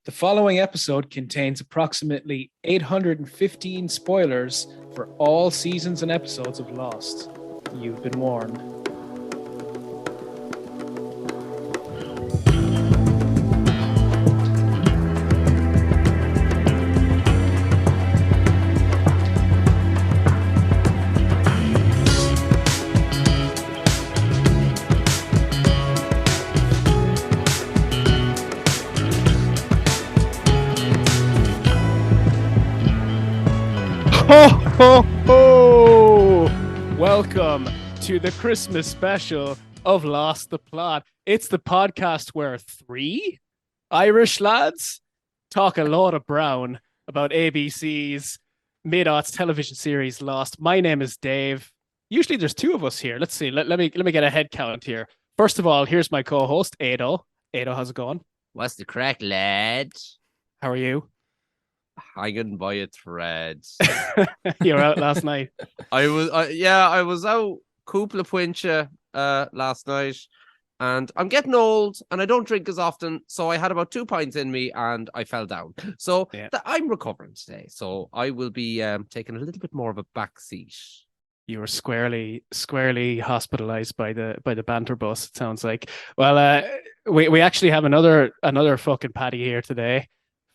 The following episode contains approximately 815 spoilers for all seasons and episodes of Lost. You've been warned. Ho, ho, ho! Welcome to the Christmas special of Lost the Plot. It's the podcast where three Irish lads talk a lot of brown about ABC's mid-aughts television series Lost. My name is Dave. Usually there's two of us here. Let's see. Let me get a head count here. First of all, here's my co-host, Ado. Ado, how's it going? What's the crack, lad? How are you? Hanging by a thread. You were out last night. I was out Coupla Puincha last night, and I'm getting old and I don't drink as often, so I had about 2 pints in me and I fell down. So I'm recovering today, so I will be taking a little bit more of a back seat. You were squarely hospitalized by the banter bus, it sounds like. Well, we actually have another fucking Paddy here today.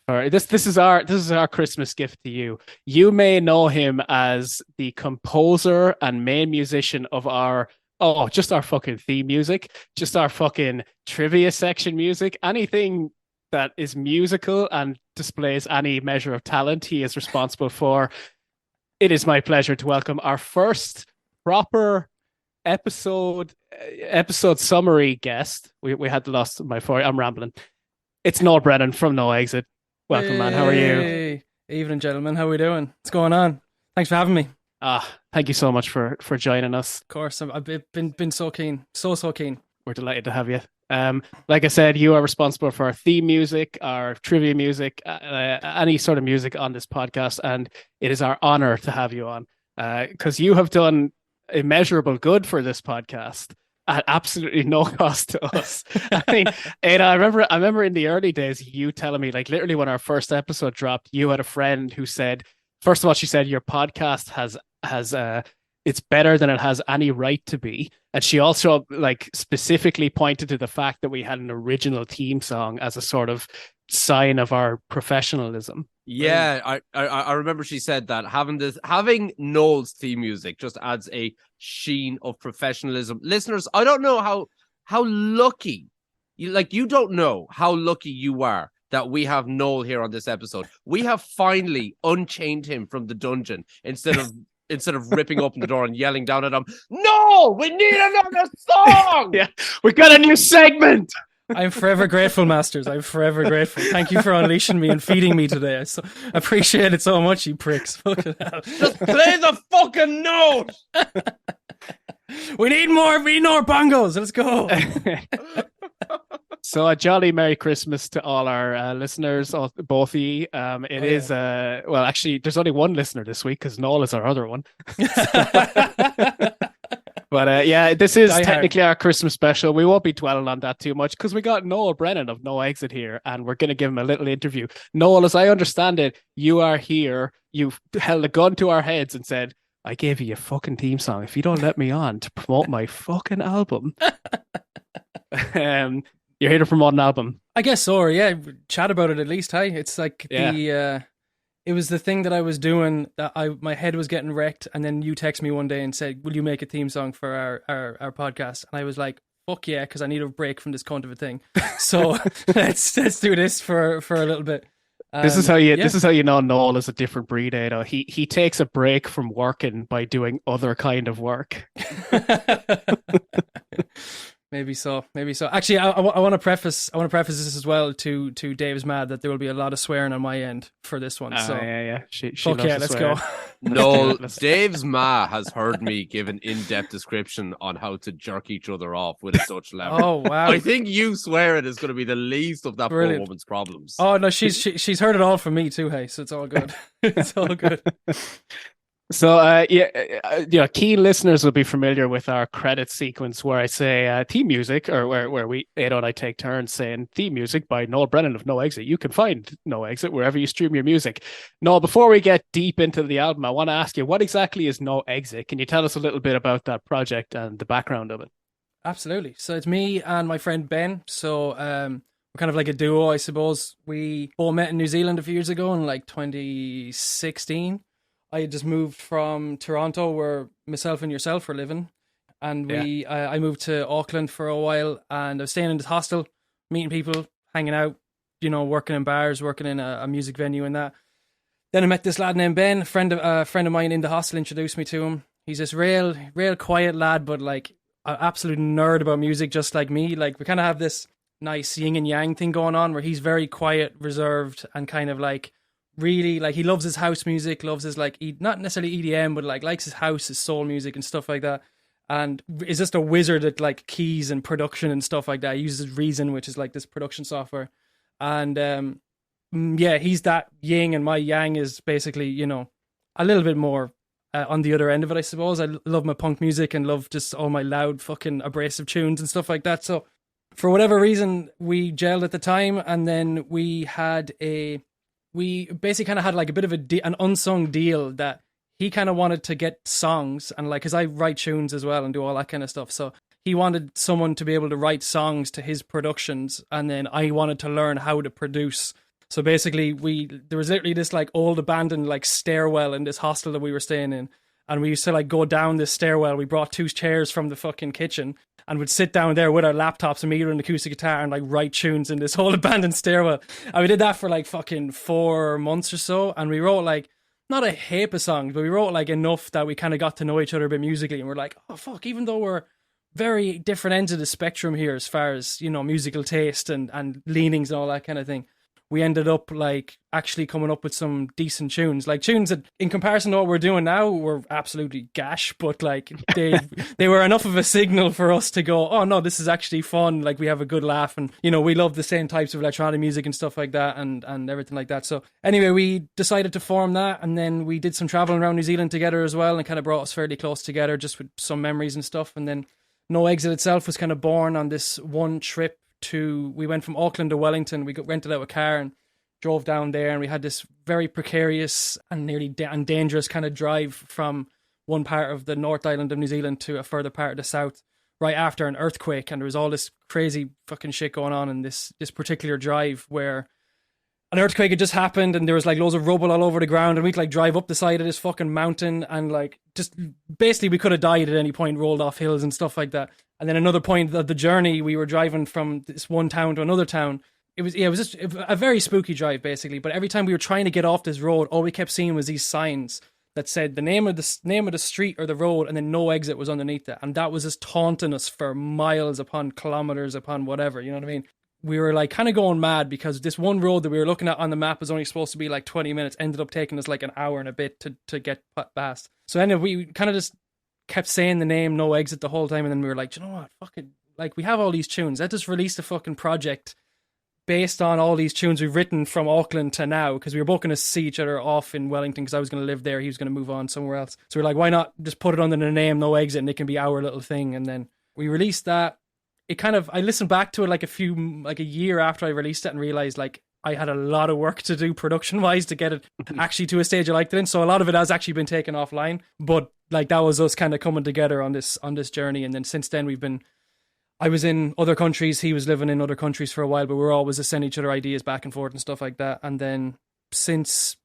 All right, this is our Christmas gift to you. You may know him as the composer and main musician of just our fucking theme music, just our fucking trivia section music, anything that is musical and displays any measure of talent, he is responsible for. It is my pleasure to welcome our first proper episode summary guest. We had the Lost my four. I'm rambling. It's Noel Brennan from NoExit. Welcome, man. How are you? Evening, gentlemen. How are we doing? What's going on? Thanks for having me. Thank you so much for joining us. Of course, I've been so keen, so keen. We're delighted to have you. Like I said, you are responsible for our theme music, our trivia music, any sort of music on this podcast, and it is our honor to have you on because you have done immeasurable good for this podcast at absolutely no cost to us. I mean, and I remember in the early days, you telling me, like, literally when our first episode dropped, you had a friend who said, first of all, she said your podcast has it's better than it has any right to be, and she also like specifically pointed to the fact that we had an original theme song as a sort of sign of our professionalism. Yeah, I remember she said that having Noel's theme music just adds a sheen of professionalism. Listeners, I don't know how lucky you don't know how lucky you are that we have Noel here on this episode. We have finally unchained him from the dungeon instead of ripping open the door and yelling down at him, "No, we need another song!" Yeah, we got a new segment. I'm forever grateful, Masters. I'm forever grateful. Thank you for unleashing me and feeding me today. I appreciate it so much, you pricks. Fucking hell. Just play the fucking note. We need more bongos. Let's go. So a jolly Merry Christmas to all our listeners, both of you. Well, actually, there's only one listener this week because Noel is our other one. But this is technically our Christmas special. We won't be dwelling on that too much because we got Noel Brennan of NoExit here, and we're going to give him a little interview. Noel, as I understand it, you are here. You've held a gun to our heads and said, "I gave you a fucking theme song. If you don't let me on to promote my fucking album." You're here to promote an album. I guess so, or yeah, chat about it at least. Hey, it's like it was the thing that I was doing that my head was getting wrecked, and then you text me one day and said, "Will you make a theme song for our podcast?" And I was like, "Fuck yeah," because I need a break from this cunt of a thing. So let's do this for a little bit. This is how you know Noel is a different breed, Ado. He takes a break from working by doing other kind of work. Maybe so. Actually, I want to preface this as well to Dave's mad that there will be a lot of swearing on my end for this one. So yeah. She okay, let's go. No, Dave's ma has heard me give an in-depth description on how to jerk each other off with a Dutch lever. Oh wow! I think you swearing is going to be the least of that poor woman's problems. Oh no, she's heard it all from me too. Hey, so it's all good. It's all good. So, keen listeners will be familiar with our credit sequence where I say theme music, or where we, Ado and I take turns saying theme music by Noel Brennan of NoExit. You can find NoExit wherever you stream your music. Noel, before we get deep into the album, I want to ask you, what exactly is NoExit? Can you tell us a little bit about that project and the background of it? Absolutely. So it's me and my friend Ben. So we're kind of like a duo, I suppose. We all met in New Zealand a few years ago in like 2016. I had just moved from Toronto, where myself and yourself were living, and I moved to Auckland for a while, and I was staying in this hostel, meeting people, hanging out, working in bars, working in a music venue, and that. Then I met this lad named Ben, a friend of mine in the hostel introduced me to him. He's this real quiet lad, but like an absolute nerd about music, just like me. Like we kind of have this nice yin and yang thing going on, where he's very quiet, reserved, and kind of like. Really, like, he loves his house music, loves his, like, not necessarily EDM, but, like, likes his house, his soul music and stuff like that, and is just a wizard at, like, keys and production and stuff like that. He uses Reason, which is, like, this production software, and, he's that yin, and my yang is basically, a little bit more on the other end of it, I suppose. I love my punk music and love just all my loud, fucking abrasive tunes and stuff like that, so, for whatever reason, we gelled at the time, and then we basically kind of had like a bit of an unsung deal that he kind of wanted to get songs, and like, cause I write tunes as well and do all that kind of stuff. So he wanted someone to be able to write songs to his productions, and then I wanted to learn how to produce. So basically there was literally this like old abandoned like stairwell in this hostel that we were staying in. And we used to like go down this stairwell. We brought 2 chairs from the fucking kitchen and would sit down there with our laptops and me and an acoustic guitar and like write tunes in this whole abandoned stairwell. And we did that for like fucking 4 months or so. And we wrote like, not a heap of songs, but we wrote like enough that we kind of got to know each other a bit musically. And we're like, oh fuck, even though we're very different ends of the spectrum here as far as, musical taste and leanings and all that kind of thing, we ended up like actually coming up with some decent tunes, like tunes that in comparison to what we're doing now were absolutely gash, but like they were enough of a signal for us to go, oh no, this is actually fun, like we have a good laugh, and we love the same types of electronic music and stuff like that, and everything like that. So anyway, we decided to form that, and then we did some traveling around New Zealand together as well, and kind of brought us fairly close together just with some memories and stuff. And then NoExit itself was kind of born on this one trip. We went from Auckland to Wellington. We rented out a car and drove down there, and we had this very precarious and nearly and dangerous kind of drive from one part of the North Island of New Zealand to a further part of the south right after an earthquake. And there was all this crazy fucking shit going on in this particular drive, where an earthquake had just happened and there was like loads of rubble all over the ground, and we'd like drive up the side of this fucking mountain, and like just basically we could have died at any point, rolled off hills and stuff like that. And then another point of the journey, we were driving from this one town to another town. It was just a very spooky drive basically, but every time we were trying to get off this road, all we kept seeing was these signs that said the name of the street or the road, and then no exit was underneath it. And that was just taunting us for miles upon kilometers upon whatever, you know what I mean? We were like kind of going mad because this one road that we were looking at on the map was only supposed to be like 20 minutes, ended up taking us like an hour and a bit to get past. So anyway, we kind of just kept saying the name No Exit the whole time, and then we were like, you know what, fucking, like, we have all these tunes, let's just release the fucking project based on all these tunes we've written from Auckland to now, because we were both going to see each other off in Wellington because I was going to live there, he was going to move on somewhere else. So we're like, why not just put it under the name No Exit, and it can be our little thing. And then we released that. It kind of, I listened back to it like a year after I released it and realized like I had a lot of work to do production wise to get it actually to a stage I liked it in. So a lot of it has actually been taken offline, but like that was us kind of coming together on this journey. And then since then I was in other countries, he was living in other countries for a while, but we were always just sending each other ideas back and forth and stuff like that. And then since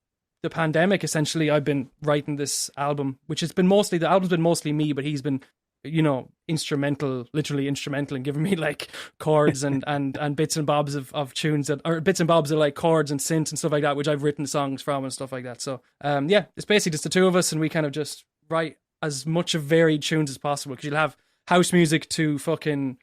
the pandemic, essentially, I've been writing this album, which has been the album's been mostly me, but he's been, literally instrumental in giving me like chords and bits and bobs of tunes or bits and bobs of like chords and synths and stuff like that, which I've written songs from and stuff like that. So it's basically just the two of us, and we kind of just write as much of varied tunes as possible, because you'll have house music to fucking,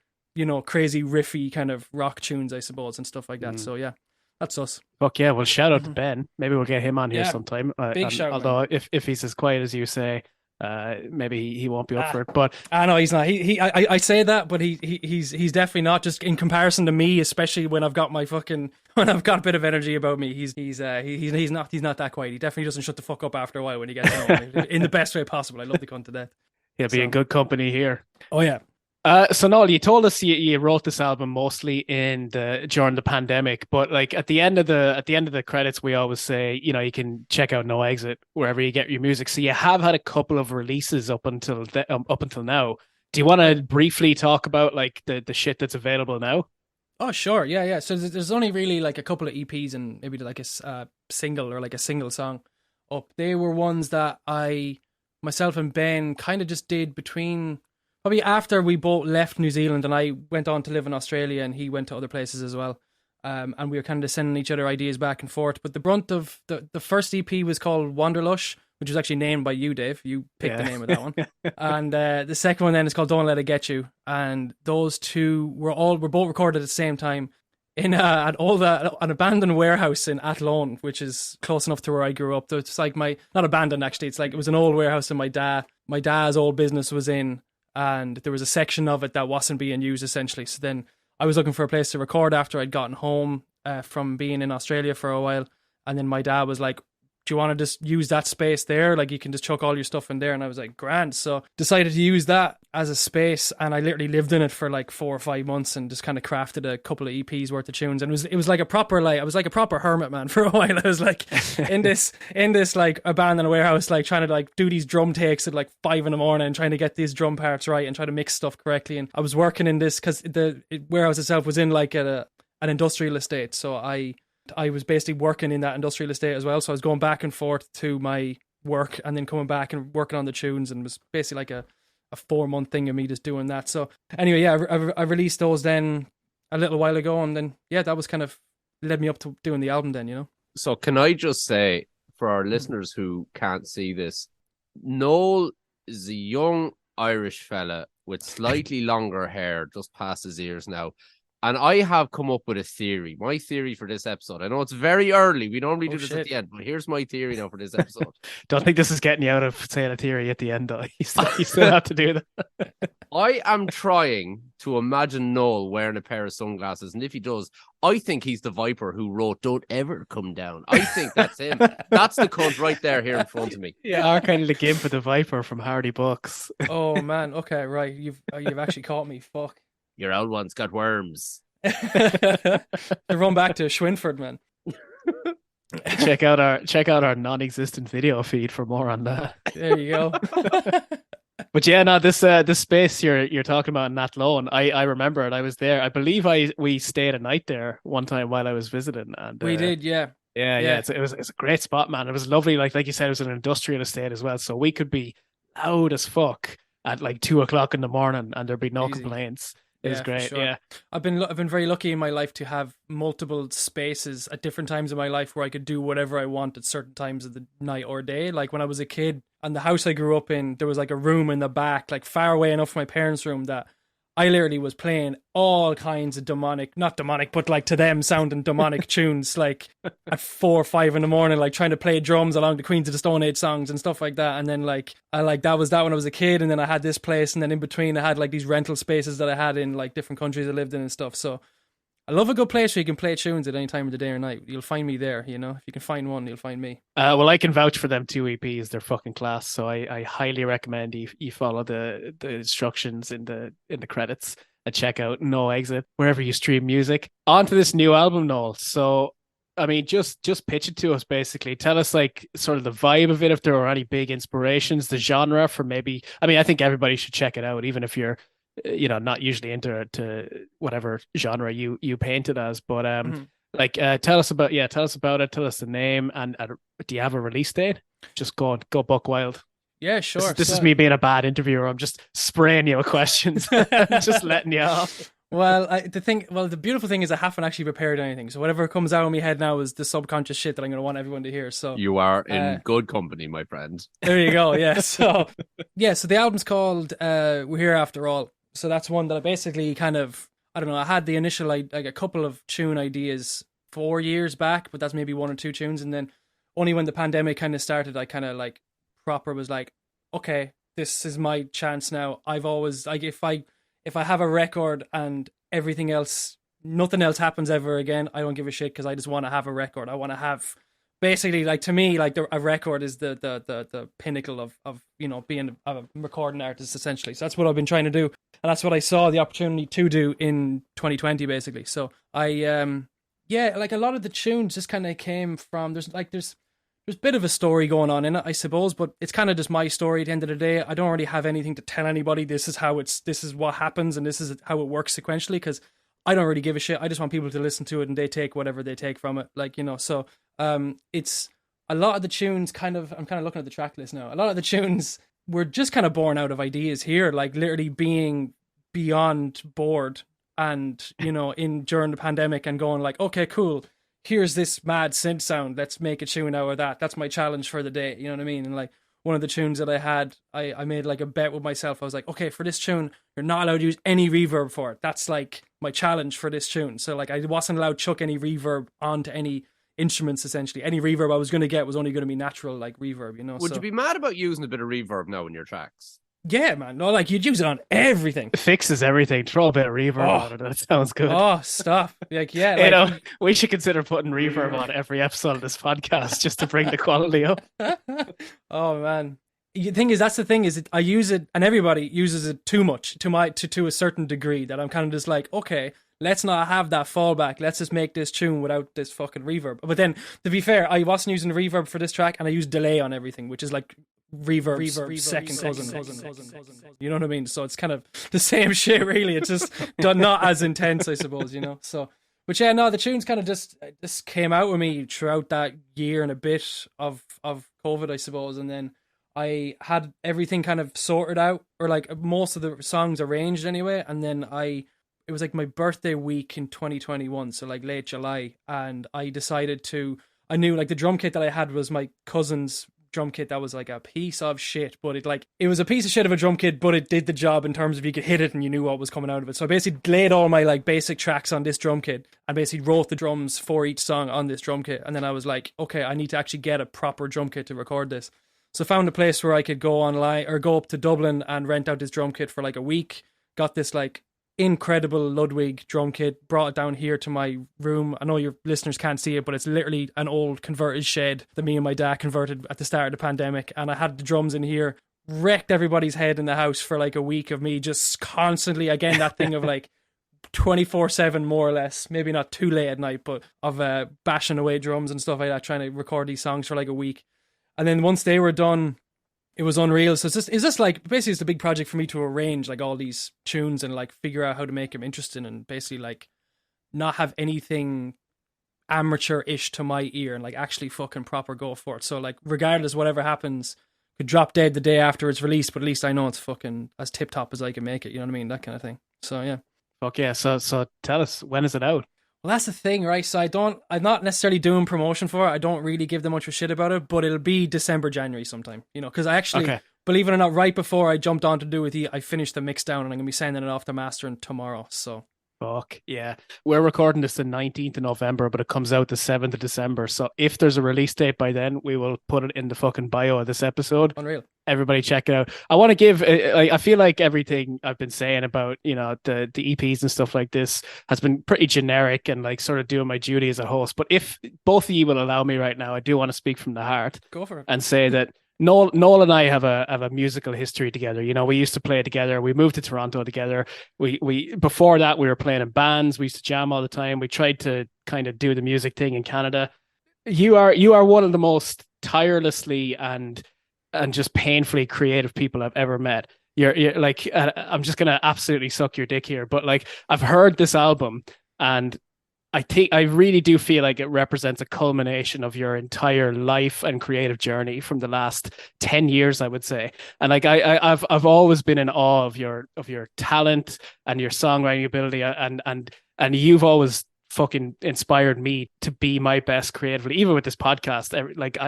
crazy riffy kind of rock tunes, I suppose, and stuff like that. So yeah, that's us. Fuck yeah, well, shout out to Ben. Maybe we'll get him on here sometime. Big shout, although man. if he's as quiet as you say, maybe he won't be up for it. But no, he's not. I say that, but he's definitely not. Just in comparison to me, especially when I've got when I've got a bit of energy about me, he's not that quiet. He definitely doesn't shut the fuck up after a while when he gets home, in the best way possible. I love the cunt to death. He'll be in good company here. Oh yeah. So Noel, you told us you wrote this album mostly during the pandemic, but like at the end of the credits, we always say, you can check out NoExit wherever you get your music. So you have had a couple of releases up until now. Do you want to briefly talk about like the shit that's available now? Oh sure, yeah. So there's only really like a couple of EPs and maybe like a single or like a single song up. They were ones that myself and Ben kind of just did between. Probably after we both left New Zealand and I went on to live in Australia and he went to other places as well. And we were kind of sending each other ideas back and forth. But the brunt of the first EP was called Wanderlush, which was actually named by you, Dave. You picked the name of that one. And the second one then is called Don't Let It Get You. And those two were both recorded at the same time in an abandoned warehouse in Athlone, which is close enough to where I grew up. It's like not abandoned actually. It's like it was an old warehouse that my dad's old business was in. And there was a section of it that wasn't being used essentially. So then I was looking for a place to record after I'd gotten home from being in Australia for a while. And then my dad was like, do you want to just use that space there? Like you can just chuck all your stuff in there. And I was like, grand. So decided to use that as a space. And I literally lived in it for like 4 or 5 months and just kind of crafted a couple of EPs worth of tunes. And it was like I was like a proper hermit, man, for a while. I was like in this like abandoned warehouse, like trying to like do these drum takes at like 5 a.m, trying to get these drum parts right and try to mix stuff correctly. And I was working in this because the warehouse itself was in like an industrial estate. So I was basically working in that industrial estate as well. So I was going back and forth to my work and then coming back and working on the tunes, and it was basically like a 4-month thing of me just doing that. So anyway, yeah, I released those then a little while ago, and then, yeah, that was kind of led me up to doing the album then, So can I just say, for our listeners who can't see this, Noel is a young Irish fella with slightly longer hair, just past his ears now. And I have come up with a theory. My theory for this episode. I know it's very early. We normally do this at the end, but here's my theory now for this episode. Don't think this is getting you out of saying a theory at the end, though. You still have to do that. I am trying to imagine Noel wearing a pair of sunglasses. And if he does, I think he's the Viper who wrote Don't Ever Come Down. I think that's him. That's the cunt right there here in front of me. Yeah, our kind of the gimp for the Viper from Hardy Books. Oh, man. Okay, right. You've actually caught me. Fuck. Your old one's got worms. They run back to Schwinford, man. Check out our non-existent video feed for more on that. There you go. But yeah, no, this space you're talking about in Athlone, I remember it. I was there. I believe we stayed a night there one time while I was visiting, and we did, yeah. Yeah. It was a great spot, man. It was lovely. Like you said, it was an industrial estate as well, so we could be loud as fuck at like 2:00 in the morning, and there'd be no complaints. It was great. Sure. Yeah, I've been very lucky in my life to have multiple spaces at different times in my life where I could do whatever I want at certain times of the night or day. Like when I was a kid, and the house I grew up in, there was like a room in the back, like far away enough from my parents' room, that I literally was playing all kinds of not demonic, but like to them sounding demonic tunes, like at 4 or 5 in the morning, like trying to play drums along the Queens of the Stone Age songs and stuff like that. And then that was that when I was a kid. And then I had this place, and then in between I had like these rental spaces that I had in like different countries I lived in and stuff. So I love a good place where you can play tunes at any time of the day or night. You'll find me there, If you can find one, you'll find me. Well, I can vouch for them 2 EPs. They're fucking class. So I highly recommend you follow the instructions in the credits and check out NoExit wherever you stream music. On to this new album, Noel. So, I mean, just pitch it to us, basically. Tell us, like, sort of the vibe of it, if there were any big inspirations, the genre for maybe... I mean, I think everybody should check it out, even if you're not usually into whatever genre you paint it as, but tell us about it, tell us the name, and do you have a release date? Just go buck wild. Yeah, sure. This is me being a bad interviewer. I'm just spraying you with questions. Just letting you off. Well, the beautiful thing is I haven't actually prepared anything. So whatever comes out of my head now is the subconscious shit that I'm going to want everyone to hear. So you are in good company, my friend. There you go. Yeah. So the album's called We're Here After All. So that's one that I basically kind of, I don't know, I had the initial, like a couple of tune ideas 4 years back, but that's maybe 1 or 2 tunes. And then only when the pandemic kind of started, I kind of like proper was like, okay, this is my chance now. I've always like if I have a record and everything else, nothing else happens ever again, I don't give a shit because I just want to have a record. I want to have basically like to me like a record is the pinnacle of being a recording artist essentially. So that's what I've been trying to do, and that's what I saw the opportunity to do in 2020 basically. So I yeah, like a lot of the tunes just kind of came from there's a bit of a story going on in it, I suppose, but it's kind of just my story at the end of the day. I don't really have anything to tell anybody. This is what happens and this is how it works sequentially, because I don't really give a shit. I just want people to listen to it and they take whatever they take from it. Like, so it's a lot of the tunes I'm kind of looking at the track list now. A lot of the tunes were just kind of born out of ideas here, like literally being beyond bored and, during the pandemic and going like, okay, cool. Here's this mad synth sound. Let's make a tune out of that. That's my challenge for the day. You know what I mean? And like one of the tunes that I had, I made like a bet with myself. I was like, okay, for this tune, you're not allowed to use any reverb for it. That's like my challenge for this tune. So like I wasn't allowed to chuck any reverb onto any instruments essentially. Any reverb I was going to get was only going to be natural like reverb, Would you be mad about using a bit of reverb now in your tracks? Yeah, man. No, like you'd use it on everything. It fixes everything. Throw a bit of reverb on it. That sounds good. Oh, stop. Like, yeah. Like, we should consider putting reverb on every episode of this podcast just to bring the quality up. Oh, man. The thing is, that's the thing is I use it and everybody uses it too much to a certain degree that I'm kind of just like, okay, let's not have that fallback. Let's just make this tune without this fucking reverb. But then, to be fair, I wasn't using reverb for this track and I used delay on everything, which is like reverb second cousin. You know what I mean? So it's kind of the same shit, really. It's just not as intense, I suppose, So, but yeah, no, the tunes kind of just came out with me throughout that year and a bit of COVID, I suppose. And then I had everything kind of sorted out, or like most of the songs arranged anyway. And then it was like my birthday week in 2021, so like late July. And I knew like the drum kit that I had was my cousin's drum kit that was like a piece of shit, but it was a piece of shit of a drum kit, but it did the job in terms of you could hit it and you knew what was coming out of it. So I basically laid all my like basic tracks on this drum kit and basically wrote the drums for each song on this drum kit. And then I was like, okay, I need to actually get a proper drum kit to record this. So I found a place where I could go online or go up to Dublin and rent out this drum kit for like a week. Got this like incredible Ludwig drum kit, brought it down here to my room. I know your listeners can't see it, but it's literally an old converted shed that me and my dad converted at the start of the pandemic. And I had the drums in here, wrecked everybody's head in the house for like a week of me just constantly, again, that thing of like 24/7 more or less, maybe not too late at night, but of bashing away drums and stuff like that, trying to record these songs for like a week. And then once they were done, it was unreal. So it's just like, basically it's a big project for me to arrange like all these tunes and like figure out how to make them interesting and basically like not have anything amateur-ish to my ear and like actually fucking proper go for it. So like regardless, whatever happens, could drop dead the day after it's released, but at least I know it's fucking as tip-top as I can make it. You know what I mean? That kind of thing. So yeah. Fuck yeah. So tell us, when is it out? Well, that's the thing, right? So I'm not necessarily doing promotion for it. I don't really give them much of a shit about it, but it'll be December, January sometime, because I actually, believe it or not, right before I jumped on to do with you, I finished the mix down and I'm going to be sending it off to mastering tomorrow. So. Fuck yeah. We're recording this the 19th of November, but it comes out the 7th of December. So if there's a release date by then, we will put it in the fucking bio of this episode. Unreal. Everybody check it out. I want to give, I feel like everything I've been saying about, the EPs and stuff like this has been pretty generic and like sort of doing my duty as a host. But if both of you will allow me right now, I do want to speak from the heart. Go for it. And say that Noel and I have a musical history together. We used to play together. We moved to Toronto together. We before that we were playing in bands. We used to jam all the time. We tried to kind of do the music thing in Canada. You are one of the most tirelessly and just painfully creative people I've ever met. You're like, I'm just gonna absolutely suck your dick here, but like I've heard this album and I really do feel like it represents a culmination of your entire life and creative journey from the last 10 years, I would say. And like I've always been in awe of your talent and your songwriting ability, and you've always fucking inspired me to be my best creatively. Even with this podcast,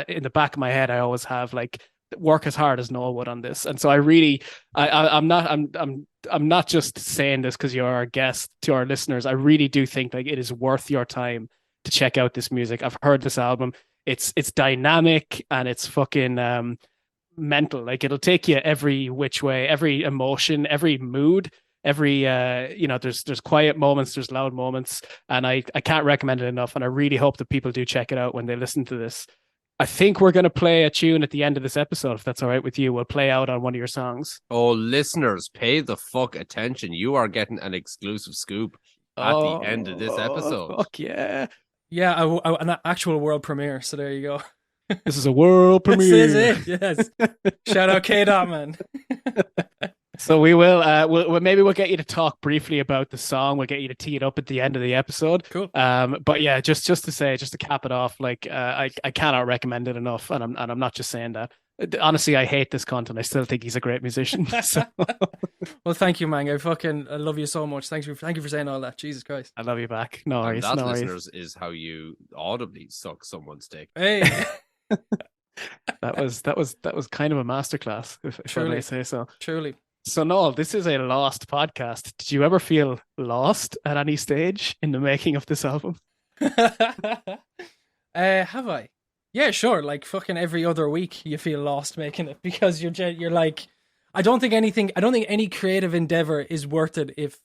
in the back of my head, I always have like work as hard as Noel would on this. And so I'm not just saying this because you're our guest. To our listeners, I really do think like it is worth your time to check out this music. I've heard this album. It's dynamic and it's fucking mental. Like it'll take you every which way, every emotion, every mood, every there's quiet moments, there's loud moments, and I can't recommend it enough. And I really hope that people do check it out when they listen to this. I think we're going to play a tune at the end of this episode, if that's all right with you. We'll play out on one of your songs. Oh, listeners, pay the fuck attention. You are getting an exclusive scoop at the end of this episode. Fuck yeah. Yeah, an actual world premiere. So there you go. This is a world premiere. This is it. Yes. Shout out K-Dot, man. So we will. Maybe we'll get you to talk briefly about the song. We'll get you to tee it up at the end of the episode. Cool. But yeah, just to say, just to cap it off, like I cannot recommend it enough, and I'm not just saying that. Honestly, I hate this content. I still think he's a great musician. So. Well, thank you, man. I love you so much. Thank you for saying all that. Jesus Christ. I love you back. No worries. And that, no listeners, worries. is how you audibly suck someone's dick. Hey. That was kind of a masterclass, if I may say so. Truly. So Noel, this is a Lost podcast. Did you ever feel lost at any stage in the making of this album? Have I? Yeah, sure. Like fucking every other week, you feel lost making it because you're like, I don't think any creative endeavor is worth it if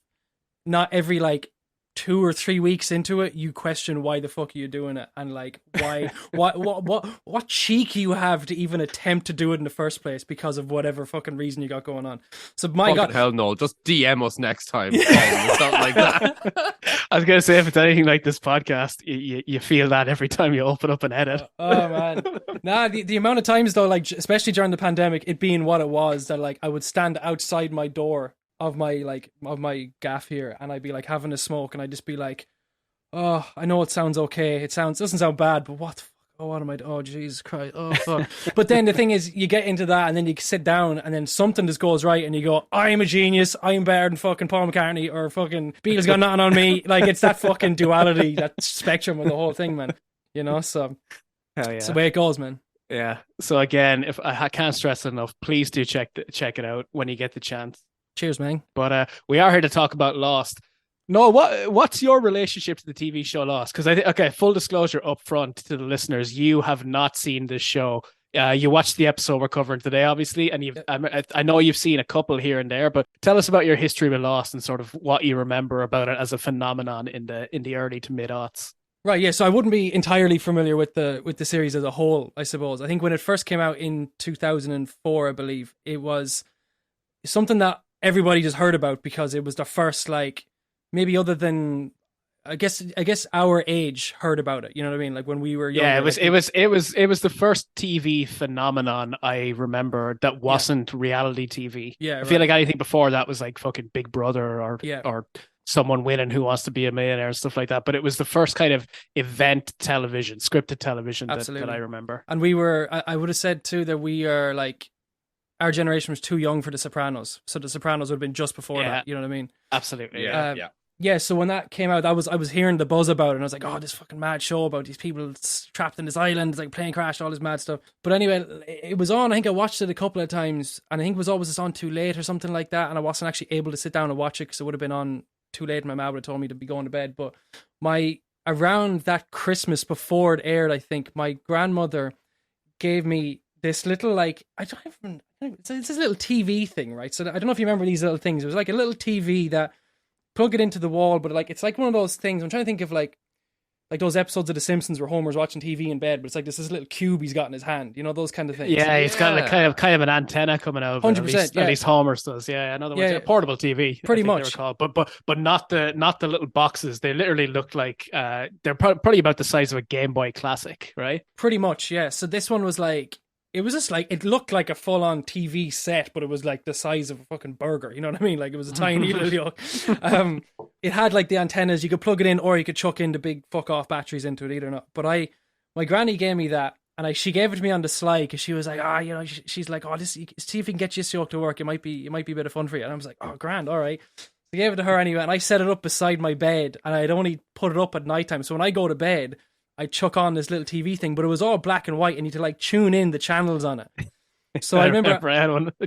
not every like 2 or 3 weeks into it, you question why the fuck are you doing it, and like why what cheek you have to even attempt to do it in the first place because of whatever fucking reason you got going on. So my God, hell no, just DM us next time. It's not like that. I was gonna say, if it's anything like this podcast, you feel that every time you open up an edit. Oh man, nah. The amount of times though, like especially during the pandemic, it being what it was, that like I would stand outside my door of my gaff here, and I'd be like having a smoke, and I'd just be like, oh, I know it sounds okay, doesn't sound bad, but what the fuck, oh, what am I, oh Jesus Christ, oh fuck. But then the thing is, you get into that, and then you sit down, and then something just goes right, and you go, I'm a genius, I'm better than fucking Paul McCartney, or fucking Beatles got nothing on me. Like, it's that fucking duality, that spectrum of the whole thing, man. You know, so Hell yeah. it's the way it goes, man. Yeah. So again, if I can't stress it enough, please do check it out when you get the chance. Cheers, man. But we are here to talk about Lost. No, what's your relationship to the TV show Lost? Because okay, full disclosure up front to the listeners, you have not seen this show. You watched the episode we're covering today, obviously, and I know you've seen a couple here and there, but tell us about your history with Lost and sort of what you remember about it as a phenomenon in the early to mid aughts. Right, yeah. So I wouldn't be entirely familiar with the series as a whole, I suppose. I think when it first came out in 2004, I believe, it was something that everybody just heard about because it was the first, like, maybe other than I guess our age heard about it. You know what I mean? Like when we were younger. Yeah, it was the first TV phenomenon I remember that wasn't reality TV. Yeah, I feel like anything before that was like fucking Big Brother or someone winning Who Wants to Be a Millionaire and stuff like that. But it was the first kind of event television, scripted television that I remember. And we were, I would have said too that we are like, our generation was too young for The Sopranos, so The Sopranos would have been just before that. You know what I mean? Absolutely. Yeah. So when that came out, I was hearing the buzz about it, and I was like, "Oh, this fucking mad show about these people trapped in this island, like plane crashed, all this mad stuff." But anyway, it was on. I think I watched it a couple of times, and I think it was always just on too late or something like that, and I wasn't actually able to sit down and watch it because it would have been on too late. My mom would have told me to be going to bed. But around that Christmas before it aired, I think my grandmother gave me this little, like, it's this little TV thing, right? So I don't know if you remember these little things. It was like a little TV that plug it into the wall, but like it's like one of those things. I'm trying to think of like those episodes of The Simpsons where Homer's watching TV in bed, but it's like this little cube he's got in his hand. You know, those kind of things. Yeah, he's got like kind of an antenna coming out. 100%. At least Homer's does. Yeah, another one. Portable TV. Pretty much. They were called. But not the little boxes. They literally look like they're probably about the size of a Game Boy Classic, right? Pretty much, yeah. So this one was like, it was just like, it looked like a full-on TV set, but it was like the size of a fucking burger. You know what I mean? Like it was a tiny little. It had like the antennas. You could plug it in, or you could chuck in the big fuck-off batteries into it. Either or not. But my granny gave me that, and she gave it to me on the sly because she was like, she's like, oh, see if we can get you yoke to work. It might be a bit of fun for you. And I was like, oh, grand, all right. So I gave it to her anyway, and I set it up beside my bed, and I'd only put it up at nighttime. So when I go to bed, I chuck on this little TV thing, but it was all black and white, and you had to like tune in the channels on it. So I remember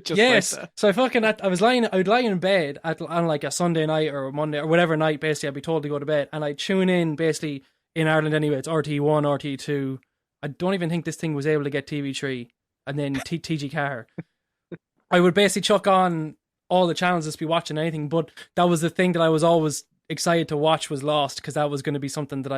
yes. Like so I would lie in bed on like a Sunday night or a Monday or whatever night. Basically, I'd be told to go to bed, and I tune in basically in Ireland anyway. It's RT1, RT2. I don't even think this thing was able to get TV3. and then TG Carr. I would basically chuck on all the channels, just be watching anything. But that was the thing that I was always excited to watch, was Lost, because that was going to be something that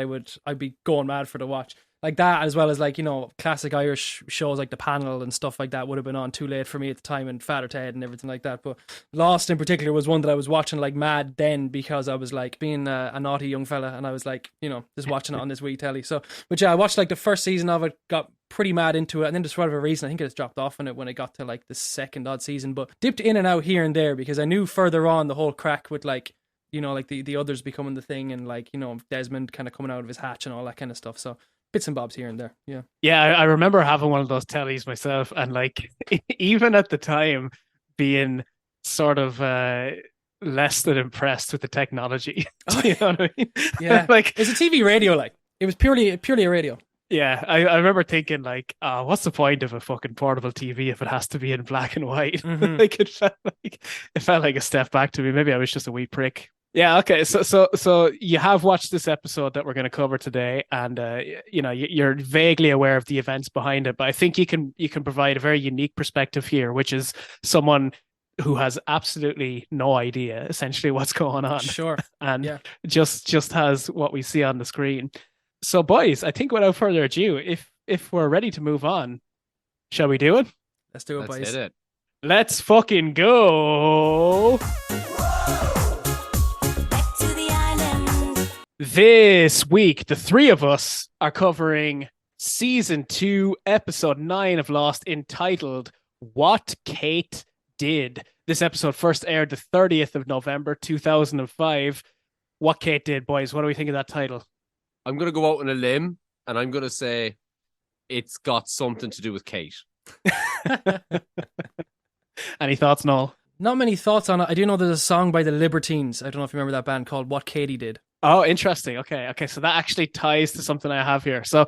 I'd be going mad for to watch. Like that, as well as like, you know, classic Irish shows like The Panel and stuff like that would have been on too late for me at the time, and Father Ted and everything like that. But Lost in particular was one that I was watching like mad then, because I was like being a naughty young fella, and I was like, you know, just watching it on this wee telly. So, but yeah, I watched like the first season of it, got pretty mad into it, and then just for whatever reason, I think it just dropped off on it when it got to like the second odd season, but dipped in and out here and there, because I knew further on the whole crack with like, you know, like the others becoming the thing, and like, you know, Desmond kind of coming out of his hatch and all that kind of stuff. So bits and bobs here and there. Yeah, I remember having one of those tellies myself, and like even at the time being sort of less than impressed with the technology. You know what I mean? Yeah. Like, it's a TV radio, like it was purely a radio. Yeah, I remember thinking like, what's the point of a fucking portable TV if it has to be in black and white? Like it felt like a step back to me. Maybe I was just a wee prick. Yeah, okay. So you have watched this episode that we're going to cover today, and you know, you're vaguely aware of the events behind it, but I think you can provide a very unique perspective here, which is someone who has absolutely no idea essentially what's going on. Sure. And just has what we see on the screen. So boys, I think without further ado, if we're ready to move on, shall we do it? Let's do it, boys. Let's hit it. Let's fucking go. This week, the three of us are covering Season 2, Episode 9 of Lost, entitled What Kate Did. This episode first aired the 30th of November, 2005. What Kate Did, boys. What do we think of that title? I'm going to go out on a limb, and I'm going to say it's got something to do with Kate. Any thoughts, Noel? Not many thoughts on it. I do know there's a song by the Libertines. I don't know if you remember that band, called What Katie Did. Oh, interesting. Okay. So that actually ties to something I have here. So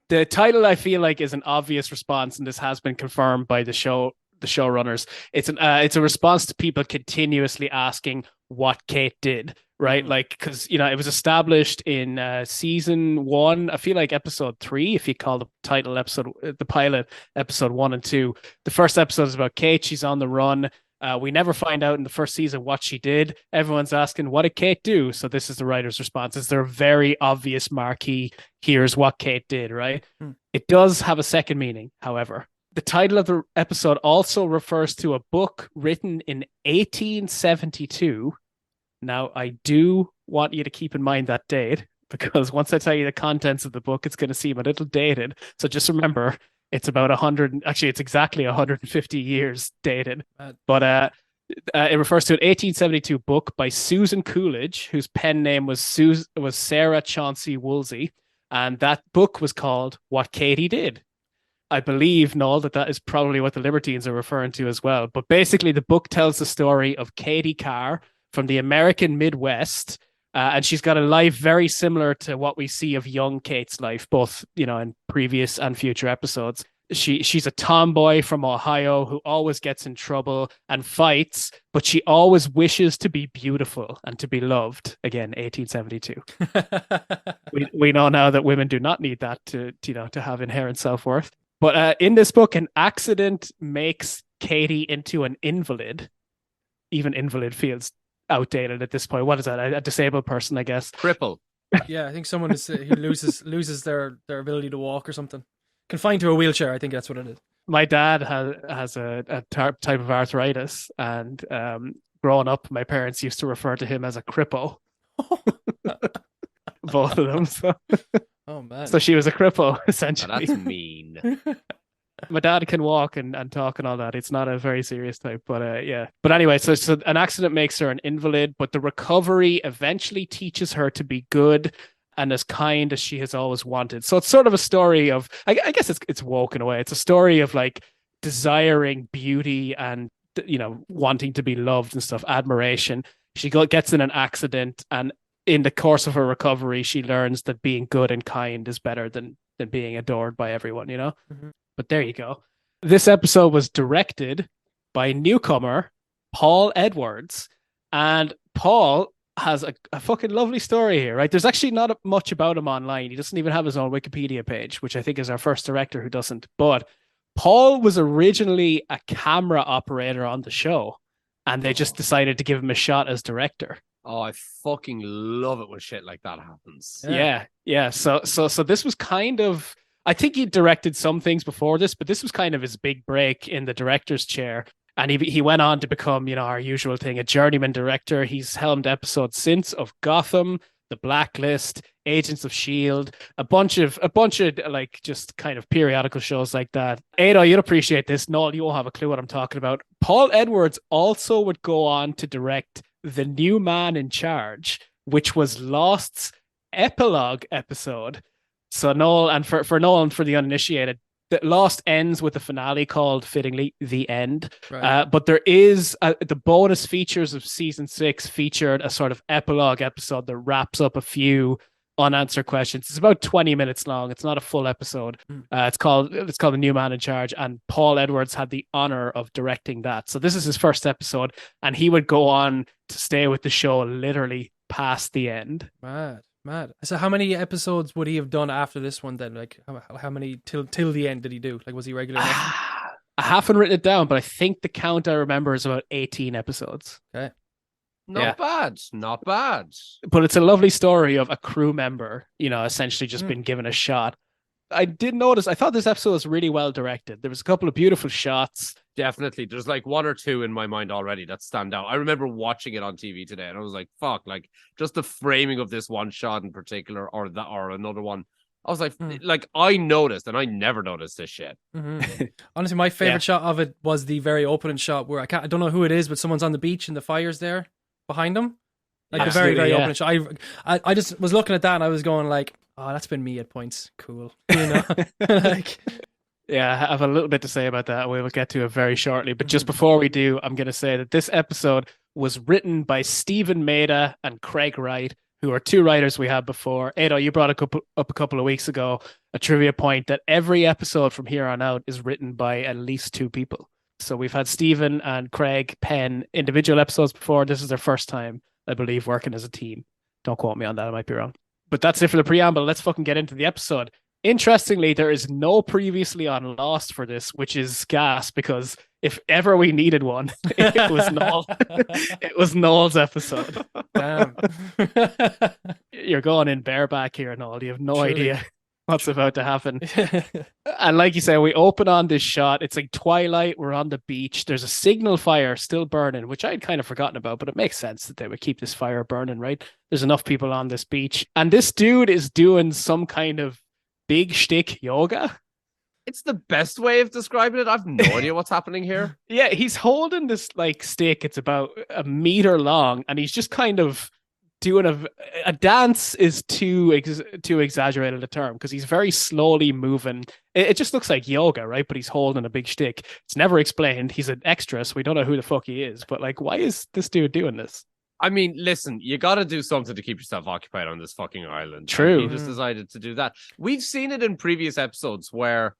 the title, I feel like, is an obvious response, and this has been confirmed by the showrunners. It's a response to people continuously asking what Kate did, right? Like, because, you know, it was established in season 1. I feel like episode 3, if you call the title episode, the pilot, episode 1 and 2. The first episode is about Kate. She's on the run. We never find out in the first season what she did. Everyone's asking, what did Kate do? So this is the writer's response. It's their very obvious marquee. Here's what Kate did, right? It does have a second meaning, however. The title of the episode also refers to a book written in 1872. Now, I do want you to keep in mind that date, because once I tell you the contents of the book, it's going to seem a little dated. So just remember, it's about 100, actually, it's exactly 150 years dated. But it refers to an 1872 book by Susan Coolidge, whose pen name was Sarah Chauncey Woolsey. And that book was called What Katie Did. I believe, Noel, that is probably what the Libertines are referring to as well. But basically, the book tells the story of Katie Carr from the American Midwest. And she's got a life very similar to what we see of young Kate's life, both, you know, in previous and future episodes. She's a tomboy from Ohio who always gets in trouble and fights, but she always wishes to be beautiful and to be loved. Again, 1872. we know now that women do not need that to have inherent self-worth. But in this book, an accident makes Katie into an invalid. Even invalid feels outdated at this point. What is that? A disabled person, I guess. Cripple. Yeah, I think someone who loses their ability to walk or something. Confined to a wheelchair, I think that's what it is. My dad has a type of arthritis, and growing up, my parents used to refer to him as a cripple. Both of them. So. Oh man! So she was a cripple, essentially. Oh, that's mean. My dad can walk and talk and all that. It's not a very serious type, but yeah. But anyway, so an accident makes her an invalid, but the recovery eventually teaches her to be good and as kind as she has always wanted. So it's sort of a story of, I guess it's woke in a way. It's a story of like desiring beauty and, you know, wanting to be loved and stuff, admiration. She gets in an accident, and in the course of her recovery, she learns that being good and kind is better than being adored by everyone, you know? Mm-hmm. But there you go. This episode was directed by newcomer Paul Edwards. And Paul has a fucking lovely story here, right? There's actually not much about him online. He doesn't even have his own Wikipedia page, which I think is our first director who doesn't. But Paul was originally a camera operator on the show, and they just decided to give him a shot as director. Oh, I fucking love it when shit like that happens. Yeah. So this was kind of, I think he directed some things before this, but this was kind of his big break in the director's chair. And he went on to become, our usual thing, a journeyman director. He's helmed episodes since of Gotham, The Blacklist, Agents of S.H.I.E.L.D., a bunch of like just kind of periodical shows like that. Ado, you'd appreciate this. Noel, you won't have a clue what I'm talking about. Paul Edwards also would go on to direct The New Man in Charge, which was Lost's epilogue episode. So Noel, and for Noel and for the uninitiated, that Lost ends with a finale called, fittingly, The End. Right. But there is the bonus features of season 6 featured a sort of epilogue episode that wraps up a few unanswered questions. It's about 20 minutes long. It's not a full episode. It's called The New Man in Charge, and Paul Edwards had the honor of directing that. So this is his first episode, and he would go on to stay with the show literally past the end. Mad. So how many episodes would he have done after this one then? Like how many till the end did he do? Like, was he regular enough? I haven't written it down, but I think the count I remember is about 18 episodes. Okay. Not bad. But it's a lovely story of a crew member, essentially just been given a shot. I did notice, I thought this episode was really well directed. There was a couple of beautiful shots. Definitely. There's like one or two in my mind already that stand out. I remember watching it on TV today and I was like, fuck, like just the framing of this one shot in particular or another one. I was like, I noticed, and I never noticed this shit. Mm-hmm. Honestly, my favorite shot of it was the very opening shot where I don't know who it is, but someone's on the beach and the fire's there behind them. Like the very, very opening shot. I just was looking at that and I was going like, oh, that's been me at points. Cool. Like, yeah, I have a little bit to say about that. We will get to it very shortly. But just before we do, I'm going to say that this episode was written by Stephen Maida and Craig Wright, who are two writers we had before. Ado, you brought up a couple of weeks ago a trivia point that every episode from here on out is written by at least two people. So we've had Stephen and Craig pen individual episodes before. This is their first time, I believe, working as a team. Don't quote me on that. I might be wrong. But that's it for the preamble. Let's fucking get into the episode. Interestingly, there is no previously on Lost for this, which is gas, because if ever we needed one, it was Noel. It was Noel's episode. damn. You're going in bareback here, Noel. You have no idea what's about to happen. And like you say, we open on this shot. It's like twilight. We're on the beach. There's a signal fire still burning, which I'd kind of forgotten about, but it makes sense that they would keep this fire burning, right? There's enough people on this beach. And this dude is doing some kind of big shtick yoga. It's the best way of describing it. I've no idea what's happening here. Yeah, he's holding this like stick. It's about a meter long, and he's just kind of doing a dance is too exaggerated a term, because he's very slowly moving. It just looks like yoga, right? But he's holding a big shtick. It's never explained. He's an extra, so we don't know who the fuck he is. But like, why is this dude doing this? I mean, listen, you got to do something to keep yourself occupied on this fucking island. True. And he just decided to do that. We've seen it in previous episodes where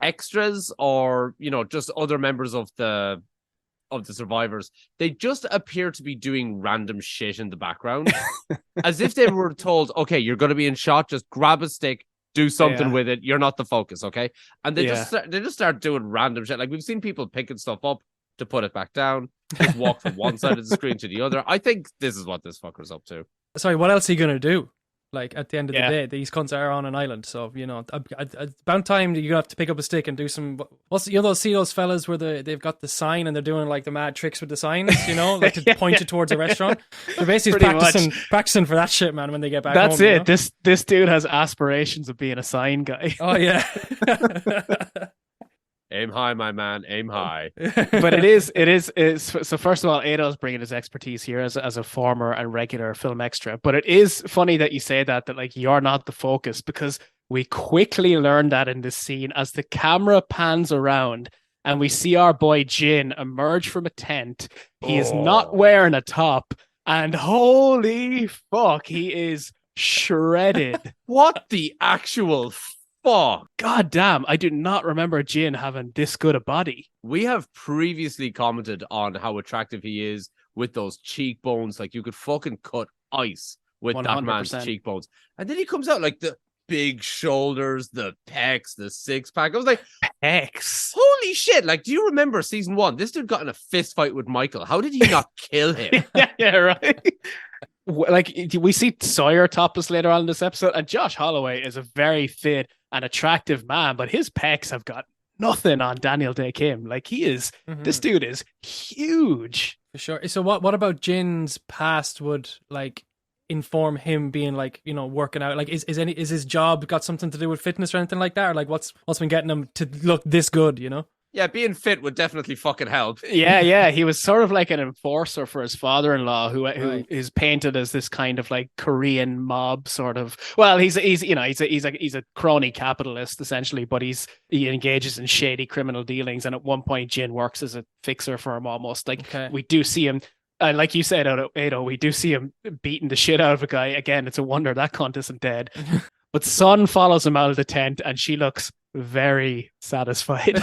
extras or, just other members of the survivors, they just appear to be doing random shit in the background as if they were told, okay, you're going to be in shot, just grab a stick, do something with it. You're not the focus. Okay. And they just start doing random shit. Like we've seen people picking stuff up to put it back down, just walk from one side of the screen to the other. I think this is what this fucker's up to. Sorry, what else are you going to do? Like, at the end of the day, these cunts are on an island. So, about time you have to pick up a stick and do some... see those fellas where they've got the sign and they're doing, like, the mad tricks with the signs, like to point you towards a restaurant? They're basically practicing for that shit, man, when they get back home. That's it. This dude has aspirations of being a sign guy. Oh, yeah. Aim high, my man. Aim high. But it is. So first of all, Ado's bringing his expertise here as a former and regular film extra. But it is funny that you say that like you're not the focus, because we quickly learn that in this scene as the camera pans around and we see our boy Jin emerge from a tent. He is not wearing a top, and holy fuck, he is shredded. What the actual fuck? God damn, I do not remember Jin having this good a body. We have previously commented on how attractive he is with those cheekbones. Like, you could fucking cut ice with 100%. That man's cheekbones. And then he comes out like the big shoulders, the pecs, the six-pack. I was like, Pecs. holy shit. Like, do you remember season 1? This dude got in a fist fight with Michael. How did he not kill him? Yeah, right. Like, we see Sawyer topless later on in this episode, and Josh Holloway is a very fit and attractive man, but his pecs have got nothing on Daniel Day Kim. Like, he is, this dude is huge. For sure. So what about Jin's past would like inform him being like, you know, working out? Like, is his job got something to do with fitness or anything like that? Or like what's been getting him to look this good, you know? Yeah, being fit would definitely fucking help. Yeah. He was sort of like an enforcer for his father-in-law, who Right. is painted as this kind of like Korean mob sort of. Well, he's a crony capitalist essentially, but he engages in shady criminal dealings, and at one point, Jin works as a fixer for him almost. Like, we do see him. And like you said, Ado, we do see him beating the shit out of a guy. Again, it's a wonder that cunt isn't dead. But Sun follows him out of the tent, and she looks very satisfied.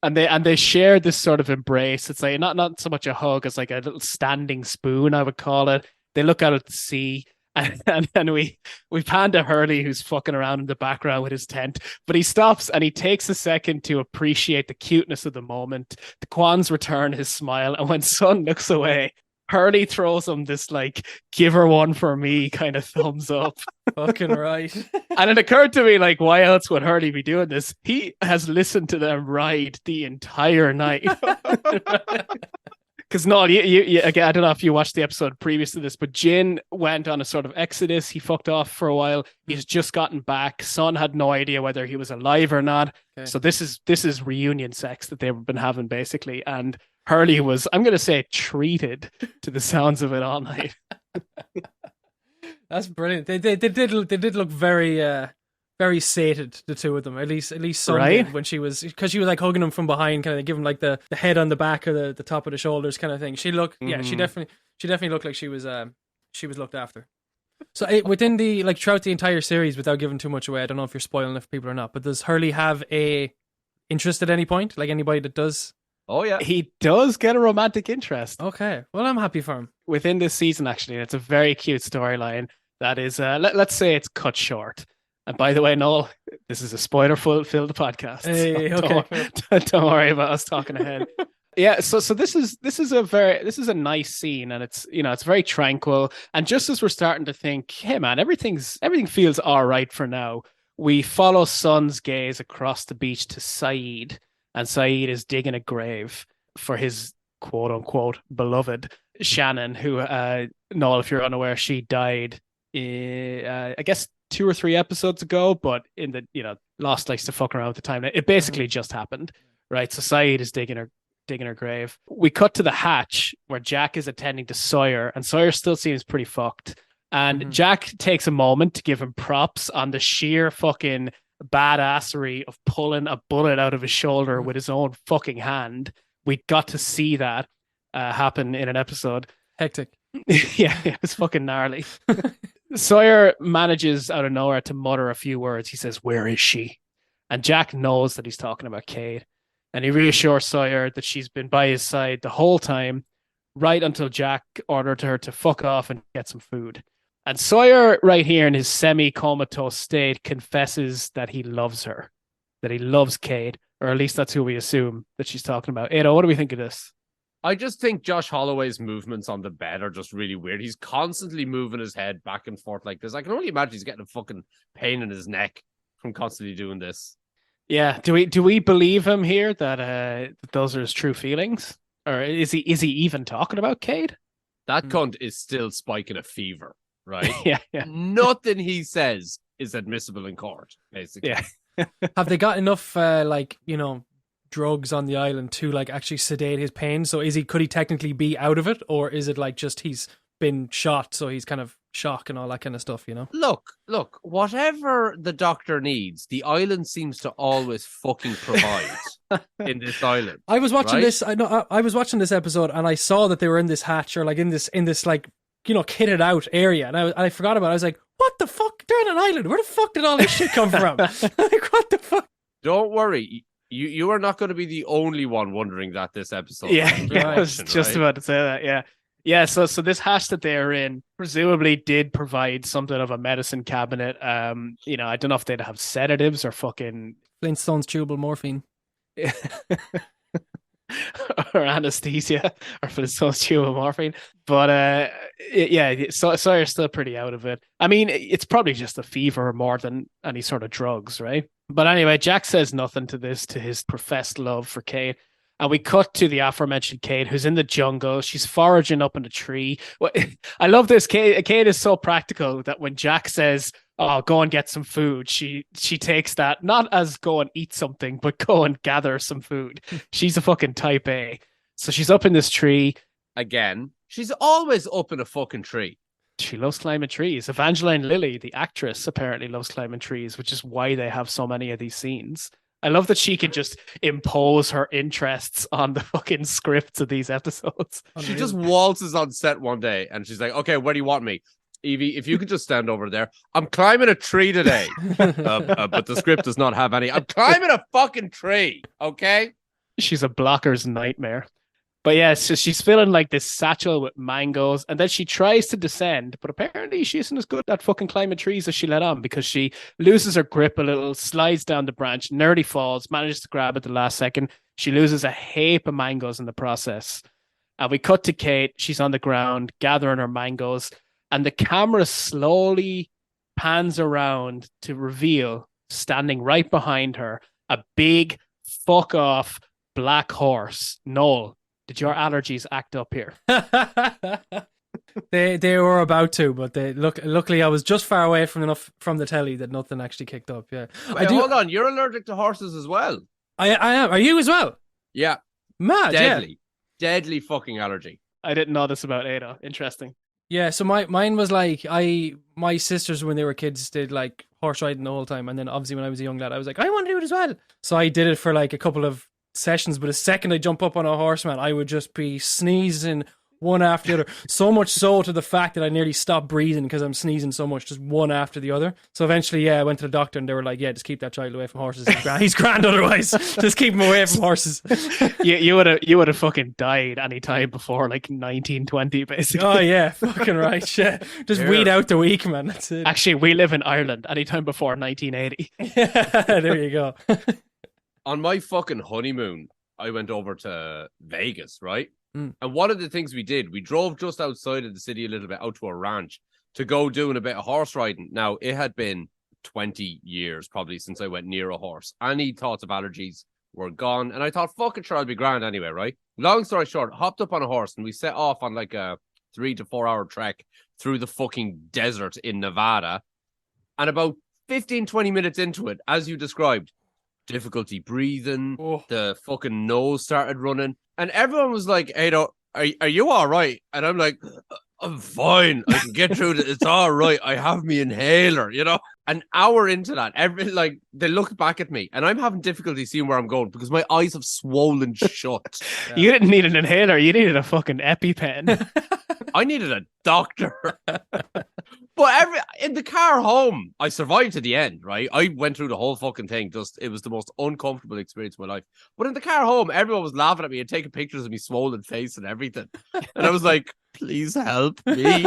and they share this sort of embrace. It's like not so much a hug as like a little standing spoon, I would call it. They look out at the sea, and we pan to Hurley, who's fucking around in the background with his tent, but he stops and he takes a second to appreciate the cuteness of the moment. The Kwans return his smile, and when Sun looks away, Hurley throws him this like "give her one for me" kind of thumbs up. Fucking right. And it occurred to me, like, why else would Hurley be doing this? He has listened to them ride the entire night. Because Noel, you again, I don't know if you watched the episode previous to this, but Jin went on a sort of exodus. He fucked off for a while. He's just gotten back. Sun had no idea whether he was alive or not. Okay. So this is reunion sex that they've been having basically, and Hurley was, I'm going to say, treated to the sounds of it all night. That's brilliant. They did look very very sated, the two of them. At least Sun did, when she was, because she was like hugging him from behind, kind of give him like the head on the back or the top of the shoulders kind of thing. She looked, she definitely looked like she was looked after. So within the, like, throughout the entire series, without giving too much away, I don't know if you're spoiling it for people or not, but does Hurley have a interest at any point? Like anybody that does? Oh yeah, he does get a romantic interest. Okay, well, I'm happy for him. Within this season, actually, it's a very cute storyline that is, let's say it's cut short. And by the way, Noel, this is a spoiler-filled podcast. Hey, so okay. Don't worry about us talking ahead. Yeah, so this is a nice scene, and it's very tranquil. And just as we're starting to think, hey man, everything feels all right for now, we follow Sun's gaze across the beach to Saeed, and Saeed is digging a grave for his quote unquote beloved Shannon, who Noel, if you're unaware, she died I guess 2 or 3 episodes ago, but in the Lost likes to fuck around with the time. It basically just happened, right? So Saeed is digging her grave. We cut to the hatch where Jack is attending to Sawyer, and Sawyer still seems pretty fucked. And Jack takes a moment to give him props on the sheer fucking badassery of pulling a bullet out of his shoulder with his own fucking hand. We got to see that happen in an episode. Hectic. Yeah, it was fucking gnarly. Sawyer manages out of nowhere to mutter a few words. He says, "Where is she?" And Jack knows that he's talking about Cade. And he reassures Sawyer that she's been by his side the whole time, right until Jack ordered her to fuck off and get some food. And Sawyer, right here in his semi-comatose state, confesses that he loves her, that he loves Cade, or at least that's who we assume that she's talking about. Ado, what do we think of this? I just think Josh Holloway's movements on the bed are just really weird. He's constantly moving his head back and forth like this. I can only imagine he's getting a fucking pain in his neck from constantly doing this. Yeah, do we believe him here that those are his true feelings, or is he even talking about Cade? That cunt is still spiking a fever, right? Yeah. Nothing he says is admissible in court, basically. Yeah. Have they got enough drugs on the island to like actually sedate his pain? So could he technically be out of it, or is it like just he's been shot, so he's kind of shock and all that kind of stuff, Look, whatever the doctor needs, the island seems to always fucking provide in this island. I was watching right? this. I was watching this episode, and I saw that they were in this hatch, or like in this like kitted out area, and I forgot about it. I was like, what the fuck? They're on an island. Where the fuck did all this shit come from? Like, what the fuck? Don't worry. You are not going to be the only one wondering that this episode. Yeah, I was just about to say that. Yeah, so this hash that they're in presumably did provide something of a medicine cabinet. I don't know if they'd have sedatives or fucking Flintstones chewable morphine. or anesthesia or for the socio morphine. But Sawyer's still pretty out of it. I mean, it's probably just a fever more than any sort of drugs, right? But anyway, Jack says nothing to this, to his professed love for Kate. And we cut to the aforementioned Kate, who's in the jungle. She's foraging up in a tree. I love this. Kate is so practical that when Jack says, "Oh, go and get some food," she takes that not as go and eat something, but go and gather some food. She's a fucking type A. So she's up in this tree. Again, she's always up in a fucking tree. She loves climbing trees. Evangeline Lilly, the actress, apparently loves climbing trees, which is why they have so many of these scenes. I love that she can just impose her interests on the fucking scripts of these episodes. She just waltzes on set one day and she's like, "Okay, where do you want me? Evie, if you could just stand over there. I'm climbing a tree today." But the script does not have any. "I'm climbing a fucking tree, okay?" She's a blocker's nightmare. But yeah, so she's filling like this satchel with mangoes, and then she tries to descend, but apparently she isn't as good at fucking climbing trees as she let on, because she loses her grip a little, slides down the branch, nearly falls, manages to grab at the last second. She loses a heap of mangoes in the process. And we cut to Kate. She's on the ground gathering her mangoes, and the camera slowly pans around to reveal, standing right behind her, a big fuck off black horse. Noel, did your allergies act up here? They were about to, but luckily I was just far away from the telly that nothing actually kicked up. Yeah. Wait, hold on, you're allergic to horses as well. I am. Are you as well? Yeah. Mad. Deadly. Yeah. Deadly fucking allergy. I didn't know this about Ada. Interesting. Yeah, so mine was like, my sisters when they were kids did like horse riding the whole time, and then obviously when I was a young lad I was like, I want to do it as well. So I did it for like a couple of sessions, but the second I jump up on a horse, man, I would just be sneezing one after the other. So much so to the fact that I nearly stopped breathing because I'm sneezing so much, just one after the other. So eventually, I went to the doctor and they were like, "Yeah, just keep that child away from horses. He's grand otherwise. Just keep him away from horses." You would have fucking died any time before like 1920, basically. Oh yeah, fucking right. Yeah, just weed out the weak, man. That's it. Actually, we live in Ireland. Anytime before 1980. There you go. On my fucking honeymoon, I went over to Vegas, right? Mm. And one of the things we did, we drove just outside of the city a little bit, out to a ranch, to go doing a bit of horse riding. Now, it had been 20 years probably since I went near a horse. Any thoughts of allergies were gone. And I thought, fuck it, sure, I'll be grand anyway, right? Long story short, hopped up on a horse and we set off on like a 3 to 4 hour trek through the fucking desert in Nevada. And about 15, 20 minutes into it, as you described, difficulty breathing, the fucking nose started running, and everyone was like, "Hey, are you all right?" And I'm like, "I'm fine. I can get through it. It's all right. I have me inhaler." An hour into that, they look back at me, and I'm having difficulty seeing where I'm going because my eyes have swollen shut. Yeah. You didn't need an inhaler. You needed a fucking EpiPen. I needed a doctor. But in the car home, I survived to the end, right? I went through the whole fucking thing. It was the most uncomfortable experience of my life. But in the car home, everyone was laughing at me and taking pictures of me swollen face and everything. And I was like, "Please help me."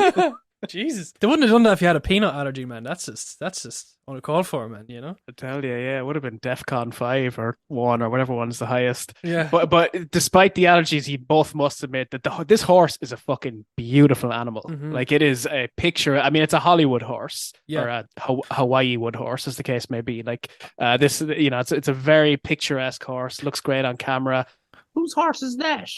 Jesus, they wouldn't have done that if you had a peanut allergy, man. That's just uncalled for, man. I tell you, yeah, it would have been DEFCON 5 or 1 or whatever one's the highest. Yeah. But despite the allergies, you both must admit that this horse is a fucking beautiful animal. Mm-hmm. Like, it is a picture. I mean, it's a Hollywood horse, yeah, or a Hawaii wood horse, as the case may be. Like, this, it's a very picturesque horse. Looks great on camera. Whose horse is that?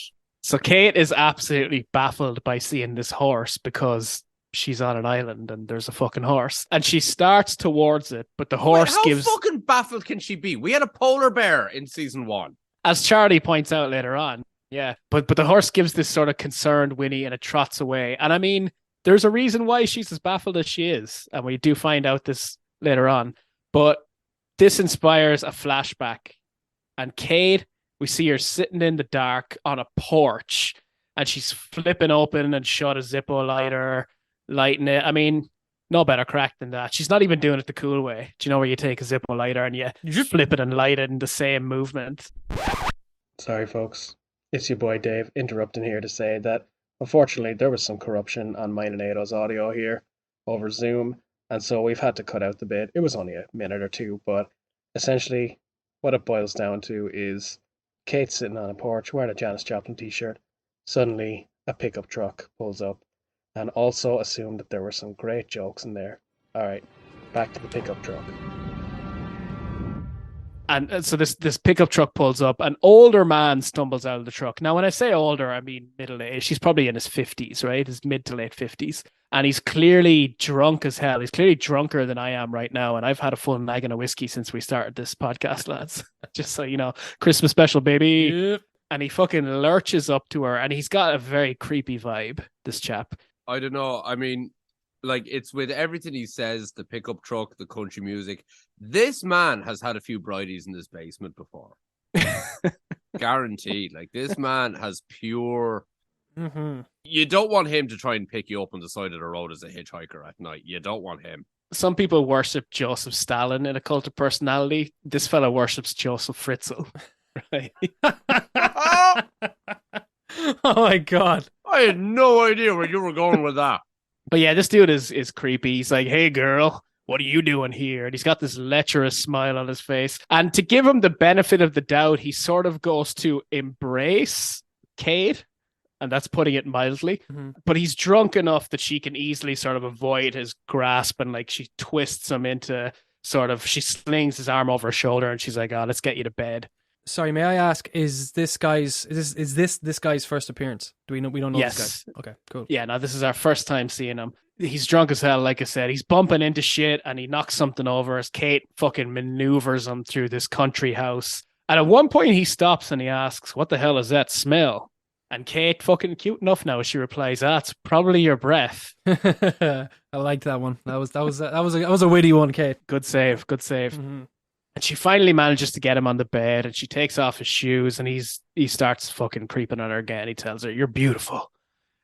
So Kate is absolutely baffled by seeing this horse because she's on an island and there's a fucking horse, and she starts towards it, but the horse gives. How fucking baffled can she be? We had a polar bear in season 1, as Charlie points out later on. Yeah, but the horse gives this sort of concerned whinny and it trots away. And I mean, there's a reason why she's as baffled as she is, and we do find out this later on. But this inspires a flashback, and Kate, we see her sitting in the dark on a porch, and she's flipping open and shut a Zippo lighter, lighting it. I mean, no better crack than that. She's not even doing it the cool way. Do you know where you take a Zippo lighter and you flip it and light it in the same movement? Sorry, folks. It's your boy Dave interrupting here to say that Unfortunately, there was some corruption on mine and Ado's audio here over Zoom, and so we've had to cut out the bit. It was only a minute or two, but essentially what it boils down to is Kate sitting on a porch wearing a Janis Joplin t-shirt. Suddenly, a pickup truck pulls up, and also assumed that there were some great jokes in there. All right, back to the pickup truck. And so this pickup truck pulls up. An older man stumbles out of the truck. Now, when I say older, I mean middle age. He's probably in his 50s, right? His mid to late 50s. And he's clearly drunk as hell. He's clearly drunker than I am right now. And I've had a full nagging of whiskey since we started this podcast, lads. Just so you know, Christmas special, baby. Yep. And he fucking lurches up to her. And he's got a very creepy vibe, this chap. I don't know. I mean, like, it's with everything he says, the pickup truck, the country music. This man has had a few bridies in his basement before. Guaranteed. Like, this man has pure... Mm-hmm. You don't want him to try and pick you up on the side of the road as a hitchhiker at night. You don't want him. Some people worship Joseph Stalin in a cult of personality. This fella worships Joseph Fritzl. Right? Oh my God. I had no idea where you were going with that. But yeah, this dude is creepy. He's like, hey, girl, what are you doing here? And he's got this lecherous smile on his face. And to give him the benefit of the doubt, he sort of goes to embrace Kate. And that's putting it mildly. Mm-hmm. But he's drunk enough that she can easily sort of avoid his grasp. And like she twists him into sort of, she slings his arm over her shoulder and she's like, oh, let's get you to bed. Sorry, may I ask, is this guy's first appearance? We don't know Yes. this guy. Okay, cool. Yeah, no, this is our first time seeing him. He's drunk as hell, like I said. He's bumping into shit and he knocks something over as Kate fucking maneuvers him through this country house. And at one point he stops and he asks, what the hell is that smell? And Kate, fucking cute enough now, she replies, "That's probably your breath." I liked that one. That was a witty one, Kate. Good save, good save. Mm-hmm. And she finally manages to get him on the bed, and she takes off his shoes, and he starts fucking creeping on her again. He tells her, "You're beautiful,"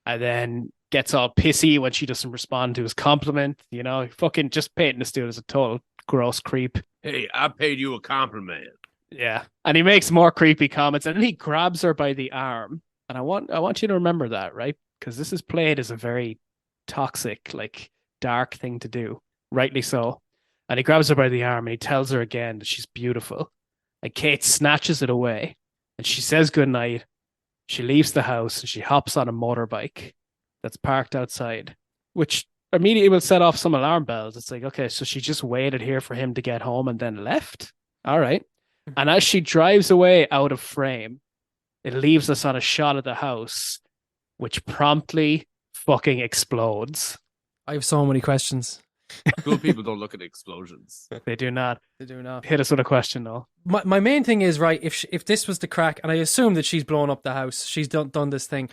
and then gets all pissy when she doesn't respond to his compliment. You know, fucking just painting this dude as a total gross creep. Hey, I paid you a compliment. Yeah, and he makes more creepy comments, and then he grabs her by the arm. And I want you to remember that, right? Because this is played as a very toxic, like dark thing to do. Rightly so. And he grabs her by the arm and he tells her again that she's beautiful. And Kate snatches it away and she says goodnight. She leaves the house and she hops on a motorbike that's parked outside, which immediately will set off some alarm bells. It's like, okay, so she just waited here for him to get home and then left. All right. And as she drives away out of frame, it leaves us on a shot of the house, which promptly fucking explodes. I have so many questions. Cool people don't look at explosions. They do not. They do not. Hit us with a question, though. My main thing is, right, if this was the crack, and I assume that she's blown up the house, she's done this thing,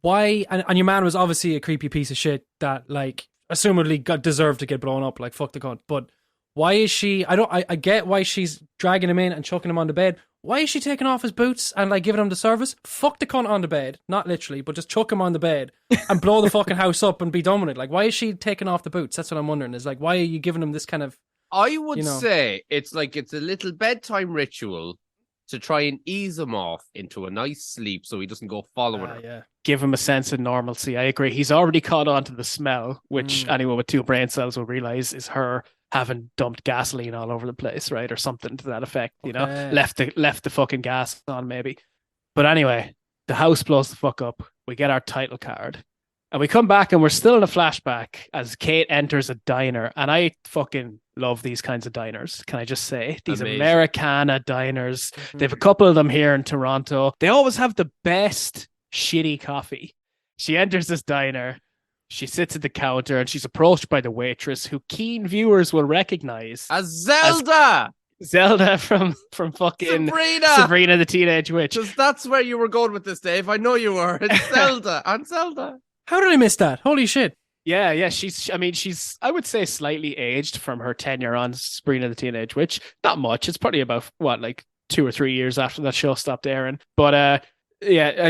why, and your man was obviously a creepy piece of shit that, like, assumedly deserved to get blown up, like, fuck the cunt, but why is she, I get why she's dragging him in and chucking him on the bed. Why is she taking off his boots and like giving him the service? Fuck the cunt on the bed. Not literally, but just chuck him on the bed and blow the fucking house up and be done with it. Like, why is she taking off the boots? That's what I'm wondering. Is like, why are you giving him this kind of... I would say it's like it's a little bedtime ritual to try and ease him off into a nice sleep so he doesn't go following her. Yeah. Give him a sense of normalcy. I agree. He's already caught on to the smell, which anyone with 2 brain cells will realize is her having dumped gasoline all over the place, right? Or something to that effect, you know? Left the fucking gas on, maybe. But anyway, the house blows the fuck up. We get our title card. And we come back and we're still in a flashback as Kate enters a diner. And I fucking love these kinds of diners. Can I just say? These Amazing. Americana diners. They have a couple of them here in Toronto. They always have the best shitty coffee. She enters this diner. She sits at the counter and she's approached by the waitress who keen viewers will recognize as Zelda! Zelda from fucking Sabrina the Teenage Witch. Because that's where you were going with this, Dave. I know you were. It's Zelda. And Zelda. How did I miss that? Holy shit. Yeah. She's, I would say slightly aged from her tenure on Sabrina the Teenage Witch. Not much. It's probably about, like 2 or 3 years after that show stopped airing. But,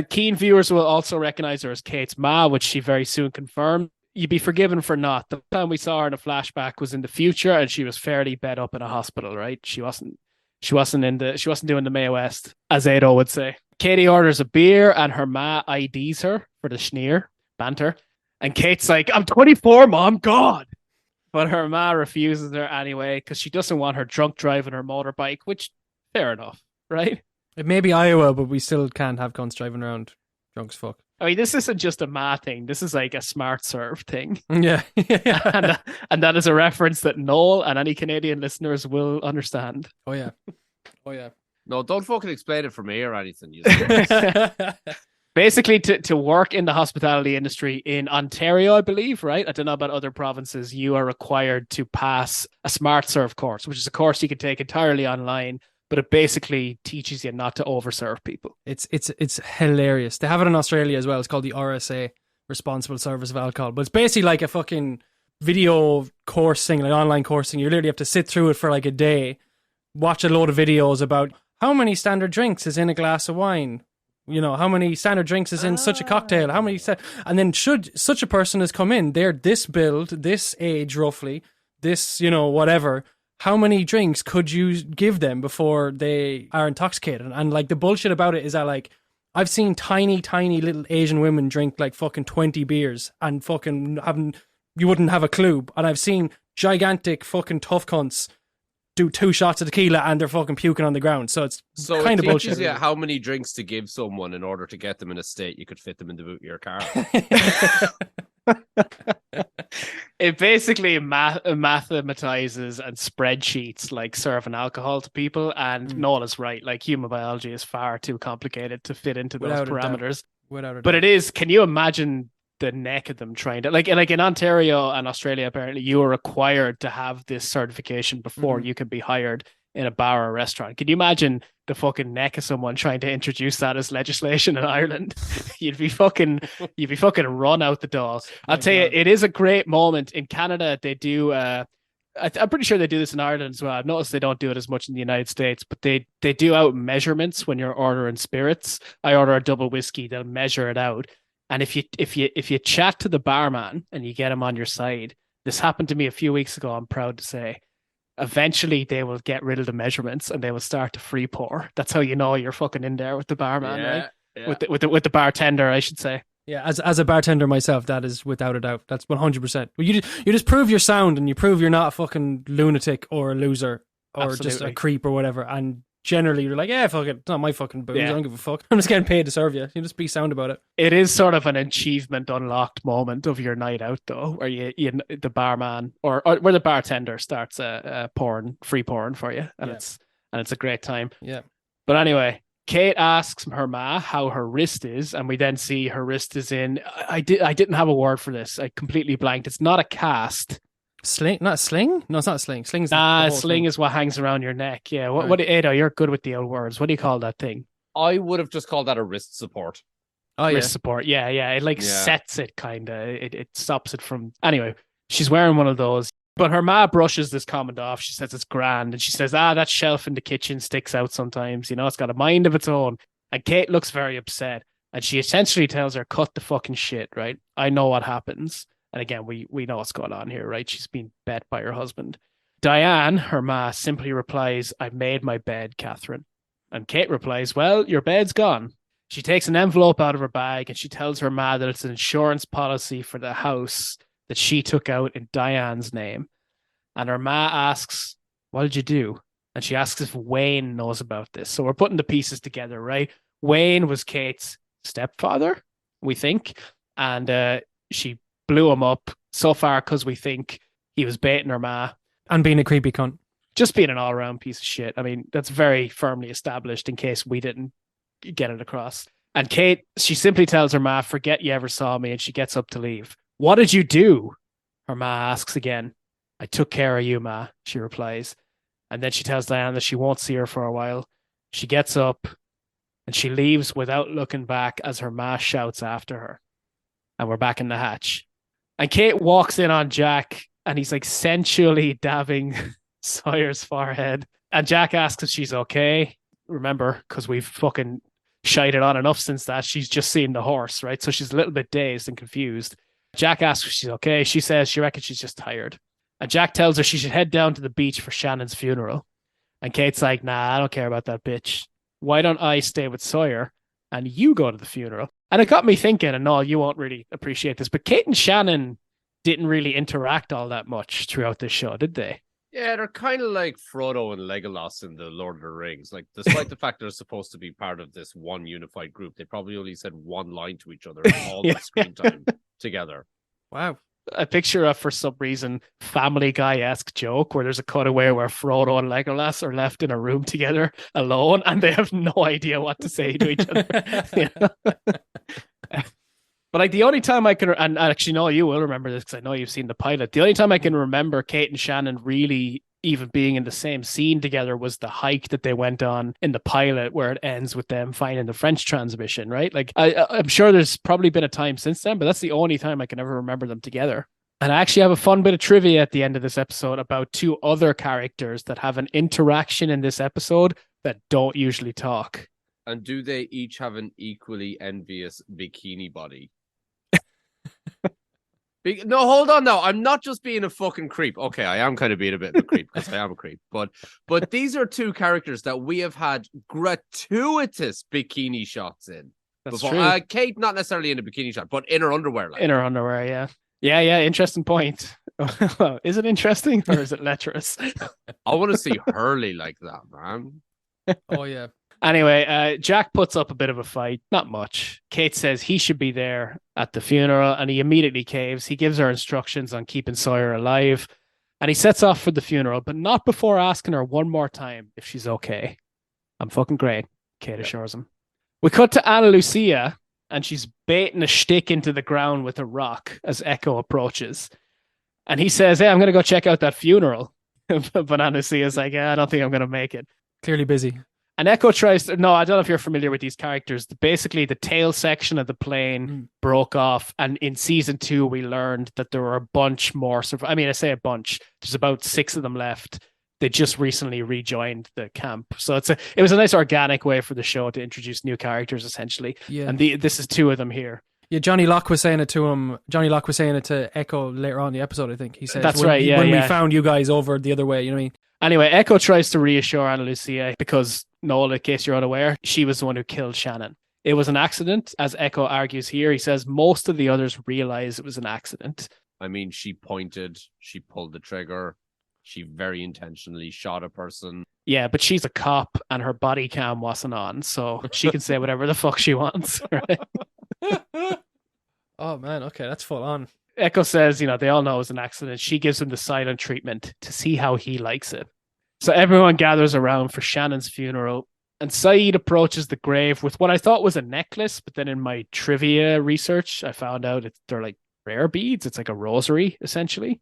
keen viewers will also recognize her as Kate's ma, which she very soon confirmed. You'd be forgiven for not. The time we saw her in a flashback was in the future, and she was fairly bed up in a hospital, right? She wasn't doing the Mae West, as Ado would say. Katie orders a beer, and her ma IDs her for the schneer. banter. And Kate's like, I'm 24, Mom, God. But her ma refuses her anyway because she doesn't want her drunk driving her motorbike, which, fair enough, right? It may be Iowa, but we still can't have cunts driving around drunk as fuck. I mean, this isn't just a ma thing. This is like a SmartServe thing. Yeah. and that is a reference that Noel and any Canadian listeners will understand. Oh, yeah. Oh, yeah. No, don't fucking explain it for me or anything. Basically, to work in the hospitality industry in Ontario, I believe, right? I don't know about other provinces. You are required to pass a SmartServe course, which is a course you can take entirely online, but it basically teaches you not to overserve people. It's hilarious. They have it in Australia as well. It's called the RSA, Responsible Service of Alcohol. But it's basically like a fucking video course thing, like online course thing. You literally have to sit through it for like a day, watch a load of videos about how many standard drinks is in a glass of wine. You know, how many standard drinks is in such a cocktail? How many? And then should such a person has come in, they're this build, this age roughly, this, you know, whatever. How many drinks could you give them before they are intoxicated? And like the bullshit about it is that like I've seen tiny little Asian women drink like fucking 20 beers and fucking you wouldn't have a clue. And I've seen gigantic fucking tough cunts do 2 shots of tequila and they're fucking puking on the ground. So it's kind of bullshit. Yeah, how many drinks to give someone in order to get them in a state you could fit them in the boot of your car. It basically mathematizes and spreadsheets like serving alcohol to people. And Noel is right. Like human biology is far too complicated to fit into those parameters. But it is. Can you imagine the neck of them trying to like in Ontario and Australia? Apparently, you are required to have this certification before you can be hired in a bar or restaurant. Can you imagine the fucking neck of someone trying to introduce that as legislation in Ireland? You'd be fucking run out the door. I'll tell you, it is a great moment. In Canada, they do I'm pretty sure they do this in Ireland as well. I've noticed they don't do it as much in the United States, but they do out measurements when you're ordering spirits. I order a double whiskey, they'll measure it out. And if you chat to the barman and you get him on your side, this happened to me a few weeks ago, I'm proud to say, eventually they will get rid of the measurements and they will start to free pour. That's how you know you're fucking in there with the barman, right? Yeah. With the bartender, I should say. Yeah, as a bartender myself, that is without a doubt. That's 100%. Well, you just prove your sound and you prove you're not a fucking lunatic or a loser or Absolutely. Just a creep or whatever. And generally you're like, yeah, fuck it, it's not my fucking booze. I don't give a fuck. I'm just getting paid to serve you. You just be sound about it. It is sort of an achievement unlocked moment of your night out, though, where you the barman or where the bartender starts free pouring for you, and it's a great time. Yeah. But anyway, Kate asks her ma how her wrist is, and we then see her wrist is in. I didn't have a word for this. I completely blanked. It's not a cast. Sling? Not a sling? No, it's not a sling. Sling's sling is what hangs around your neck. Yeah. What Ado, you're good with the old words. What do you call that thing? I would have just called that a wrist support. Oh, wrist support. Yeah. It sets it kind of. It stops it from. Anyway, she's wearing one of those. But her ma brushes this comment off. She says it's grand. And she says, that shelf in the kitchen sticks out sometimes. You know, it's got a mind of its own. And Kate looks very upset. And she essentially tells her, cut the fucking shit, right? I know what happens. And again, we know what's going on here, right? She's been bet by her husband. Diane, her ma, simply replies, I've made my bed, Catherine. And Kate replies, well, your bed's gone. She takes an envelope out of her bag and she tells her ma that it's an insurance policy for the house that she took out in Diane's name. And her ma asks, what did you do? And she asks if Wayne knows about this. So we're putting the pieces together, right? Wayne was Kate's stepfather, we think. And she blew him up so far because we think he was baiting her ma. And being a creepy cunt. Just being an all-around piece of shit. I mean, that's very firmly established in case we didn't get it across. And Kate, she simply tells her ma, forget you ever saw me, and she gets up to leave. What did you do? Her ma asks again. I took care of you, ma, she replies. And then she tells Diane that she won't see her for a while. She gets up and she leaves without looking back as her ma shouts after her. And we're back in the hatch. And Kate walks in on Jack and he's like sensually dabbing Sawyer's forehead. And Jack asks if she's okay. Remember, because we've fucking shited on enough since that. She's just seen the horse, right? So she's a little bit dazed and confused. Jack asks if she's okay. She says she reckons she's just tired. And Jack tells her she should head down to the beach for Shannon's funeral. And Kate's like, nah, I don't care about that bitch. Why don't I stay with Sawyer and you go to the funeral? And it got me thinking, and no, you won't really appreciate this, but Kate and Shannon didn't really interact all that much throughout this show, did they? Yeah, they're kind of like Frodo and Legolas in the Lord of the Rings. Like, despite the fact they're supposed to be part of this one unified group, they probably only said one line to each other all the screen time together. Wow. I picture for some reason, Family Guy-esque joke where there's a cutaway where Frodo and Legolas are left in a room together alone and they have no idea what to say to each other. But like the only time I can, and actually, no, you will remember this because I know you've seen the pilot. The only time I can remember Kate and Shannon really even being in the same scene together was the hike that they went on in the pilot, where it ends with them finding the French transmission, right? Like I'm sure there's probably been a time since then, but that's the only time I can ever remember them together. And I actually have a fun bit of trivia at the end of this episode about two other characters that have an interaction in this episode that don't usually talk. And do they each have an equally envious bikini body? No, hold on now. I'm not just being a fucking creep. Okay, I am kind of being a bit of a creep because I am a creep. But these are two characters that we have had gratuitous bikini shots in. That's before. true. Kate, not necessarily in a bikini shot, but in her underwear. In her underwear, yeah. Yeah, interesting point. Is it interesting or is it lecherous? I want to see Hurley like that, man. Oh, yeah. Anyway, Jack puts up a bit of a fight. Not much. Kate says he should be there at the funeral, and he immediately caves. He gives her instructions on keeping Sawyer alive, and he sets off for the funeral, but not before asking her one more time if she's okay. I'm fucking great, Kate assures him. We cut to Ana Lucia, and she's baiting a Shtick into the ground with a rock as Echo approaches. And he says, hey, I'm going to go check out that funeral. But Ana Lucia's like, I don't think I'm going to make it. Clearly busy. And Echo tries to, no, I don't know if you're familiar with these characters. Basically, the tail section of the plane broke off. And in season 2, we learned that there were a bunch more. I mean, I say a bunch. There's about 6 of them left. They just recently rejoined the camp. So it was a nice organic way for the show to introduce new characters, essentially. Yeah. And this is 2 of them here. Yeah, Johnny Locke was saying it to him. Johnny Locke was saying it to Echo later on in the episode, I think. He said, that's right, yeah. When we found you guys over the other way, you know what I mean? Anyway, Echo tries to reassure Ana Lucia because, Noel, in case you're unaware, she was the one who killed Shannon. It was an accident, as Echo argues here. He says most of the others realize it was an accident. I mean, she pointed, she pulled the trigger, she very intentionally shot a person. Yeah, but she's a cop and her body cam wasn't on, so she can say whatever the fuck she wants. Right? Oh, man, okay, that's full on. Echo says, they all know it was an accident. She gives him the silent treatment to see how he likes it. So everyone gathers around for Shannon's funeral, and Saeed approaches the grave with what I thought was a necklace, but then in my trivia research, I found out they're like prayer beads. It's like a rosary, essentially.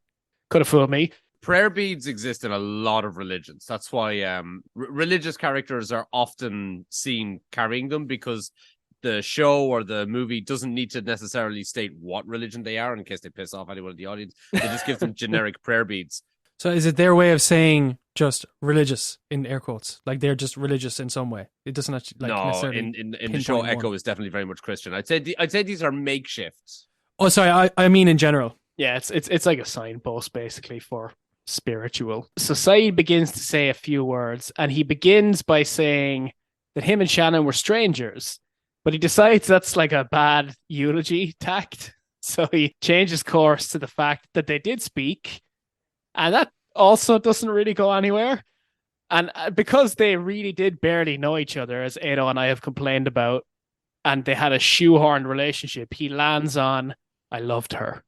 Could have fooled me. Prayer beads exist in a lot of religions. That's why religious characters are often seen carrying them, because the show or the movie doesn't need to necessarily state what religion they are in case they piss off anyone in the audience. They just give them generic prayer beads. So is it their way of saying just religious in air quotes? Like they're just religious in some way? It doesn't actually necessarily. In the show, Echo is definitely very much Christian. I'd say these are makeshifts. Oh, sorry. I mean in general. Yeah, it's like a signpost basically for spiritual. So Saeed begins to say a few words, and he begins by saying that him and Shannon were strangers. But he decides that's like a bad eulogy tact. So he changes course to the fact that they did speak. And that also doesn't really go anywhere. And because they really did barely know each other, as Ado and I have complained about, and they had a shoehorned relationship, he lands on, I loved her,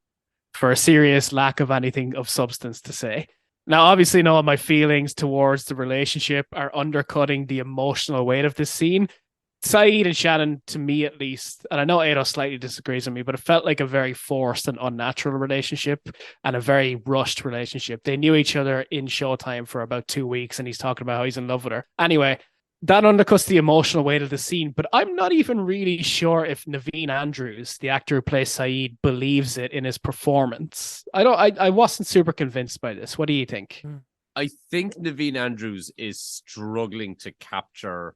for a serious lack of anything of substance to say. Now, obviously, no, my feelings towards the relationship are undercutting the emotional weight of this scene. Saeed and Shannon, to me at least, and I know Ado slightly disagrees with me, but it felt like a very forced and unnatural relationship and a very rushed relationship. They knew each other in Showtime for about 2 weeks, and he's talking about how he's in love with her. Anyway, that undercuts the emotional weight of the scene, but I'm not even really sure if Naveen Andrews, the actor who plays Saeed, believes it in his performance. I wasn't super convinced by this. What do you think? I think Naveen Andrews is struggling to capture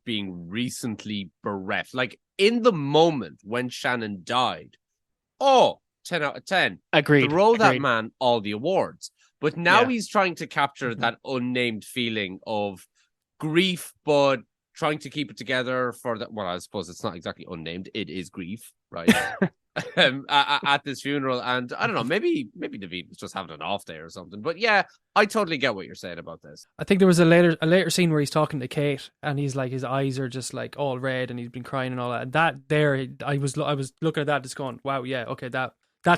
being recently bereft. Like in the moment when Shannon died, 10 out of 10. Agreed. Throw that man all the awards. But now Yeah. he's trying to capture that unnamed feeling of grief, but trying to keep it together for that. Well, I suppose it's not exactly unnamed. It is grief, right? At this funeral, and I don't know, maybe David was just having an off day or something. But yeah, I totally get what you're saying about this. I think there was a later scene where he's talking to Kate, and he's like, his eyes are just like all red, and he's been crying and all that. And that there, I was looking at that, just going, wow, yeah, okay, that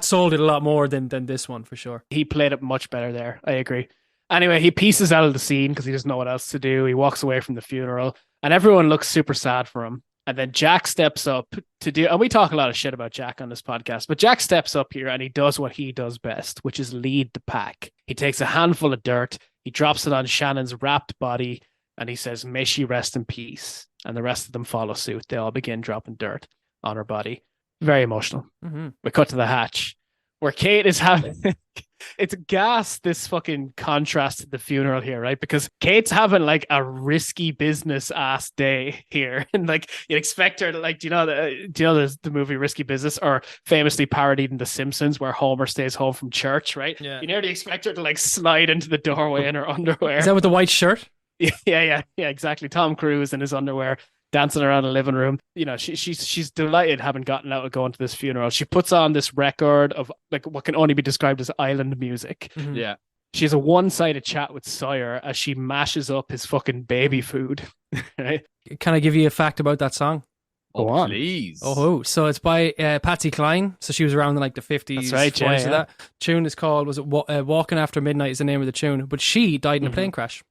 sold it a lot more than this one for sure. He played it much better there. I agree. Anyway, he pieces out of the scene because he doesn't know what else to do. He walks away from the funeral, and everyone looks super sad for him. And then Jack steps up to do, and we talk a lot of shit about Jack on this podcast, but Jack steps up here and he does what he does best, which is lead the pack. He takes a handful of dirt, he drops it on Shannon's wrapped body, and he says, "May she rest in peace." And the rest of them follow suit. They all begin dropping dirt on her body. Very emotional. Mm-hmm. We cut to the hatch where Kate is having it's gas, this fucking contrast to the funeral here, right? Because Kate's having like a risky business ass day here. And like you'd expect her to like, do you know the movie Risky Business, or famously parodied in The Simpsons where Homer stays home from church, right? Yeah. You nearly expect her to like slide into the doorway in her underwear. Is that with the white shirt? Yeah, exactly. Tom Cruise in his underwear, dancing around the living room. You know, she's delighted having gotten out of going to this funeral. She puts on this record of like what can only be described as island music. Mm-hmm. Yeah. She has a one-sided chat with Sawyer as she mashes up his fucking baby food. Right? Can I give you a fact about that song? Go on. Please. Oh, so it's by Patsy Cline. So she was around in like the 50s. That's right, yeah. So that tune is called, was it Walking After Midnight is the name of the tune, but she died in a plane crash.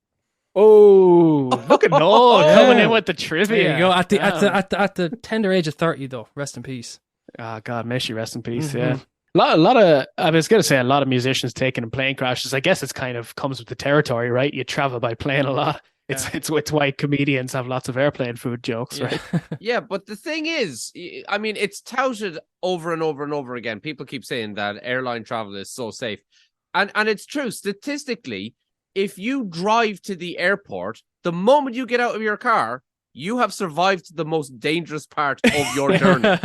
Oh, look at Noel coming in with the trivia. There you go. At the tender age of 30, though. Rest in peace. Oh God, may she rest in peace. Mm-hmm. Yeah, a lot of. I was going to say a lot of musicians taken in plane crashes. I guess it's kind of comes with the territory, right? You travel by plane a lot. It's why comedians have lots of airplane food jokes, right? Yeah, but the thing is, I mean, it's touted over and over and over again. People keep saying that airline travel is so safe, and it's true statistically. If you drive to the airport, the moment you get out of your car, you have survived the most dangerous part of your journey.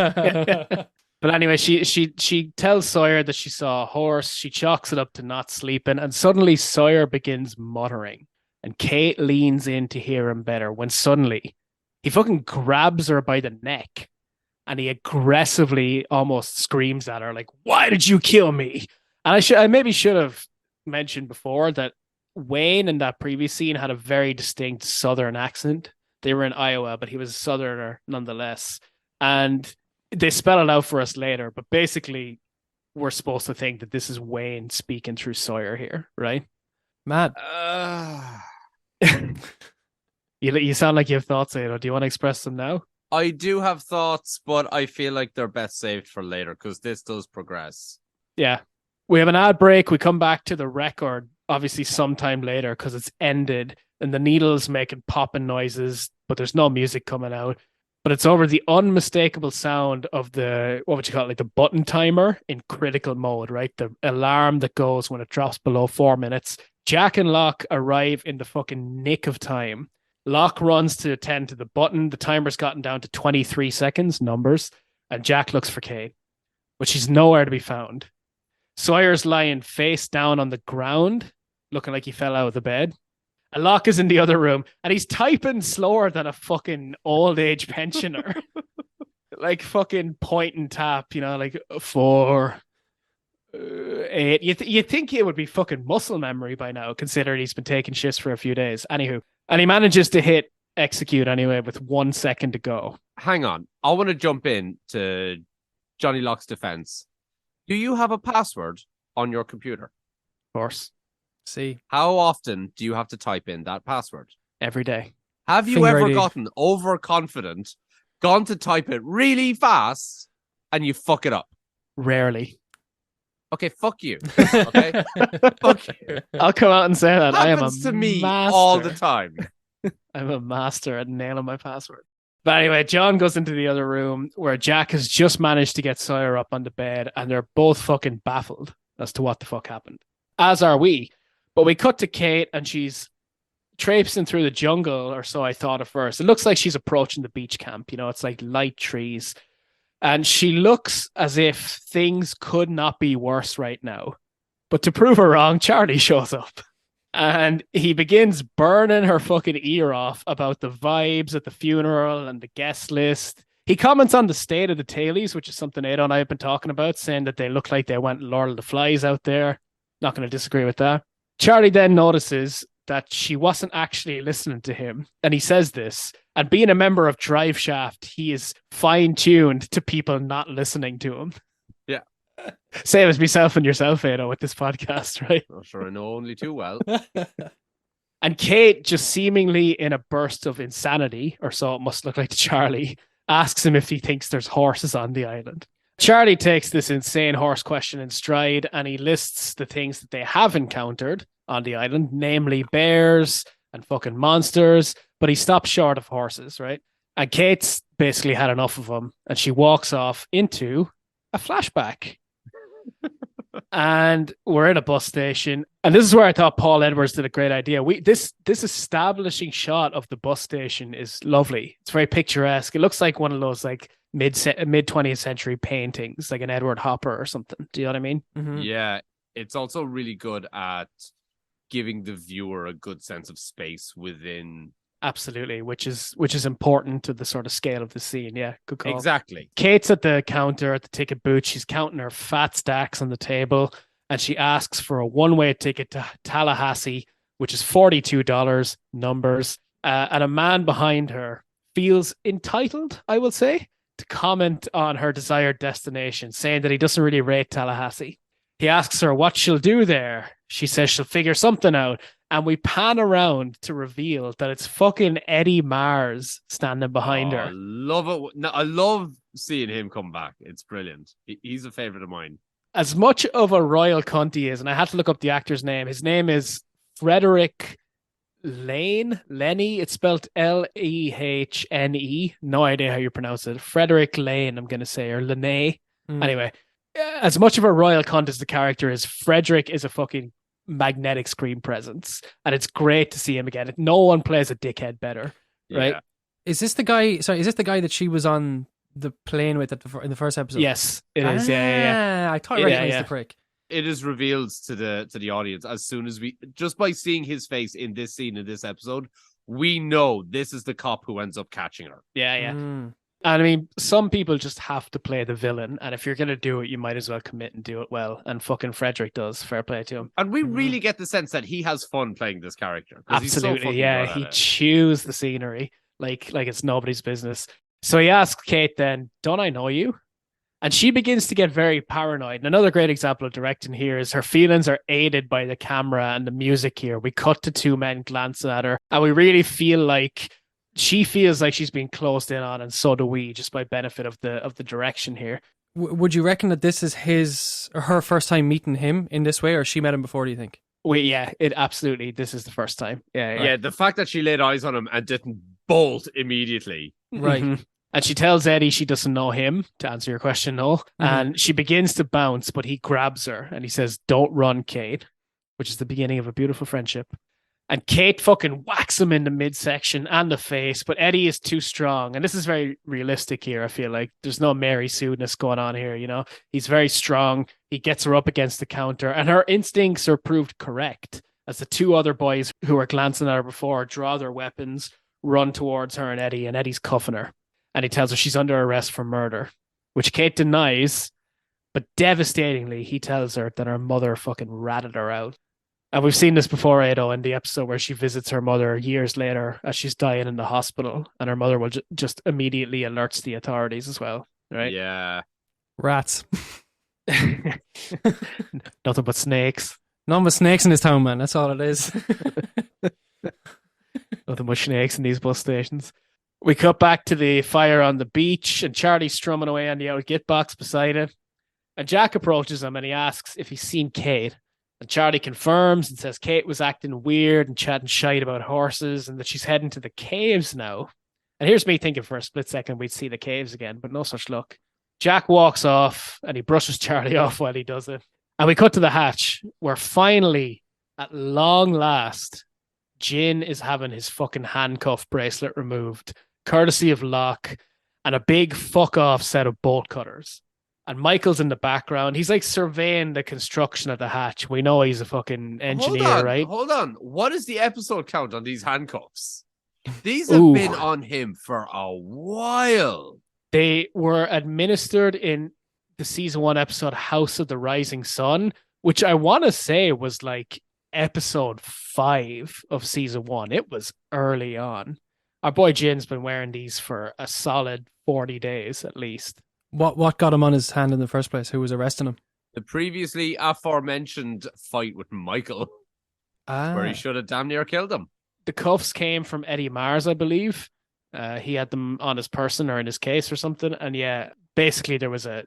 But anyway, she tells Sawyer that she saw a horse. She chalks it up to not sleeping, and suddenly Sawyer begins muttering, and Kate leans in to hear him better. When suddenly he fucking grabs her by the neck, and he aggressively almost screams at her like, "Why did you kill me?" And I maybe should have mentioned before that Wayne in that previous scene had a very distinct Southern accent. They were in Iowa, but he was a Southerner nonetheless. And they spell it out for us later, but basically we're supposed to think that this is Wayne speaking through Sawyer here, right? Mad. You sound like you have thoughts, Ado. Do you want to express them now? I do have thoughts, but I feel like they're best saved for later because this does progress. Yeah. We have an ad break. We come back to the record obviously sometime later because it's ended and the needle's making popping noises, but there's no music coming out. But it's over the unmistakable sound of the, what would you call it, like the button timer in critical mode, right? The alarm that goes when it drops below 4 minutes. Jack and Locke arrive in the fucking nick of time. Locke runs to attend to the button. The timer's gotten down to 23 seconds, numbers, and Jack looks for Kate, but she's nowhere to be found. Sawyer's lying face down on the ground, looking like he fell out of the bed. And Locke is in the other room, and he's typing slower than a fucking old age pensioner. Like fucking point and tap, you know, like 4, 8. You think it would be fucking muscle memory by now, considering he's been taking shifts for a few days. Anywho, and he manages to hit execute anyway with 1 second to go. Hang on. I want to jump in to Johnny Locke's defense. Do you have a password on your computer? Of course. See. How often do you have to type in that password? Every day. Have you Finger ever ID. gotten overconfident, gone to type it really fast, and you fuck it up? Rarely. Okay, fuck you. Okay? Fuck you. I'll come out and say that. I am a Happens to me master. all the time. I'm a master at nailing my password. But anyway, John goes into the other room where Jack has just managed to get Sawyer up on the bed, and they're both fucking baffled as to what the fuck happened. As are we. But we cut to Kate, and she's traipsing through the jungle, or so I thought at first. It looks like she's approaching the beach camp. You know, it's like light trees. And she looks as if things could not be worse right now. But to prove her wrong, Charlie shows up. And he begins burning her fucking ear off about the vibes at the funeral and the guest list. He comments on the state of the tailies, which is something Ada and I have been talking about, saying that they look like they went Lord of the Flies out there. Not going to disagree with that. Charlie then notices that she wasn't actually listening to him. And he says this. And being a member of Drive Shaft, he is fine-tuned to people not listening to him. Yeah. Same as myself and yourself, Ada, with this podcast, right? I'm sure I know only too well. And Kate, just seemingly in a burst of insanity, or so it must look like to Charlie, asks him if he thinks there's horses on the island. Charlie takes this insane horse question in stride, and he lists the things that they have encountered on the island, namely bears and fucking monsters, but he stops short of horses, right? And Kate's basically had enough of them, and she walks off into a flashback. And we're in a bus station, and this is where I thought Paul Edwards did a great idea. This establishing shot of the bus station is lovely. It's very picturesque. It looks like one of those like mid 20th century paintings, like an Edward Hopper or something. Do you know what I mean? Mm-hmm. Yeah, it's also really good at giving the viewer a good sense of space within. Absolutely, which is important to the sort of scale of the scene. Yeah, good call. Exactly. Kate's at the counter at the ticket booth. She's counting her fat stacks on the table, and she asks for a one-way ticket to Tallahassee, which is $42 numbers. And a man behind her feels entitled, I will say, to comment on her desired destination, saying that he doesn't really rate Tallahassee. He asks her what she'll do there. She says she'll figure something out. And we pan around to reveal that it's fucking Eddie Mars standing behind her. I love it. No, I love seeing him come back. It's brilliant. He's a favorite of mine. As much of a royal cunt he is, and I had to look up the actor's name. His name is Frederick Lenny. It's spelled Lehne. No idea how you pronounce it. Frederick Lane, I'm going to say, or Lene. Anyway, as much of a royal cunt as the character is, Frederick is a fucking magnetic screen presence, and it's great to see him again. No one plays a dickhead better, right? Yeah. Is this the guy? Sorry, is this the guy that she was on the plane with in the first episode? Yes, it is. Yeah. I thought I recognized the prick. It is revealed to the audience as soon as we, just by seeing his face in this scene in this episode, we know this is the cop who ends up catching her. Yeah. And I mean, some people just have to play the villain, and if you're going to do it, you might as well commit and do it well. And fucking Frederick does. Fair play to him. And we really get the sense that he has fun playing this character. Absolutely, yeah. He chews the scenery like it's nobody's business. So he asks Kate then, "Don't I know you?" And she begins to get very paranoid. And another great example of directing here is her feelings are aided by the camera and the music here. We cut to two men glancing at her, and we really feel like she feels like she's being closed in on, and so do we, just by benefit of the direction here. Would you reckon that this is his or her first time meeting him in this way, or she met him before, do you think? It absolutely, this is the first time. Yeah. The fact that she laid eyes on him and didn't bolt immediately. Right. Mm-hmm. And she tells Eddie she doesn't know him, to answer your question, Noel. Mm-hmm. And she begins to bounce, but he grabs her and he says, "Don't run, Kate," which is the beginning of a beautiful friendship. And Kate fucking whacks him in the midsection and the face, but Eddie is too strong. And this is very realistic here, I feel like. There's no Mary Sue-ness going on here, you know? He's very strong. He gets her up against the counter, and her instincts are proved correct as the two other boys who were glancing at her before draw their weapons, run towards her and Eddie's cuffing her. And he tells her she's under arrest for murder, which Kate denies, but devastatingly, he tells her that her mother fucking ratted her out. And we've seen this before, Ado, in the episode where she visits her mother years later as she's dying in the hospital, and her mother will just immediately alerts the authorities as well, right? Yeah. Rats. Nothing but snakes. Nothing but snakes in this town, man. That's all it is. Nothing but snakes in these bus stations. We cut back to the fire on the beach, and Charlie's strumming away on the out-git box beside it. And Jack approaches him and he asks if he's seen Kate. And Charlie confirms and says Kate was acting weird and chatting shite about horses and that she's heading to the caves now. And here's me thinking for a split second we'd see the caves again, but no such luck. Jack walks off and he brushes Charlie off while he does it. And we cut to the hatch where finally, at long last, Jin is having his fucking handcuff bracelet removed, courtesy of Locke, and a big fuck off set of bolt cutters. And Michael's in the background. He's like surveying the construction of the hatch. We know he's a fucking engineer, right? Hold on. What is the episode count on these handcuffs? These have Ooh. been on him for a while. They were administered in the season 1 episode House of the Rising Sun, which I want to say was like episode 5 of season 1. It was early on. Our boy Jin's been wearing these for a solid 40 days at least. What got him on his hand in the first place? Who was arresting him? The previously aforementioned fight with Michael, where he should have damn near killed him. The cuffs came from Eddie Mars, I believe. He had them on his person or in his case or something. And yeah, basically there was a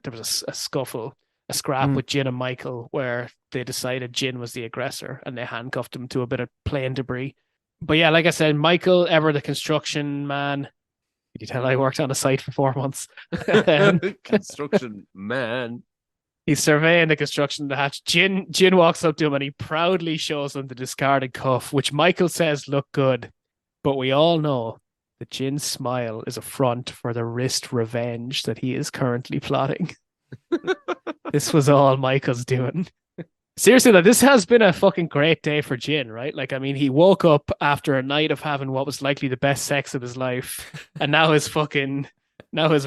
scuffle, a scrap with Jin and Michael, where they decided Jin was the aggressor and they handcuffed him to a bit of plane debris. But yeah, like I said, Michael, ever the construction man. You tell I worked on a site for 4 months. Construction man. He's surveying the construction of the hatch. Jin walks up to him and he proudly shows him the discarded cuff, which Michael says look good. But we all know that Jin's smile is a front for the wrist revenge that he is currently plotting. This was all Michael's doing. Seriously, though, this has been a fucking great day for Jin, right? Like, I mean, he woke up after a night of having what was likely the best sex of his life, and now his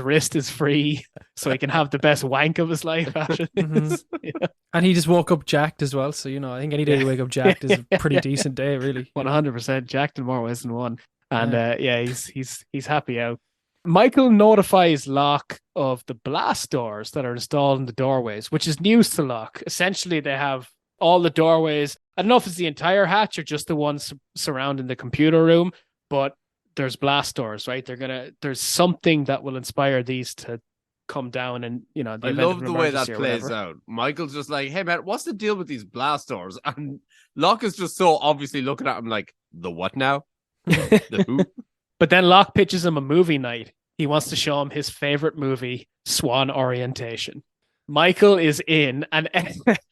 wrist is free, so he can have the best wank of his life after this. Yeah. And he just woke up jacked as well. So, I think any day you wake up jacked is a pretty decent day, really. 100% jacked in more ways than one. And he's happy out. Michael notifies Locke of the blast doors that are installed in the doorways, which is news to Locke. Essentially, they have all the doorways. I don't know if it's the entire hatch or just the ones surrounding the computer room, but there's blast doors, right? There's something that will inspire these to come down and, I love the way that plays out. Michael's just like, hey man, what's the deal with these blast doors? And Locke is just so obviously looking at him like, the what now? The who? But then Locke pitches him a movie night. He wants to show him his favorite movie, Swan Orientation. Michael is in, and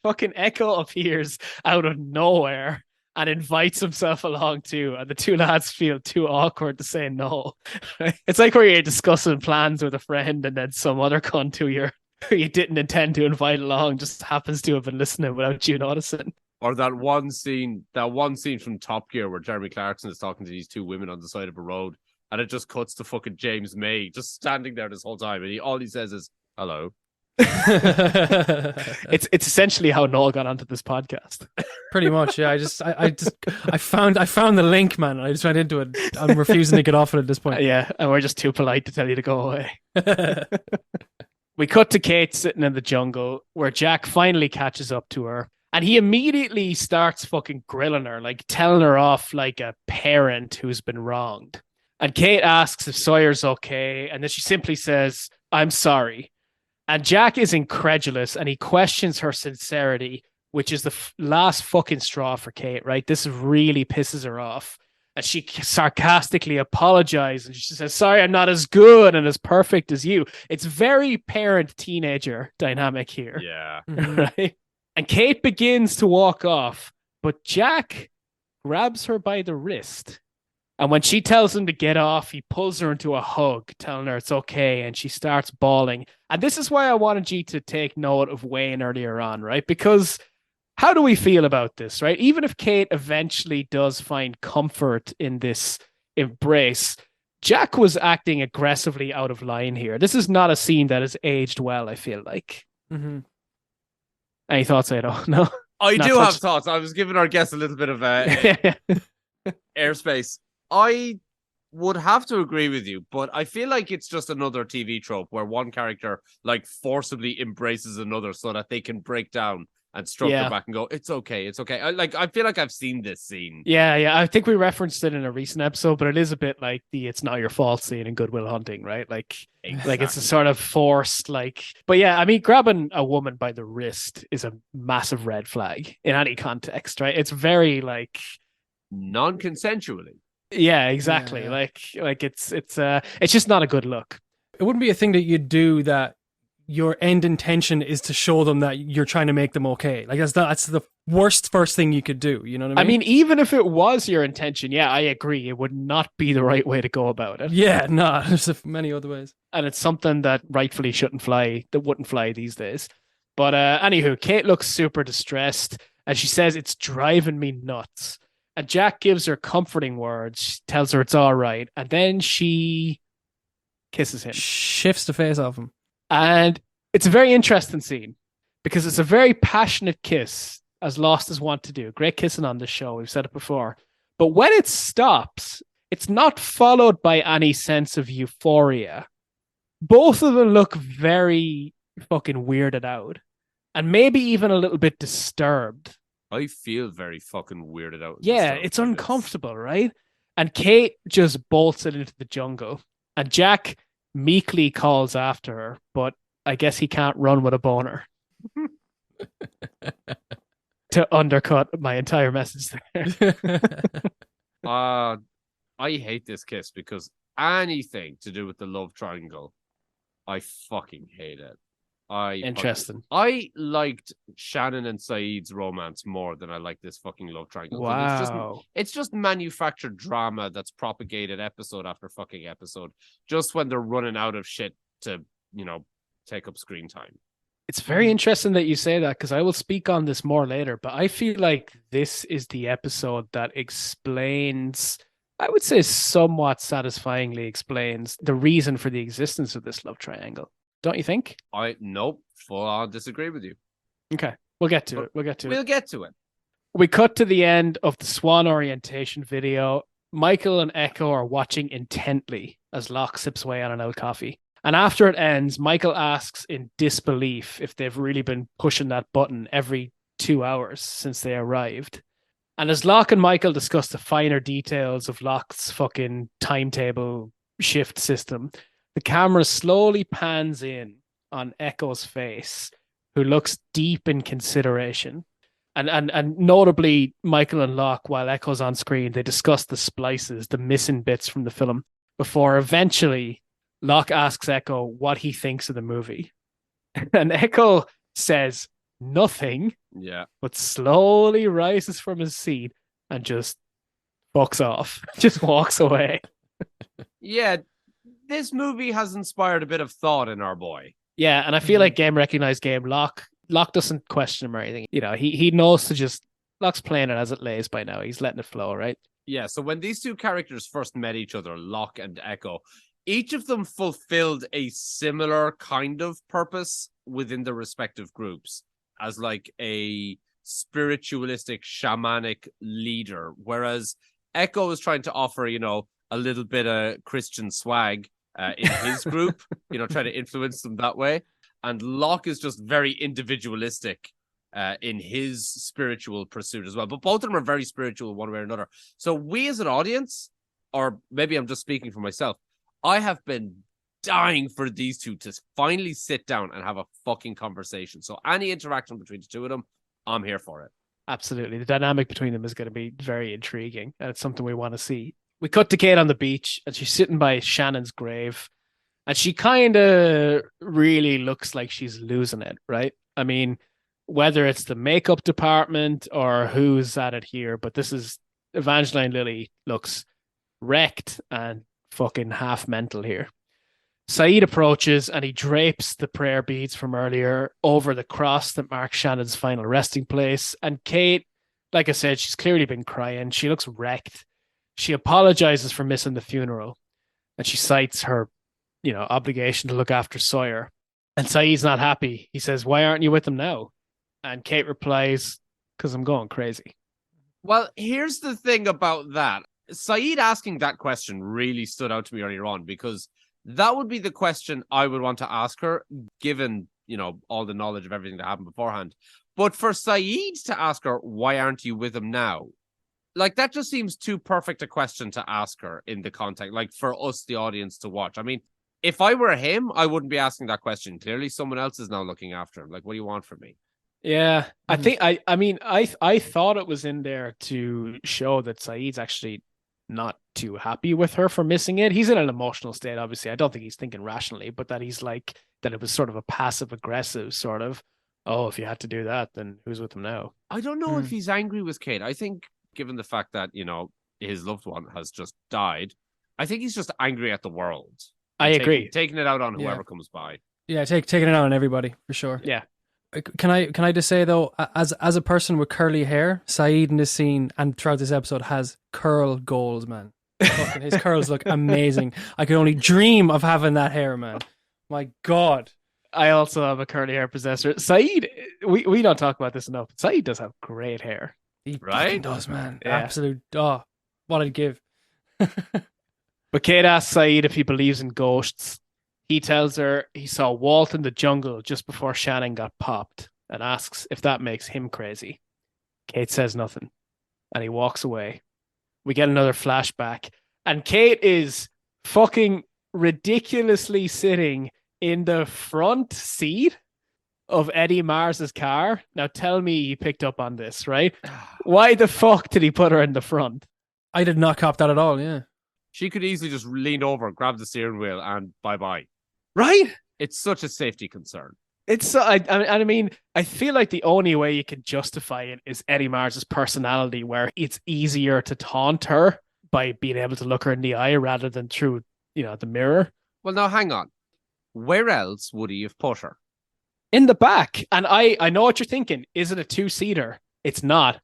fucking Echo appears out of nowhere and invites himself along too. And the two lads feel too awkward to say no. It's like where you're discussing plans with a friend and then some other cunt who you didn't intend to invite along just happens to have been listening without you noticing. Or that one scene from Top Gear where Jeremy Clarkson is talking to these two women on the side of a road, and it just cuts to fucking James May just standing there this whole time, and all he says is "hello." It's essentially how Noel got onto this podcast. Pretty much, yeah. I found the link, man, and I just went into it. I'm refusing to get off it at this point. Yeah, and we're just too polite to tell you to go away. We cut to Kate sitting in the jungle, where Jack finally catches up to her. And he immediately starts fucking grilling her, like telling her off like a parent who's been wronged. And Kate asks if Sawyer's okay. And then she simply says, I'm sorry. And Jack is incredulous and he questions her sincerity, which is the last fucking straw for Kate, right? This really pisses her off. And she sarcastically apologizes. And she says, sorry, I'm not as good and as perfect as you. It's very parent-teenager dynamic here. Yeah. Right? And Kate begins to walk off, but Jack grabs her by the wrist. And when she tells him to get off, he pulls her into a hug, telling her it's okay, and she starts bawling. And this is why I wanted you to take note of Wayne earlier on, right? Because how do we feel about this, right? Even if Kate eventually does find comfort in this embrace, Jack was acting aggressively out of line here. This is not a scene that has aged well, I feel like. Mm-hmm. Any thoughts, Ado? No? I do have thoughts. I was giving our guests a little bit of airspace. I would have to agree with you, but I feel like it's just another TV trope where one character like forcibly embraces another so that they can break down and stroke her back and go, it's okay, it's okay. I feel like I've seen this scene. Yeah. I think we referenced it in a recent episode, but it is a bit like the "it's not your fault" scene in Good Will Hunting, right? Like, exactly. Like it's a sort of forced, like. But yeah, I mean, grabbing a woman by the wrist is a massive red flag in any context, right? It's very like non-consensually. Yeah, exactly. Yeah. Like it's just not a good look. It wouldn't be a thing that you'd do that your end intention is to show them that you're trying to make them okay. Like that's the worst first thing you could do. You know what I mean? I mean, even if it was your intention, yeah, I agree. It would not be the right way to go about it. Yeah, no, there's many other ways. And it's something that rightfully shouldn't fly, that wouldn't fly these days. But anywho, Kate looks super distressed and she says, it's driving me nuts. And Jack gives her comforting words, tells her it's all right. And then she kisses him. Shifts the face off him. And it's a very interesting scene because it's a very passionate kiss, as Lost is wont to do. Great kissing on this show. We've said it before. But when it stops, it's not followed by any sense of euphoria. Both of them look very fucking weirded out and maybe even a little bit disturbed. I feel very fucking weirded out. Yeah, it's uncomfortable, right? And Kate just bolts it into the jungle. And Jack meekly calls after her, but I guess he can't run with a boner. To undercut my entire message there. I hate this kiss because anything to do with the love triangle, I fucking hate it. Interesting. I liked Shannon and Saeed's romance more than I like this fucking love triangle. Wow. It's just manufactured drama that's propagated episode after fucking episode, just when they're running out of shit to, take up screen time. It's very interesting that you say that because I will speak on this more later, but I feel like this is the episode that explains, I would say somewhat satisfyingly explains the reason for the existence of this love triangle. Don't you think? Nope, full on disagree with you. Okay, we'll get to it. We'll get to it. We cut to the end of the Swan orientation video. Michael and Echo are watching intently as Locke sips away on an old coffee. And after it ends, Michael asks in disbelief if they've really been pushing that button every 2 hours since they arrived. And as Locke and Michael discuss the finer details of Locke's fucking timetable shift system, the camera slowly pans in on Echo's face, who looks deep in consideration. And notably, Michael and Locke, while Echo's on screen, they discuss the splices, the missing bits from the film, before eventually Locke asks Echo what he thinks of the movie. And Echo says nothing, but slowly rises from his seat and just fucks off, just walks away. Yeah, this movie has inspired a bit of thought in our boy. Yeah, and I feel like game recognized game. Locke doesn't question him or anything. He knows to just, Locke's playing it as it lays by now. He's letting it flow, right? Yeah, so when these two characters first met each other, Locke and Echo, each of them fulfilled a similar kind of purpose within their respective groups as like a spiritualistic, shamanic leader. Whereas Echo is trying to offer, a little bit of Christian swag in his group, trying to influence them that way. And Locke is just very individualistic in his spiritual pursuit as well. But both of them are very spiritual one way or another. So we as an audience, or maybe I'm just speaking for myself, I have been dying for these two to finally sit down and have a fucking conversation. So any interaction between the two of them, I'm here for it. Absolutely. The dynamic between them is going to be very intriguing. And it's something we want to see. We cut to Kate on the beach and she's sitting by Shannon's grave. And she kind of really looks like she's losing it, right? I mean, whether it's the makeup department or who's at it here, but this is Evangeline Lilly looks wrecked and fucking half mental here. Saeed approaches and he drapes the prayer beads from earlier over the cross that marks Shannon's final resting place. And Kate, like I said, she's clearly been crying. She looks wrecked. She apologizes for missing the funeral and she cites her, obligation to look after Sawyer. And Saeed's not happy. He says, "Why aren't you with him now?" And Kate replies, "Because I'm going crazy." Well, here's the thing about that. Saeed asking that question really stood out to me earlier on because that would be the question I would want to ask her, given, all the knowledge of everything that happened beforehand. But for Saeed to ask her, "Why aren't you with him now?" Like, that just seems too perfect a question to ask her in the context, like for us, the audience, to watch. I mean, if I were him, I wouldn't be asking that question. Clearly, someone else is now looking after him. Like, what do you want from me? Yeah, I think I thought it was in there to show that Saeed's actually not too happy with her for missing it. He's in an emotional state, obviously. I don't think he's thinking rationally, but that he's like, that it was sort of a passive aggressive sort of, oh, if you had to do that, then who's with him now? I don't know if he's angry with Kate. I think, given the fact that, his loved one has just died, I think he's just angry at the world. I agree. Taking it out on whoever comes by. Yeah, taking it out on everybody, for sure. Yeah. Can I just say, though, as a person with curly hair, Saeed in this scene and throughout this episode has curl goals, man. Fucking, his curls look amazing. I could only dream of having that hair, man. My God. I also have a curly hair possessor. Saeed, we don't talk about this enough. Saeed does have great hair. He fucking does, man. Yeah. Absolute, what I'd give. But Kate asks Saeed if he believes in ghosts. He tells her he saw Walt in the jungle just before Shannon got popped and asks if that makes him crazy. Kate says nothing and he walks away. We get another flashback and Kate is fucking ridiculously sitting in the front seat of Eddie Mars's car. Now tell me you picked up on this, right? Why the fuck did he put her in the front? I did not cop that at all, yeah. She could easily just lean over, grab the steering wheel, and bye-bye. Right? It's such a safety concern. It's I mean, I feel like the only way you can justify it is Eddie Mars's personality, where it's easier to taunt her by being able to look her in the eye rather than through, the mirror. Well, now hang on. Where else would he have put her? In the back. And I know what you're thinking. Is it a two-seater? It's not.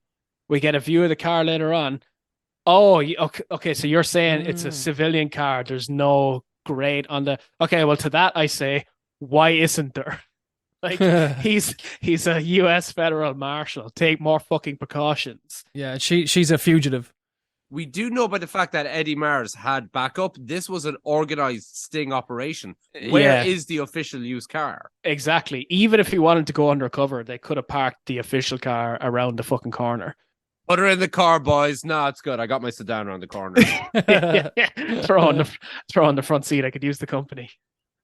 We get a view of the car later on. Oh, okay. So you're saying it's a civilian car. There's no grate on the. Okay, well, to that I say, why isn't there? Like he's a U.S. federal marshal. Take more fucking precautions. Yeah, she's a fugitive. We do know by the fact that Eddie Mars had backup. This was an organized sting operation. Where is the official used car? Exactly. Even if he wanted to go undercover, they could have parked the official car around the fucking corner. Put her in the car, boys. No, it's good. I got my sedan around the corner. Throw on the front seat. I could use the company.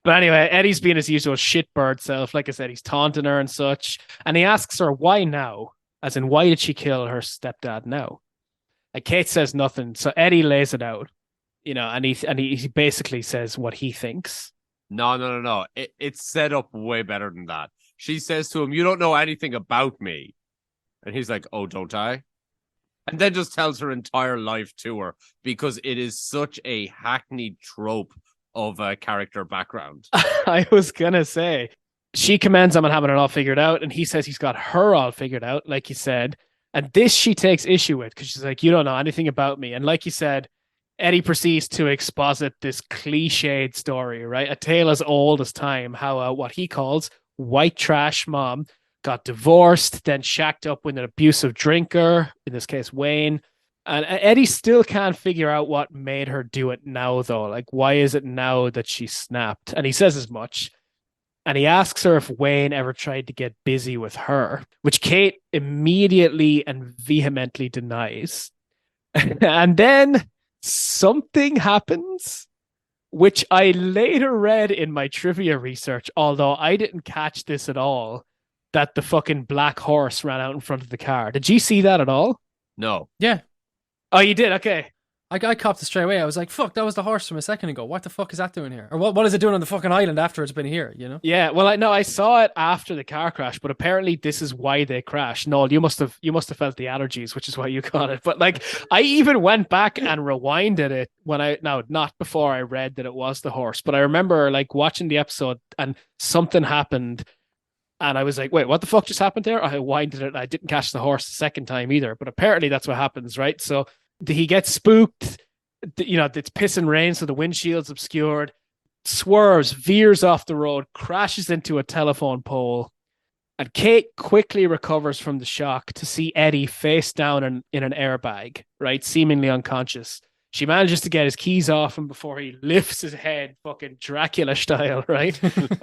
But anyway, Eddie's being his usual shitbird self. Like I said, he's taunting her and such. And he asks her, why now? As in, why did she kill her stepdad now? And Kate says nothing. So Eddie lays it out, and he basically says what he thinks. No. It's set up way better than that. She says to him, you don't know anything about me. And he's like, oh, don't I? And then just tells her entire life to her because it is such a hackneyed trope of a character background. I was going to say, she commends him on having it all figured out. And he says he's got her all figured out, like you said. And this she takes issue with because she's like, you don't know anything about me. And like you said, Eddie proceeds to exposit this cliched story, right? A tale as old as time, how what he calls white trash mom got divorced, then shacked up with an abusive drinker, in this case, Wayne. And Eddie still can't figure out what made her do it now, though. Like, why is it now that she snapped? And he says as much. And he asks her if Wayne ever tried to get busy with her, which Kate immediately and vehemently denies. And then something happens, which I later read in my trivia research, although I didn't catch this at all, that the fucking black horse ran out in front of the car. Did you see that at all? No. Yeah. Oh, you did? Okay. I copped it straight away. I was like, fuck, that was the horse from a second ago. What the fuck is that doing here? Or what is it doing on the fucking island after it's been here, Yeah, well, I saw it after the car crash, but apparently this is why they crashed. Noel, you must have felt the allergies, which is why you got it. But like, I even went back and rewinded it not before I read that it was the horse, but I remember like watching the episode and something happened. And I was like, wait, what the fuck just happened there? I winded it. I didn't catch the horse the second time either. But apparently that's what happens, right? So he gets spooked. It's piss and rain, so the windshield's obscured. Swerves, veers off the road, crashes into a telephone pole. And Kate quickly recovers from the shock to see Eddie face down in an airbag, right? Seemingly unconscious. She manages to get his keys off him before he lifts his head, fucking Dracula style, right?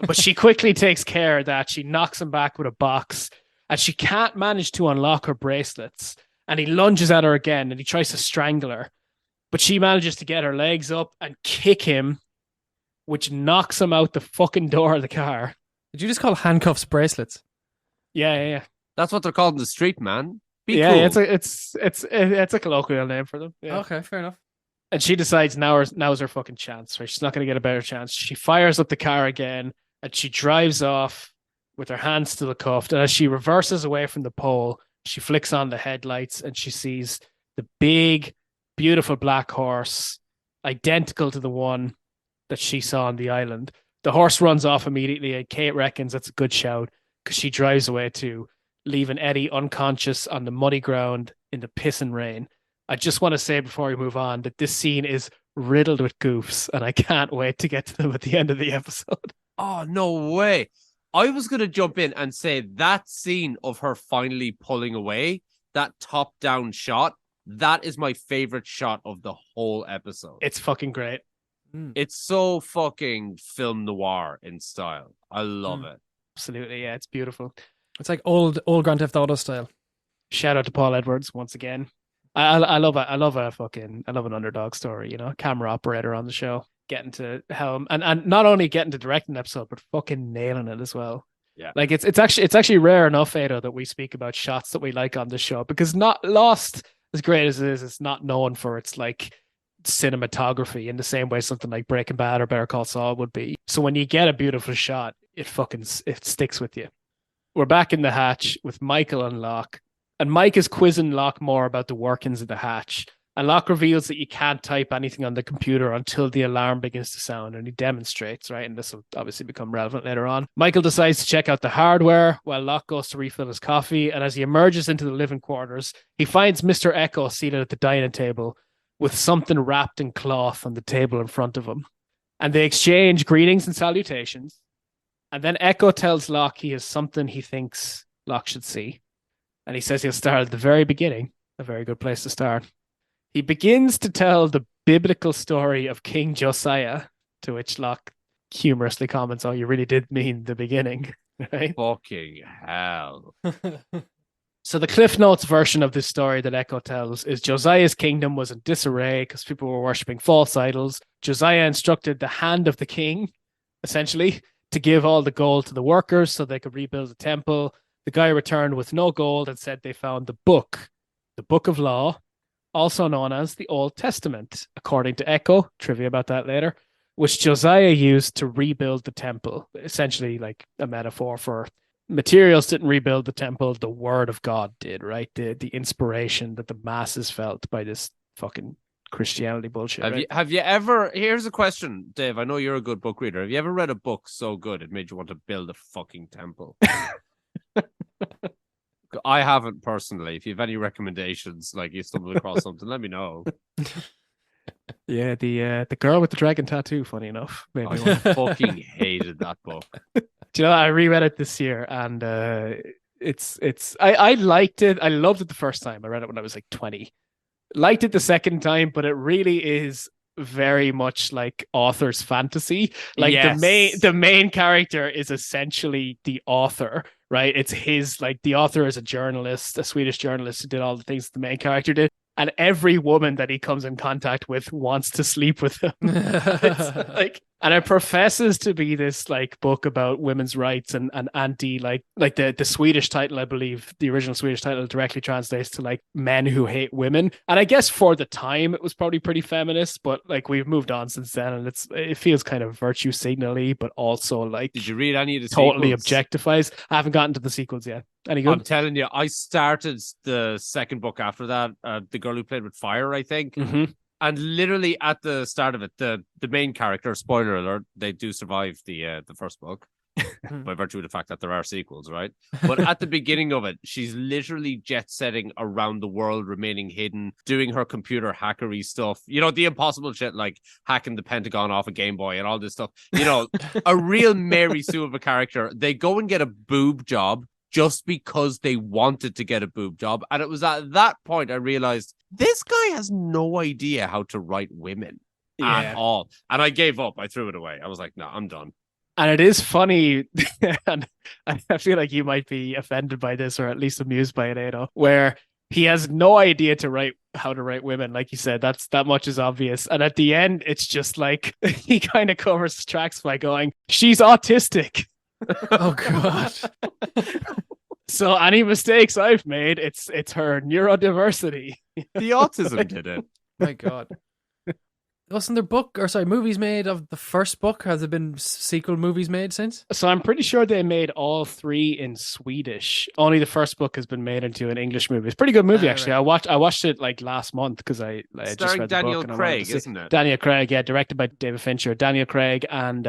But she quickly takes care that she knocks him back with a box and she can't manage to unlock her bracelets. And he lunges at her again and he tries to strangle her. But she manages to get her legs up and kick him, which knocks him out the fucking door of the car. Did you just call handcuffs bracelets? Yeah. That's what they're called in the street, man. Be cool. Yeah, it's a colloquial name for them. Yeah. Okay, fair enough. And she decides now's her fucking chance, right? She's not going to get a better chance. She fires up the car again and she drives off with her hands still cuffed. And as she reverses away from the pole, she flicks on the headlights and she sees the big, beautiful black horse, identical to the one that she saw on the island. The horse runs off immediately, and Kate reckons that's a good shout because she drives away too, leaving Eddie unconscious on the muddy ground in the pissing rain. I just want to say before we move on that this scene is riddled with goofs, and I can't wait to get to them at the end of the episode. Oh, no way. I was going to jump in and say that scene of her finally pulling away, that top-down shot, that is my favorite shot of the whole episode. It's fucking great. It's so fucking film noir in style. I love it. Absolutely, yeah, it's beautiful. It's like old Grand Theft Auto style. Shout out to Paul Edwards once again. I love an underdog story, you know, camera operator on the show, getting to helm and not only getting to direct an episode, but fucking nailing it as well. Yeah. Like it's actually rare enough, Ado, that we speak about shots that we like on this show, because not Lost, as great as it is, it's not known for its like cinematography in the same way something like Breaking Bad or Better Call Saul would be. So when you get a beautiful shot, it sticks with you. We're back in the hatch with Michael and Locke. And Mike is quizzing Locke more about the workings of the hatch. And Locke reveals that you can't type anything on the computer until the alarm begins to sound. And he demonstrates, right? And this will obviously become relevant later on. Michael decides to check out the hardware while Locke goes to refill his coffee. And as he emerges into the living quarters, he finds Mr. Echo seated at the dining table with something wrapped in cloth on the table in front of him. And they exchange greetings and salutations. And then Echo tells Locke he has something he thinks Locke should see. And he says he'll start at the very beginning, a very good place to start. He begins to tell the biblical story of King Josiah, to which Locke humorously comments, "Oh, you really did mean the beginning." Right? Fucking hell. So the Cliff Notes version of this story that Echo tells is Josiah's kingdom was in disarray because people were worshipping false idols. Josiah instructed the hand of the king, essentially, to give all the gold to the workers so they could rebuild the temple. The guy returned with no gold and said they found the book of law, also known as the Old Testament, according to Echo, trivia about that later, which Josiah used to rebuild the temple, essentially like a metaphor for materials didn't rebuild the temple, the word of God did, right? The inspiration that the masses felt by this fucking Christianity bullshit. Have you ever, here's a question, Dave, I know you're a good book reader. Have you ever read a book so good it made you want to build a fucking temple? I haven't personally. If you have any recommendations, like you stumbled across something, let me know. Yeah, the girl with the dragon tattoo, funny enough. Maybe I fucking hated that book. Do you know, I reread it this year and I liked it. I loved it the first time. I read it when I was like 20. Liked it the second time, but it really is very much like author's fantasy. Like yes. the main character is essentially the author, right? It's his, like, the author is a journalist, a Swedish journalist who did all the things the main character did. And every woman that he comes in contact with wants to sleep with him. Like, and it professes to be this like book about women's rights and anti like the Swedish title, I believe the original Swedish title directly translates to like men who hate women. And I guess for the time it was probably pretty feminist, but like we've moved on since then, and it feels kind of virtue signally, but also like, did you read any of the totally sequels? Objectifies. I haven't gotten to the sequels yet. Any good? I'm telling you, I started the second book after that, The Girl Who Played with Fire, I think. Mm-hmm. And literally at the start of it, the main character, spoiler alert, they do survive the first book by virtue of the fact that there are sequels, right? But at the beginning of it, she's literally jet setting around the world, remaining hidden, doing her computer hackery stuff. You know, the impossible shit like hacking the Pentagon off a Game Boy and all this stuff. You know, a real Mary Sue of a character. They go and get a boob job just because they wanted to get a boob job. And it was at that point I realized this guy has no idea how to write women at all. And I gave up. I threw it away. I was like, no, I'm done. And it is funny, and I feel like you might be offended by this or at least amused by it, Ado, where he has no idea how to write women. Like you said, that much is obvious. And at the end, it's just like he kind of covers his tracks by going, she's autistic. Oh God. So any mistakes I've made, it's her neurodiversity. The autism did it. My God. wasn't there movies made of the first book? Has there been sequel movies made since? So I'm pretty sure they made all 3 in Swedish. Only the first book has been made into an English movie. It's a pretty good movie, actually. Right. I watched it like last month because I just read the Daniel book. And Craig, isn't it? Daniel Craig, yeah, directed by David Fincher. Daniel Craig and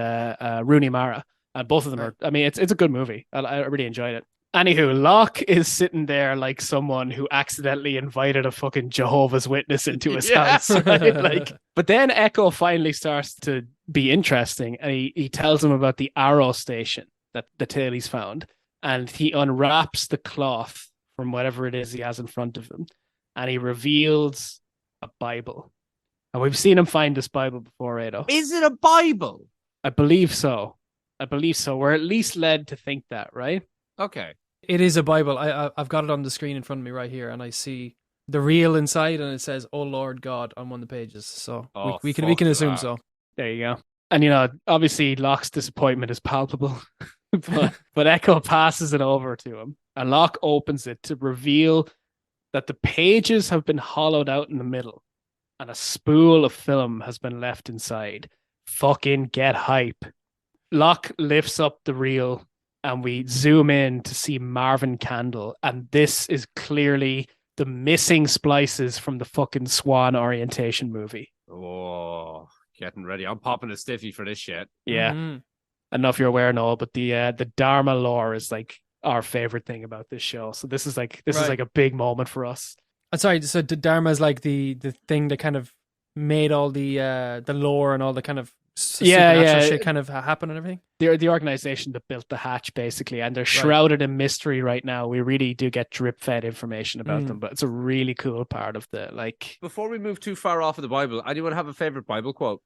Rooney Mara. And both of them are, I mean, it's a good movie. I really enjoyed it. Anywho, Locke is sitting there like someone who accidentally invited a fucking Jehovah's Witness into his house, right? Like, but then Echo finally starts to be interesting, and he tells him about the arrow station that the Tailies found, and he unwraps the cloth from whatever it is he has in front of him, and he reveals a Bible. And we've seen him find this Bible before, Ado. Is it a Bible? I believe so. We're at least led to think that, right? Okay. It is a Bible. I've got it on the screen in front of me right here, and I see the reel inside, and it says, "Oh Lord God" on one of the pages. So we can assume so. There you go. And obviously Locke's disappointment is palpable, but Echo passes it over to him, and Locke opens it to reveal that the pages have been hollowed out in the middle, and a spool of film has been left inside. Fucking get hype. Locke lifts up the reel, and we zoom in to see Marvin Candle, and this is clearly the missing splices from the fucking Swan orientation movie. Oh, getting ready. I'm popping a stiffy for this shit. Yeah. I don't know if you're aware, Noel, but the Dharma lore is like our favorite thing about this show. So this is like a big moment for us. I'm sorry, so the Dharma is like the thing that kind of made all the lore and all the kind of supernatural shit kind of happen and everything. They're the organization that built the hatch, basically, and they're shrouded in mystery right now. We really do get drip-fed information about them, but it's a really cool part of the like. Before we move too far off of the Bible, anyone have a favorite Bible quote?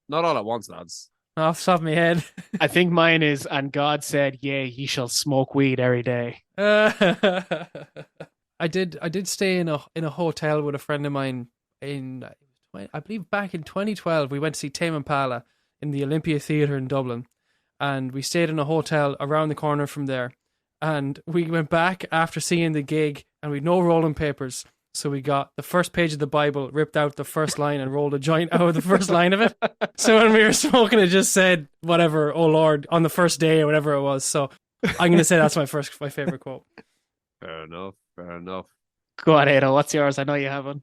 Not all at once, lads. Off the top of my head, I think mine is, "And God said, yea, ye shall smoke weed every day." I did stay in a hotel with a friend of mine I believe back in 2012. We went to see Tame Impala in the Olympia Theatre in Dublin, and we stayed in a hotel around the corner from there, and we went back after seeing the gig, and we had no rolling papers, so we got the first page of the Bible, ripped out the first line and rolled a joint out of the first line of it. So when we were smoking, it just said whatever, "Oh Lord," on the first day or whatever it was. So I'm going to say that's my favorite quote. Fair enough. Go on, Ada, what's yours? I know you have one.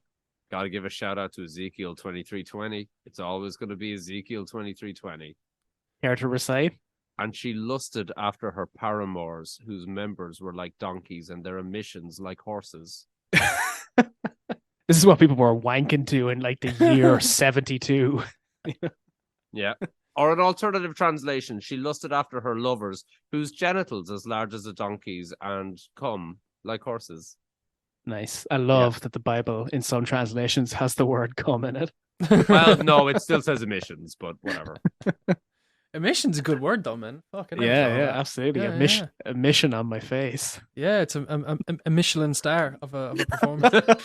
Got to give a shout out to Ezekiel 23:20. It's always going to be Ezekiel 23:20. Care to recite? "And she lusted after her paramours, whose members were like donkeys and their emissions like horses." This is what people were wanking to in like the year 72. Yeah. Or an alternative translation: "She lusted after her lovers, whose genitals as large as a donkey's and come like horses." Nice. I love that the Bible in some translations has the word "come" in it. Well, no, it still says emissions, but whatever. Emission's a good word though, man. Fucking yeah, absolutely. A mission on my face. Yeah, it's a Michelin star of a performance.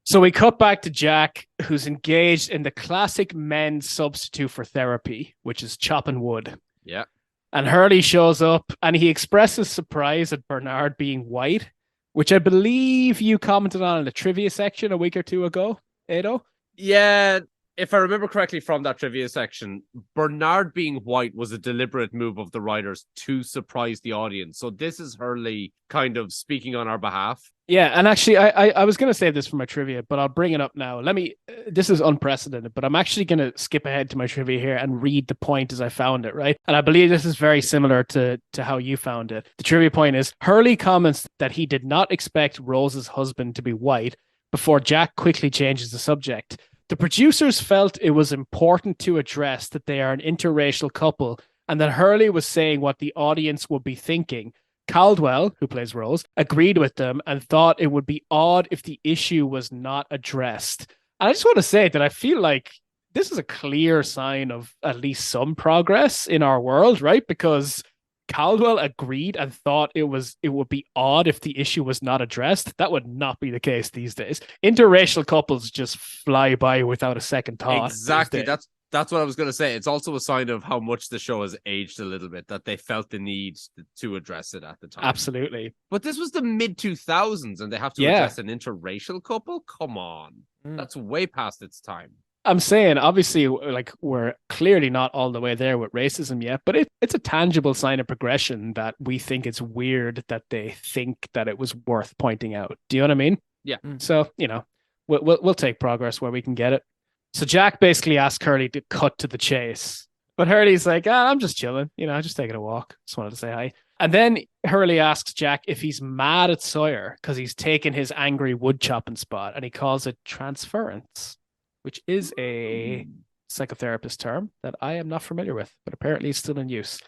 So we cut back to Jack, who's engaged in the classic men's substitute for therapy, which is chopping wood. Yeah. And Hurley shows up, and he expresses surprise at Bernard being white, which I believe you commented on in the trivia section a week or two ago, Ado. Yeah, if I remember correctly from that trivia section, Bernard being white was a deliberate move of the writers to surprise the audience. So this is Hurley kind of speaking on our behalf. Yeah, and actually, I was going to save this for my trivia, but I'll bring it up now. This is unprecedented, but I'm actually going to skip ahead to my trivia here and read the point as I found it, right? And I believe this is very similar to how you found it. The trivia point is, Hurley comments that he did not expect Rose's husband to be white before Jack quickly changes the subject. The producers felt it was important to address that they are an interracial couple and that Hurley was saying what the audience would be thinking. Caldwell, who plays Rose, agreed with them and thought it would be odd if the issue was not addressed. And I just want to say that I feel like this is a clear sign of at least some progress in our world, right? Because Caldwell agreed and thought it would be odd if the issue was not addressed. That would not be the case these days. Interracial couples just fly by without a second thought. Exactly. That's what I was going to say. It's also a sign of how much the show has aged a little bit, that they felt the need to address it at the time. Absolutely. But this was the mid 2000s and they have to address an interracial couple? Come on. That's way past its time. I'm saying, obviously, like, we're clearly not all the way there with racism yet, but it's a tangible sign of progression that we think it's weird that they think that it was worth pointing out. Do you know what I mean? Yeah. So, you know, we'll take progress where we can get it. So Jack basically asked Hurley to cut to the chase. But Hurley's like, I'm just chilling. You know, just taking a walk. Just wanted to say hi. And then Hurley asks Jack if he's mad at Sawyer because he's taken his angry wood chopping spot, and he calls it transference, which is a psychotherapist term that I am not familiar with, but apparently it's still in use.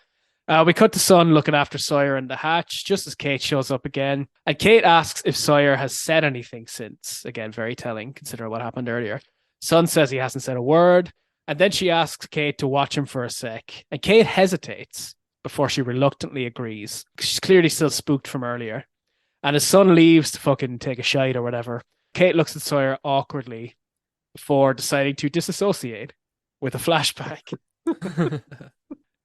We cut to Son looking after Sawyer in the hatch just as Kate shows up again. And Kate asks if Sawyer has said anything since. Again, very telling, considering what happened earlier. Son says he hasn't said a word. And then she asks Kate to watch him for a sec. And Kate hesitates before she reluctantly agrees. She's clearly still spooked from earlier. And his son leaves to fucking take a shite or whatever. Kate looks at Sawyer awkwardly before deciding to disassociate with a flashback.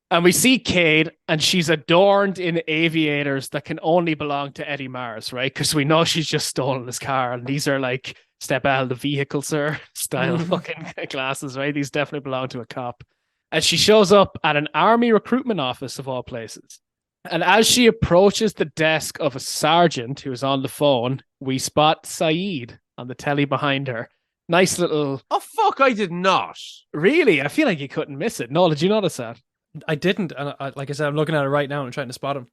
And we see Kate, and she's adorned in aviators that can only belong to Eddie Mars, right? Because we know she's just stolen his car, and these are like step out of the vehicle, sir, style fucking glasses, right? These definitely belong to a cop. And she shows up at an army recruitment office of all places. And as she approaches the desk of a sergeant who is on the phone, we spot Saeed on the telly behind her. Nice little... Oh, fuck, I did not. Really? I feel like you couldn't miss it. No, did you notice that? I didn't, and like I said, I'm looking at it right now and trying to spot him.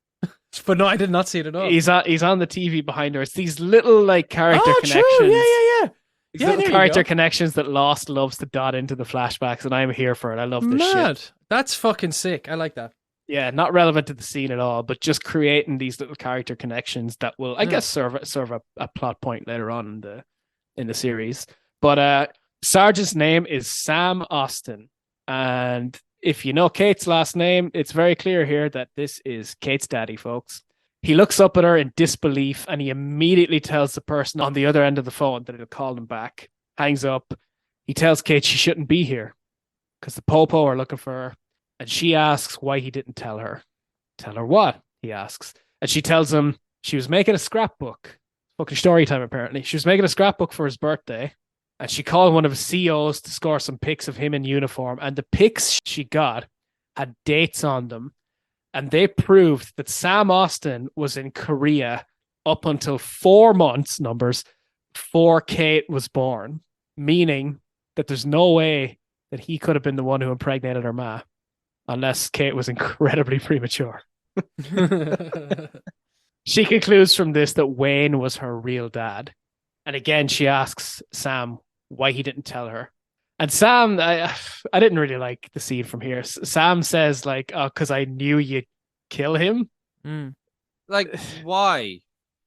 But no, I did not see it at all. He's on the TV behind her. It's these little like character connections. True. Yeah. These little character connections that Lost loves to dot into the flashbacks, and I'm here for it. I love this shit. That's fucking sick. I like that. Yeah, not relevant to the scene at all, but just creating these little character connections that will, I guess, serve a plot point later on in the series. But Sarge's name is Sam Austin, and if you know Kate's last name, it's very clear here that this is Kate's daddy, folks. He looks up at her in disbelief, and he immediately tells the person on the other end of the phone that he'll call them back. Hangs up. He tells Kate she shouldn't be here because the Popo are looking for her, and she asks why he didn't tell her. Tell her what? He asks. And she tells him she was making a scrapbook. Fucking story time, apparently. She was making a scrapbook for his birthday, and she called one of his COs to score some pics of him in uniform. And the pics she got had dates on them. And they proved that Sam Austin was in Korea up until 4 months, numbers, before Kate was born. Meaning that there's no way that he could have been the one who impregnated her ma. Unless Kate was incredibly premature. She concludes from this that Wayne was her real dad. And again, she asks Sam why he didn't tell her. And Sam, I didn't really like the scene from here. Sam says, like, oh, because I knew you'd kill him. Like, why?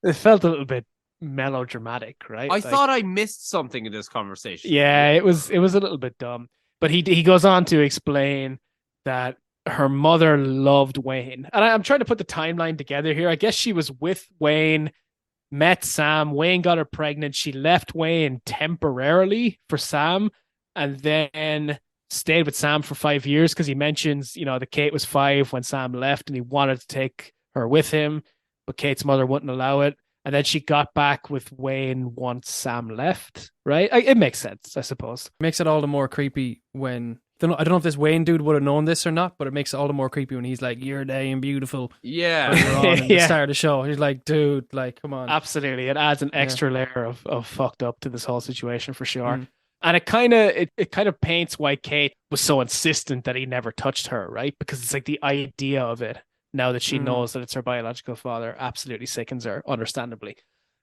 It felt a little bit melodramatic, right? I thought I missed something in this conversation. Yeah, it was a little bit dumb. But he goes on to explain that her mother loved Wayne. And I'm trying to put the timeline together here. I guess she was with Wayne, met Sam. Wayne got her pregnant. She left Wayne temporarily for Sam, and then stayed with Sam for 5 years because he mentions, you know, that Kate was 5 when Sam left and he wanted to take her with him, but Kate's mother wouldn't allow it. And then she got back with Wayne once Sam left, right? It makes sense, I suppose. Makes it all the more creepy when... I don't know if this Wayne dude would have known this or not, but it makes it all the more creepy when he's like, "You're damn beautiful." Yeah. On the start of the show. He's like, dude, like, come on. Absolutely. It adds an extra layer of fucked up to this whole situation for sure. And it kind of paints why Kate was so insistent that he never touched her, right? Because it's like the idea of it, now that she knows that it's her biological father, absolutely sickens her, understandably.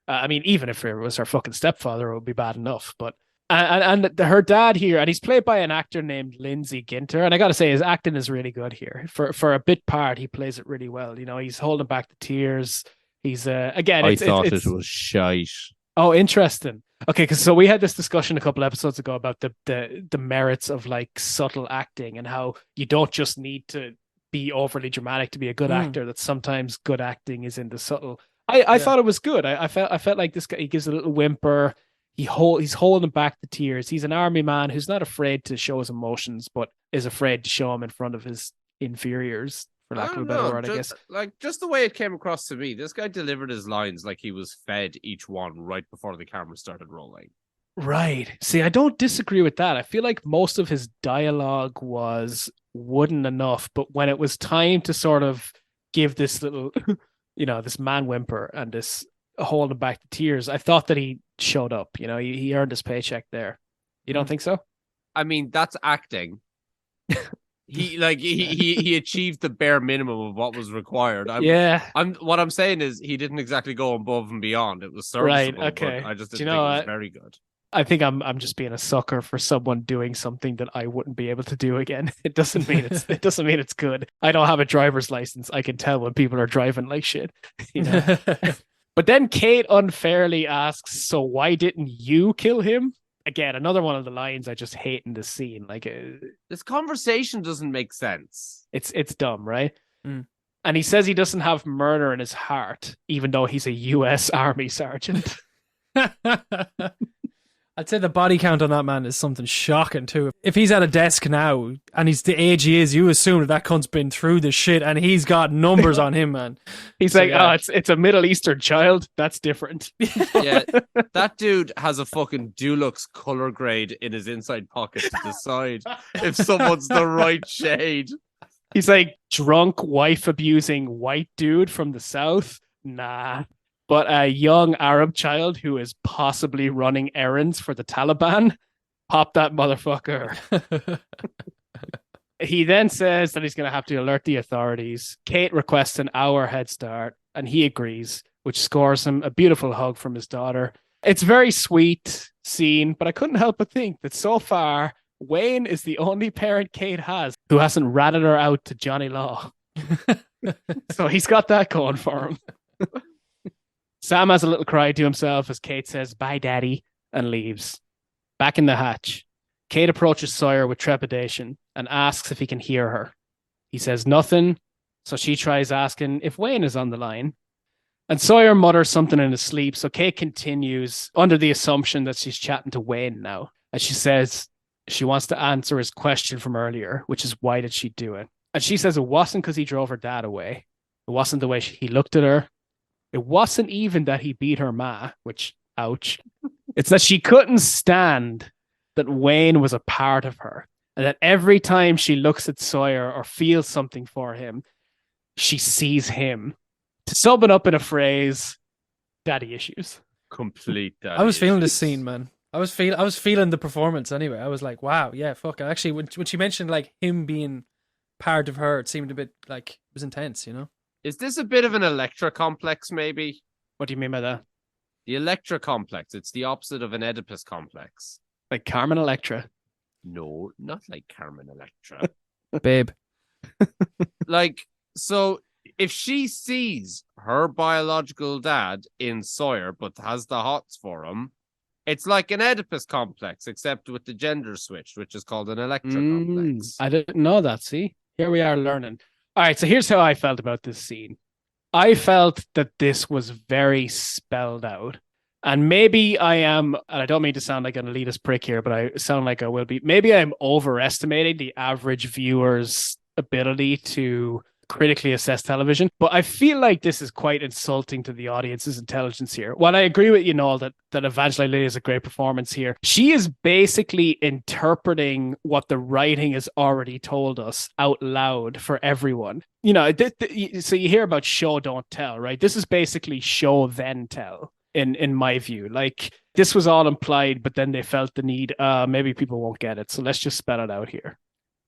I mean, even if it was her fucking stepfather, it would be bad enough. But and her dad here, and he's played by an actor named Lindsay Ginter, and I gotta say his acting is really good here. For a bit part, he plays it really well. You know, he's holding back the tears. He's again. I thought it was shite. Oh, interesting. Okay, because so we had this discussion a couple episodes ago about the merits of like subtle acting and how you don't just need to be overly dramatic to be a good actor. That sometimes good acting is in the subtle. I thought it was good. I felt like this guy, he gives a little whimper. he's holding back the tears. He's an army man who's not afraid to show his emotions, but is afraid to show them in front of his inferiors, for I lack of a don't better know. word, I guess. Just the way it came across to me, this guy delivered his lines like he was fed each one right before the camera started rolling. Right. See, I don't disagree with that. I feel like most of his dialogue was wooden enough, but when it was time to sort of give this little, this man whimper and this holding back the tears, I thought that he showed up. He earned his paycheck there. You don't think so? I mean, that's acting. He achieved the bare minimum of what was required. What I'm saying is he didn't exactly go above and beyond. It was serviceable, right. Okay. but I just didn't think it was very good. I think I'm just being a sucker for someone doing something that I wouldn't be able to do again. It doesn't mean it's good. I don't have a driver's license. I can tell when people are driving like shit. But then Kate unfairly asks, "So why didn't you kill him?" Again, another one of the lines I just hate in this scene. Like this conversation doesn't make sense. It's dumb, right? Mm. And he says he doesn't have murder in his heart, even though he's a U.S. Army sergeant. I'd say the body count on that man is something shocking too. If he's at a desk now and he's the age he is, you assume that cunt's been through the shit and he's got numbers on him, man. He's oh, it's a Middle Eastern child. That's different. Yeah, that dude has a fucking Dulux color grade in his inside pocket to decide if someone's the right shade. He's like drunk, wife abusing white dude from the South. Nah. But a young Arab child who is possibly running errands for the Taliban, pop that motherfucker. He then says that he's going to have to alert the authorities. Kate requests an hour head start, and he agrees, which scores him a beautiful hug from his daughter. It's a very sweet scene, but I couldn't help but think that so far, Wayne is the only parent Kate has who hasn't ratted her out to Johnny Law. So he's got that going for him. Sam has a little cry to himself as Kate says, "Bye, Daddy," and leaves. Back in the hatch, Kate approaches Sawyer with trepidation and asks if he can hear her. He says nothing, so she tries asking if Wayne is on the line. And Sawyer mutters something in his sleep, so Kate continues under the assumption that she's chatting to Wayne now. And she says she wants to answer his question from earlier, which is why did she do it? And she says it wasn't because he drove her dad away. It wasn't the way he looked at her. It wasn't even that he beat her ma, which, ouch. It's that she couldn't stand that Wayne was a part of her. And that every time she looks at Sawyer or feels something for him, she sees him. To sum it up in a phrase, daddy issues. Complete daddy I was feeling issues. this scene, man. I was feeling the performance anyway. I was like, wow, yeah, fuck. Actually, when she mentioned like him being part of her, it seemed a bit like it was intense, Is this a bit of an Electra complex, maybe? What do you mean by that? The Electra complex. It's the opposite of an Oedipus complex. Like Carmen Electra? No, not like Carmen Electra. Babe. So if she sees her biological dad in Sawyer, but has the hots for him, it's like an Oedipus complex, except with the gender switch, which is called an Electra complex. I didn't know that. See, here we are learning. All right, so here's how I felt about this scene. I felt that this was very spelled out. And maybe I am, and I don't mean to sound like an elitist prick here, but I sound like I will be. Maybe I'm overestimating the average viewer's ability to critically assess television. But I feel like this is quite insulting to the audience's intelligence here. While I agree with you, Noel, that Evangeline Lilly is a great performance here, she is basically interpreting what the writing has already told us out loud for everyone. So you hear about show, don't tell, right? This is basically show, then tell. In my view, like this was all implied, but then they felt the need. Maybe people won't get it, so let's just spell it out here.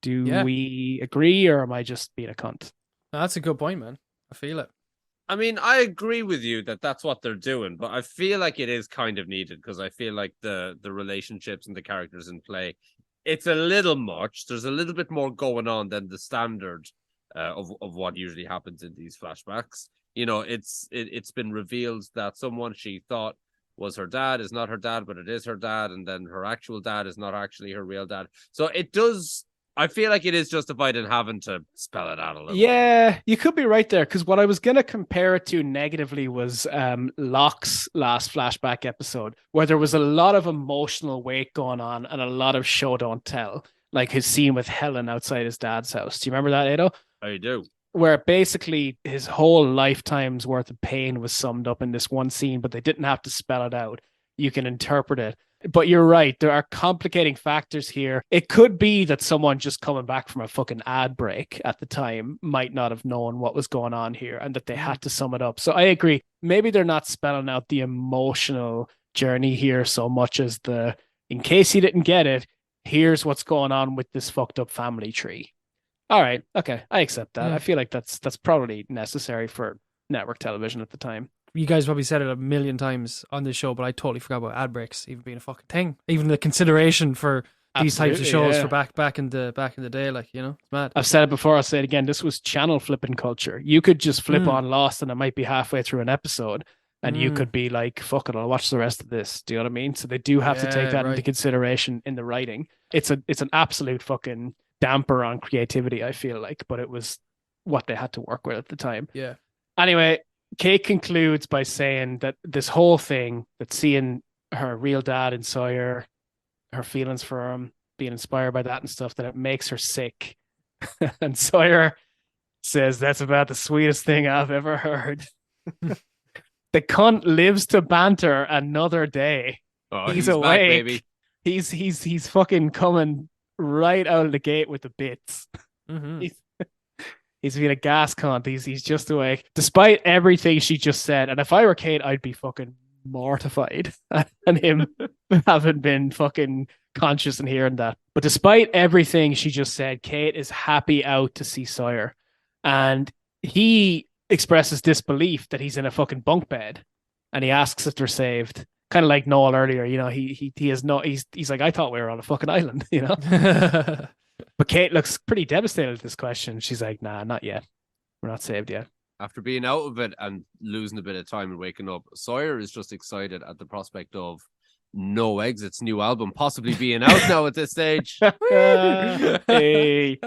Do we agree, or am I just being a cunt? No, that's a good point, man. I feel it. I mean, I agree with you that that's what they're doing, but I feel like it is kind of needed because I feel like the relationships and the characters in play, it's a little much. There's a little bit more going on than the standard of what usually happens in these flashbacks. It's been revealed that someone she thought was her dad is not her dad, but it is her dad, and then her actual dad is not actually her real dad. So it does I feel like it is justified in having to spell it out a little. Yeah, you could be right there, because what I was going to compare it to negatively was Locke's last flashback episode, where there was a lot of emotional weight going on and a lot of show don't tell, like his scene with Helen outside his dad's house. Do you remember that, Ado? I do. Where basically his whole lifetime's worth of pain was summed up in this one scene, but they didn't have to spell it out. You can interpret it. But you're right. There are complicating factors here. It could be that someone just coming back from a fucking ad break at the time might not have known what was going on here and that they had to sum it up. So I agree. Maybe they're not spelling out the emotional journey here so much as in case you didn't get it, here's what's going on with this fucked up family tree. All right. Okay. I accept that. I feel like that's probably necessary for network television at the time. You guys probably said it a million times on this show, but I totally forgot about ad breaks even being a fucking thing. Even the consideration for these types of shows for back in the day, like, you know, it's mad. I've said it before, I'll say it again. This was channel flipping culture. You could just flip on Lost and it might be halfway through an episode and you could be like, fuck it, I'll watch the rest of this. Do you know what I mean? So they do have to take that into consideration in the writing. It's an absolute fucking damper on creativity, I feel like, but it was what they had to work with at the time. Yeah. Anyway, Kate concludes by saying that this whole thing, that seeing her real dad in Sawyer, her feelings for him, being inspired by that and stuff, that it makes her sick. And Sawyer says, that's about the sweetest thing I've ever heard. The cunt lives to banter another day. Oh, he's awake. Back, baby. He's fucking coming right out of the gate with the bits. He's being a gas cunt. He's just awake. Despite everything she just said, and if I were Kate, I'd be fucking mortified and him having been fucking conscious and hearing that. But despite everything she just said, Kate is happy out to see Sawyer. And he expresses disbelief that he's in a fucking bunk bed. And he asks if they're saved. Kind of like Noel earlier, you know, he is not, he's like, I thought we were on a fucking island, you know? But Kate looks pretty devastated at this question. She's like, nah, not yet. We're not saved yet. After being out of it and losing a bit of time and waking up, Sawyer is just excited at the prospect of NoExit's new album possibly being out now at this stage. Hey.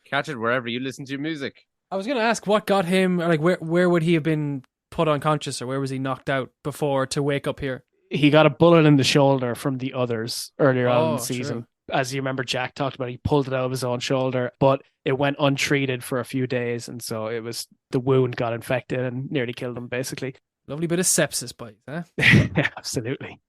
Catch it wherever you listen to your music. I was going to ask what got him, like, where would he have been put unconscious, or where was he knocked out before to wake up here? He got a bullet in the shoulder from the others earlier on in the season. True. As you remember, Jack talked about, he pulled it out of his own shoulder, but it went untreated for a few days. And so the wound got infected and nearly killed him, basically. Lovely bit of sepsis bites, huh? Yeah, absolutely.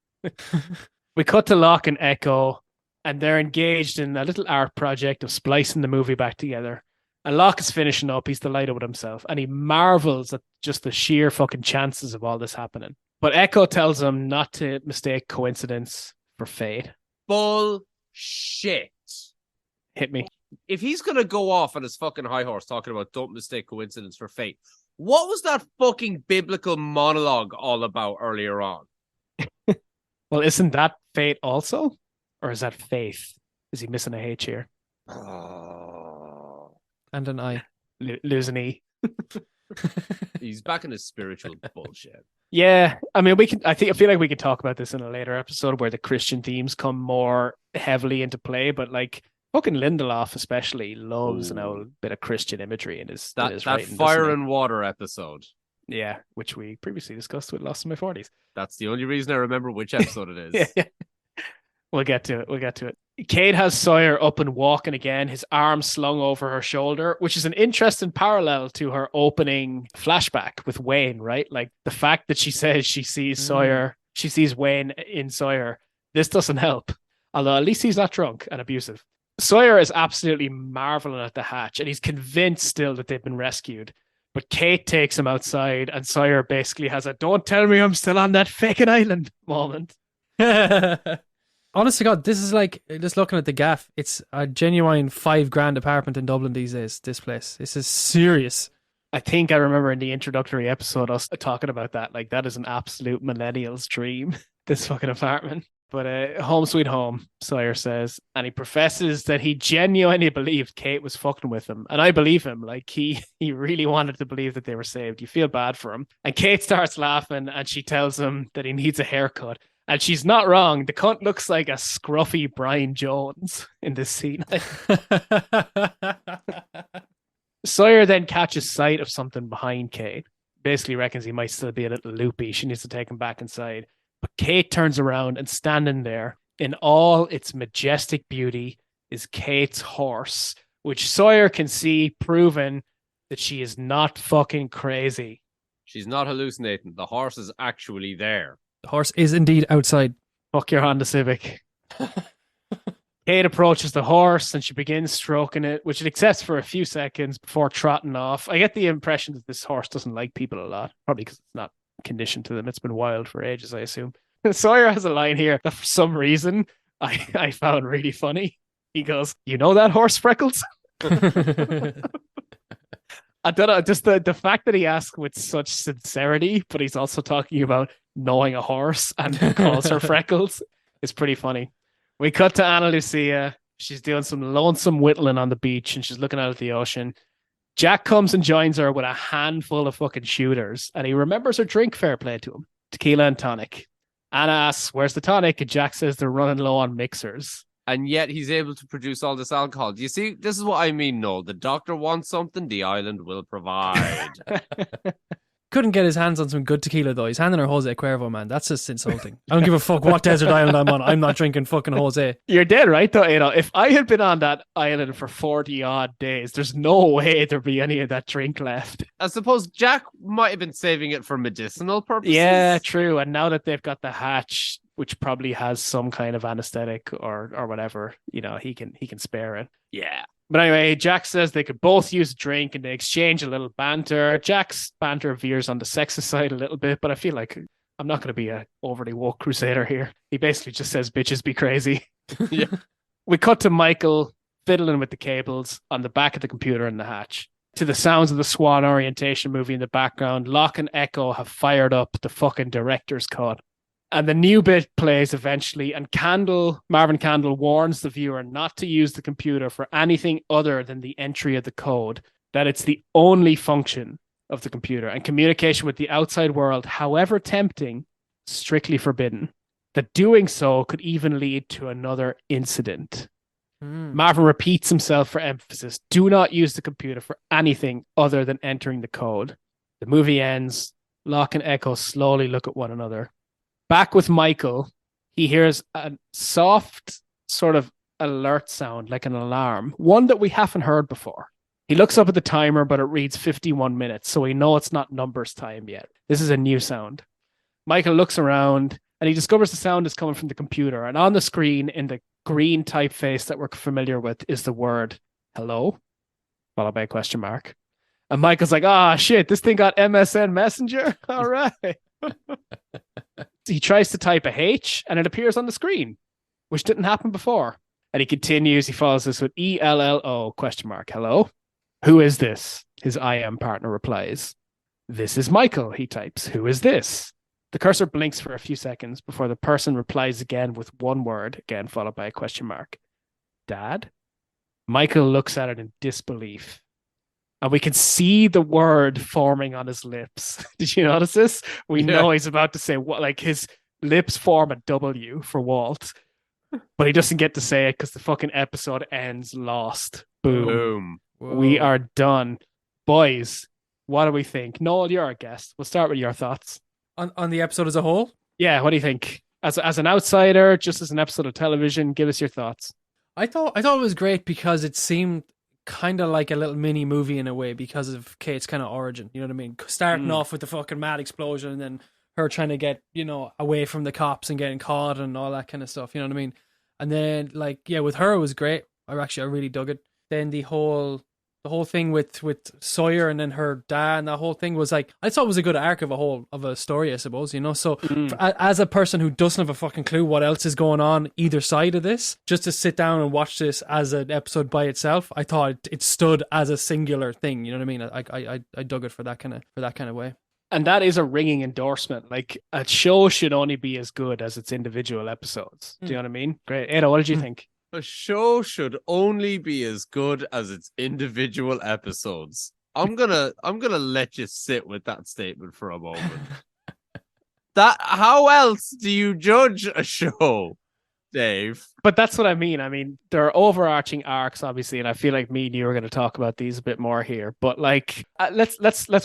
We cut to Locke and Echo, and they're engaged in a little art project of splicing the movie back together. And Locke is finishing up. He's delighted with himself. And he marvels at just the sheer fucking chances of all this happening. But Echo tells him not to mistake coincidence for fate. Bullshit. Hit me. If he's going to go off on his fucking high horse talking about don't mistake coincidence for fate, what was that fucking biblical monologue all about earlier on? Well, isn't that fate also? Or is that faith? Is he missing a H here? And an I. Lose an E. He's back in his spiritual bullshit. Yeah, I mean, I feel like we could talk about this in a later episode where the Christian themes come more heavily into play. But like, fucking Lindelof especially loves an old bit of Christian imagery in his that writing, fire and water episode. Yeah, which we previously discussed with Lost in My 40s. That's the only reason I remember which episode it is. Yeah. We'll get to it. Kate has Sawyer up and walking again, his arm slung over her shoulder, which is an interesting parallel to her opening flashback with Wayne, right? Like the fact that she says she sees Sawyer, she sees Wayne in Sawyer. This doesn't help. Although at least he's not drunk and abusive. Sawyer is absolutely marveling at the hatch, and he's convinced still that they've been rescued. But Kate takes him outside, and Sawyer basically has a "don't tell me I'm still on that fucking island" moment. Honest to God, this is like, just looking at the gaff, it's a genuine $5,000 apartment in Dublin these days, this place. This is serious. I think I remember in the introductory episode us talking about that. Like, that is an absolute millennial's dream, this fucking apartment. But home sweet home, Sawyer says. And he professes that he genuinely believed Kate was fucking with him. And I believe him. Like, he really wanted to believe that they were saved. You feel bad for him. And Kate starts laughing, and she tells him that he needs a haircut. And she's not wrong. The cunt looks like a scruffy Brian Jones in this scene. Sawyer then catches sight of something behind Kate. Basically reckons he might still be a little loopy. She needs to take him back inside. But Kate turns around, and standing there in all its majestic beauty is Kate's horse, which Sawyer can see, proving that she is not fucking crazy. She's not hallucinating. The horse is actually there. The horse is indeed outside. Fuck your Honda Civic. Kate approaches the horse and she begins stroking it, which it accepts for a few seconds before trotting off. I get the impression that this horse doesn't like people a lot, probably because it's not conditioned to them. It's been wild for ages, I assume. Sawyer has a line here that for some reason I found really funny. He goes, "You know that horse, Freckles?" I don't know, just the fact that he asks with such sincerity, but he's also talking about knowing a horse and calls her Freckles is pretty funny. We cut to Ana Lucia. She's doing some lonesome whittling on the beach and she's looking out at the ocean. Jack comes and joins her with a handful of fucking shooters and he remembers her drink, fair play to him. Tequila and tonic. Ana asks, "Where's the tonic?" And Jack says they're running low on mixers. And yet he's able to produce all this alcohol. Do you see? This is what I mean, Noel. The doctor wants something, the island will provide. Couldn't get his hands on some good tequila, though. He's handing her Jose Cuervo, man. That's just insulting. I don't give a fuck what desert island I'm on. I'm not drinking fucking Jose. You're dead right, though. You know, if I had been on that island for 40-odd days, there's no way there'd be any of that drink left. I suppose Jack might have been saving it for medicinal purposes. Yeah, true. And now that they've got the hatch, which probably has some kind of anesthetic or whatever, you know, he can spare it. Yeah. But anyway, Jack says they could both use a drink and they exchange a little banter. Jack's banter veers on the sexist side a little bit, but I feel like I'm not going to be a overly woke crusader here. He basically just says, "Bitches be crazy." Yeah. We cut to Michael fiddling with the cables on the back of the computer in the hatch. To the sounds of the Swan orientation movie in the background, Locke and Echo have fired up the fucking director's cut. And the new bit plays eventually, and Marvin Candle warns the viewer not to use the computer for anything other than the entry of the code, that it's the only function of the computer, and communication with the outside world, however tempting, strictly forbidden. That doing so could even lead to another incident. Marvin repeats himself for emphasis. Do not use the computer for anything other than entering the code. The movie ends. Locke and Echo slowly look at one another. Back with Michael, he hears a soft sort of alert sound, like an alarm, one that we haven't heard before. He looks up at the timer, but it reads 51 minutes, so we know it's not numbers time yet. This is a new sound. Michael looks around, and he discovers the sound is coming from the computer, and on the screen, in the green typeface that we're familiar with, is the word "hello," followed by a question mark. And Michael's like, "Ah, shit, this thing got MSN Messenger? All right." He tries to type a H and it appears on the screen, which didn't happen before. And he continues, he follows this with ELLO question mark. "Hello? Who is this?" His IM partner replies. "This is Michael," he types. "Who is this?" The cursor blinks for a few seconds before the person replies again with one word, again followed by a question mark. "Dad?" Michael looks at it in disbelief. And we can see the word forming on his lips. Did you notice this? We know he's about to say what, like his lips form a W for Walt, but he doesn't get to say it because the fucking episode ends lost. Boom. We are done. Boys, what do we think? Noel, you're our guest. We'll start with your thoughts. On the episode as a whole? Yeah, what do you think? As an outsider, just as an episode of television, give us your thoughts. I thought it was great because it seemed kind of like a little mini movie in a way because of Kate's kind of origin. You know what I mean? Starting off with the fucking mad explosion and then her trying to get, you know, away from the cops and getting caught and all that kind of stuff. You know what I mean? And then, like, yeah, with her, it was great. I really dug it. Then the whole thing with Sawyer and then her dad and that whole thing was like, I thought it was a good arc of a story, I suppose, you know. So as a person who doesn't have a fucking clue what else is going on either side of this, just to sit down and watch this as an episode by itself, I thought it stood as a singular thing. You know what I mean? I dug it for that kind of way. And that is a ringing endorsement. Like, a show should only be as good as its individual episodes. Do you know what I mean? Great. Ada, what did you think? A show should only be as good as its individual episodes. I'm gonna let you sit with that statement for a moment. How else do you judge a show, Dave? But that's what I mean. I mean, there are overarching arcs, obviously, and I feel like me and you are going to talk about these a bit more here. But like, let's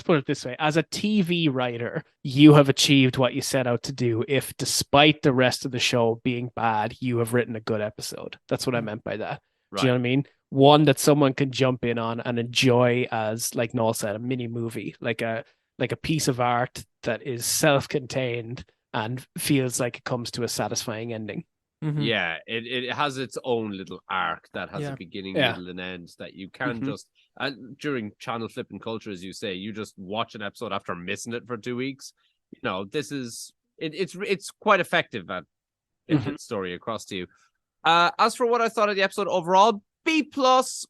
put it this way: as a TV writer, you have achieved what you set out to do. If, despite the rest of the show being bad, you have written a good episode. That's what I meant by that. Right. Do you know what I mean? One that someone can jump in on and enjoy as, like Noel said, a mini movie, like a piece of art that is self-contained and feels like it comes to a satisfying ending. Mm-hmm. Yeah, it has its own little arc that has a beginning, middle, and end that you can just during channel flipping culture, as you say, you just watch an episode after missing it for 2 weeks. You know, this is it's quite effective at getting the story across to you. As for what I thought of the episode overall, B+,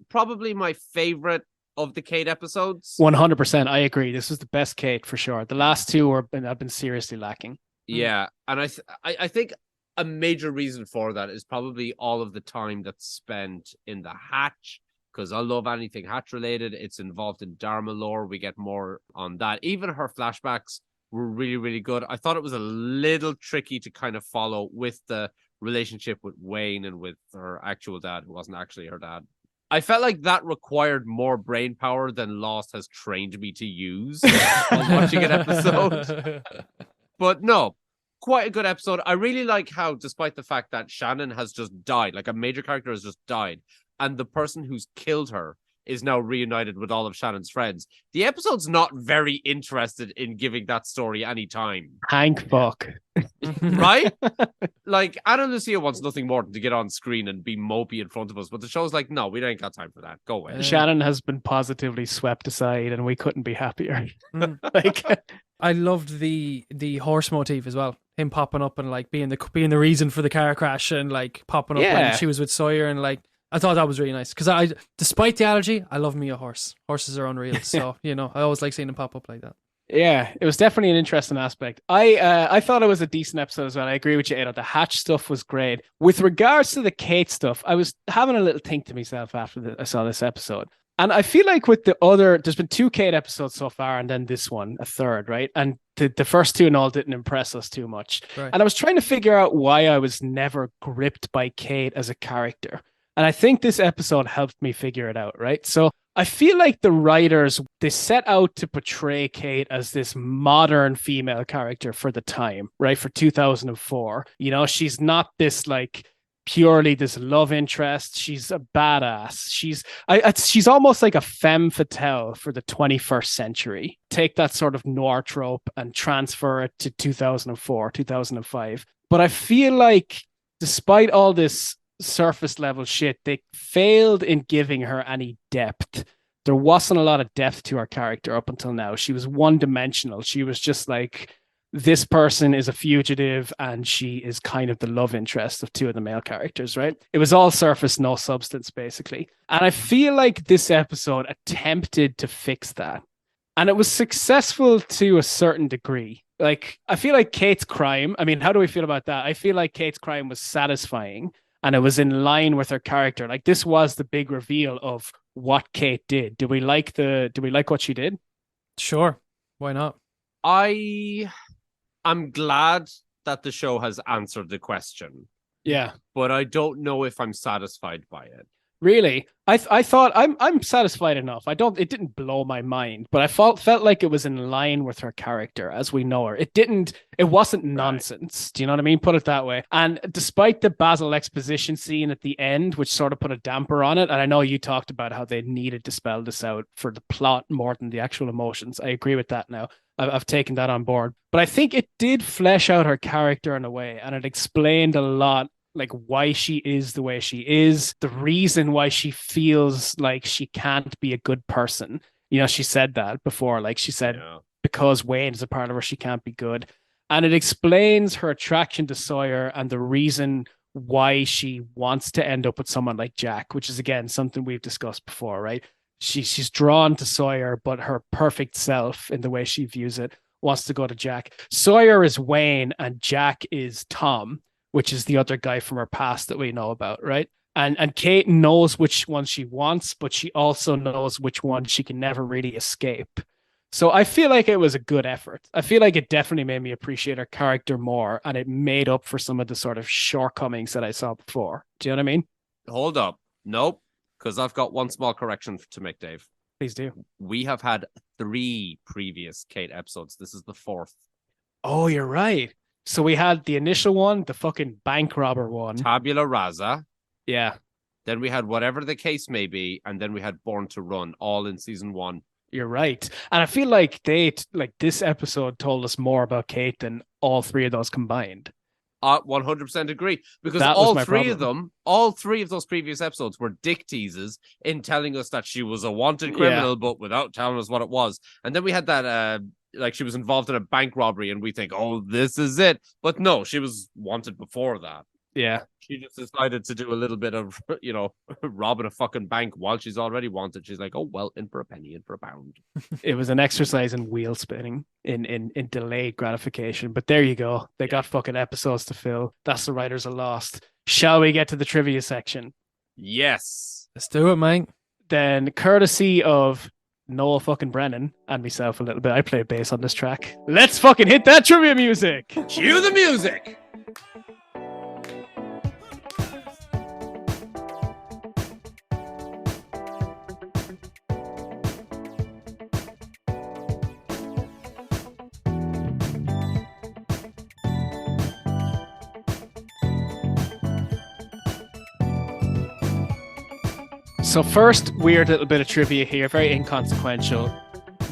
probably my favorite of the Kate episodes. 100%, I agree. This was the best Kate for sure. The last two have been seriously lacking. Yeah, and I think a major reason for that is probably all of the time that's spent in the Hatch, because I love anything Hatch related. It's involved in Dharma lore. We get more on that. Even her flashbacks were really, really good. I thought it was a little tricky to kind of follow with the relationship with Wayne and with her actual dad, who wasn't actually her dad. I felt like that required more brain power than Lost has trained me to use while watching an episode. But no, quite a good episode. I really like how, despite the fact that Shannon has just died, like a major character has just died, and the person who's killed her is now reunited with all of Shannon's friends, the episode's not very interested in giving that story any time. Hank fuck. Right? Like, Ana Lucia wants nothing more than to get on screen and be mopey in front of us, but the show's like, no, we ain't got time for that. Go away. Shannon has been positively swept aside, and we couldn't be happier. Like, I loved the horse motif as well. Him popping up and like being the reason for the car crash, and like popping up when she was with Sawyer, and like I thought that was really nice because despite the allergy, I love me a horse. Horses are unreal, so you know I always like seeing them pop up like that. Yeah, it was definitely an interesting aspect. I thought it was a decent episode as well. I agree with you, Ada. The Hatch stuff was great. With regards to the Kate stuff, I was having a little think to myself after I saw this episode. And I feel like with there's been 2 Kate episodes so far, and then this one, a third, right? And the first 2 and all didn't impress us too much. Right. And I was trying to figure out why I was never gripped by Kate as a character. And I think this episode helped me figure it out, right? So I feel like the writers, they set out to portray Kate as this modern female character for the time, right? For 2004. You know, she's not this like purely this love interest. She's a badass. She's almost like a femme fatale for the 21st century. Take that sort of noir trope and transfer it to 2004, 2005. But I feel like despite all this surface level shit, they failed in giving her any depth. There wasn't a lot of depth to her character up until now. She was one-dimensional. She was just like, this person is a fugitive and she is kind of the love interest of 2 of the male characters, right? It was all surface, no substance, basically. And I feel like this episode attempted to fix that. And it was successful to a certain degree. Like, I feel like Kate's crime, I mean, how do we feel about that? I feel like Kate's crime was satisfying and it was in line with her character. Like, this was the big reveal of what Kate did. Do we like what she did? Sure. Why not? I'm glad that the show has answered the question. Yeah. But I don't know if I'm satisfied by it. Really? I thought I'm satisfied enough. It didn't blow my mind, but I felt like it was in line with her character as we know her. It wasn't nonsense. Right. Do you know what I mean? Put it that way. And despite the Basil exposition scene at the end, which sort of put a damper on it, and I know you talked about how they needed to spell this out for the plot more than the actual emotions. I agree with that now. I've taken that on board. But I think it did flesh out her character in a way, and it explained a lot, like why she is the way she is, the reason why she feels like she can't be a good person. You know, she said that before, like she said, because Wayne is a part of her, she can't be good. And it explains her attraction to Sawyer and the reason why she wants to end up with someone like Jack, which is, again, something we've discussed before, right? She's drawn to Sawyer, but her perfect self, in the way she views it, wants to go to Jack. Sawyer is Wayne and Jack is Tom, which is the other guy from her past that we know about, right? And Kate knows which one she wants, but she also knows which one she can never really escape. So I feel like it was a good effort. I feel like it definitely made me appreciate her character more, and it made up for some of the sort of shortcomings that I saw before. Do you know what I mean? Hold up. Nope. Because I've got one small correction to make, Dave. Please do. We have had 3 previous Kate episodes. This is the 4th. Oh, you're right. So we had the initial one, the fucking bank robber one. Tabula Rasa. Yeah. Then we had Whatever the Case May Be. And then we had Born to Run, all in season 1. You're right. And I feel like this episode told us more about Kate than all 3 of those combined. 100% agree. Because That all was my 3 of problem. them, all 3 of those previous episodes were dick teases in telling us that she was a wanted criminal, but without telling us what it was. And then we had that, like she was involved in a bank robbery, and we think, oh, this is it. But no, she was wanted before that. Yeah. She just decided to do a little bit of, robbing a fucking bank while she's already wanted. She's like, oh, well, in for a penny, in for a pound. It was an exercise in wheel spinning, in delayed gratification. But there you go. They got fucking episodes to fill. That's the writers are lost. Shall we get to the trivia section? Yes. Let's do it, mate. Then, courtesy of Noel fucking Brennan and myself a little bit, I play bass on this track. Let's fucking hit that trivia music. Cue the music. So first, weird little bit of trivia here, very inconsequential.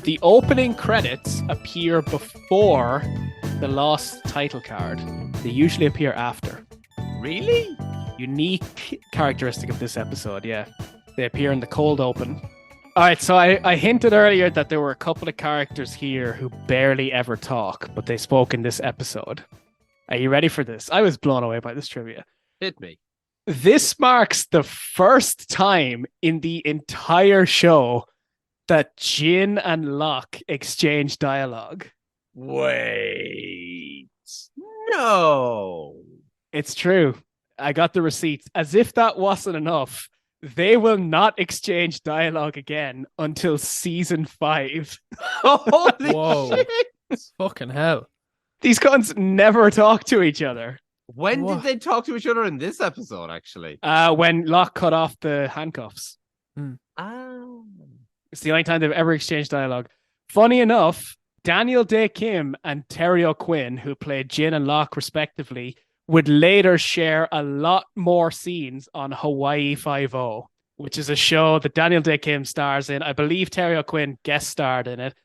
The opening credits appear before the lost title card. They usually appear after. Really? Unique characteristic of this episode, yeah. They appear in the cold open. All right, so I hinted earlier that there were a couple of characters here who barely ever talk, but they spoke in this episode. Are you ready for this? I was blown away by this trivia. Hit me. This marks the first time in the entire show that Jin and Locke exchange dialogue. Wait. No. It's true. I got the receipts. As if that wasn't enough, they will not exchange dialogue again until season 5. Holy Whoa. shit. Fucking hell. These cunts never talk to each other. When What? did they talk to each other in this episode, actually? When Locke cut off the handcuffs. Oh. It's the only time they've ever exchanged dialogue. Funny enough, Daniel Day Kim and Terry O'Quinn, who played Jin and Locke respectively, would later share a lot more scenes on Hawaii Five-0, which is a show that Daniel Day Kim stars in. I believe Terry O'Quinn guest starred in it.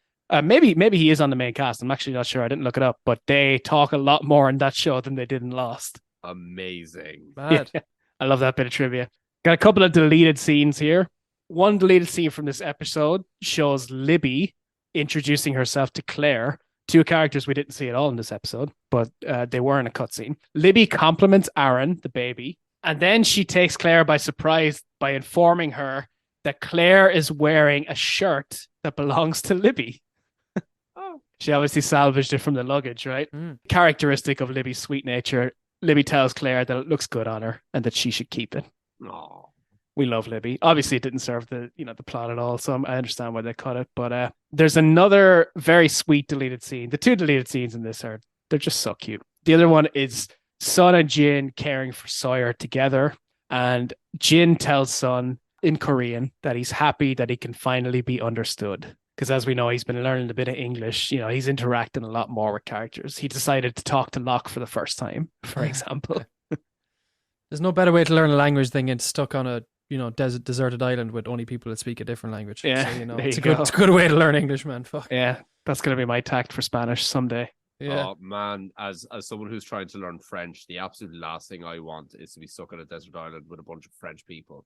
Maybe he is on the main cast. I'm actually not sure. I didn't look it up, but they talk a lot more in that show than they did in Lost. Amazing. Mad. Yeah, I love that bit of trivia. Got a couple of deleted scenes here. One deleted scene from this episode shows Libby introducing herself to Claire, 2 characters we didn't see at all in this episode, but they were in a cutscene. Libby compliments Aaron, the baby, and then she takes Claire by surprise by informing her that Claire is wearing a shirt that belongs to Libby. She obviously salvaged it from the luggage, right? Characteristic of Libby's sweet nature, Libby tells Claire that it looks good on her and that she should keep it. Oh. We love Libby. Obviously, it didn't serve the plot at all, so I understand why they cut it. But there's another very sweet deleted scene. The 2 deleted scenes in this they're just so cute. The other one is Sun and Jin caring for Sawyer together, and Jin tells Sun in Korean that he's happy that he can finally be understood. Because as we know, he's been learning a bit of English. He's interacting a lot more with characters. He decided to talk to Locke for the first time, for example. There's no better way to learn a language than getting stuck on a deserted island with only people that speak a different language. Yeah, So, there it's you a good go. it's a good way to learn English, man. Fuck. Yeah, that's going to be my tact for Spanish someday. Yeah. Oh man, as someone who's trying to learn French, the absolute last thing I want is to be stuck on a desert island with a bunch of French people.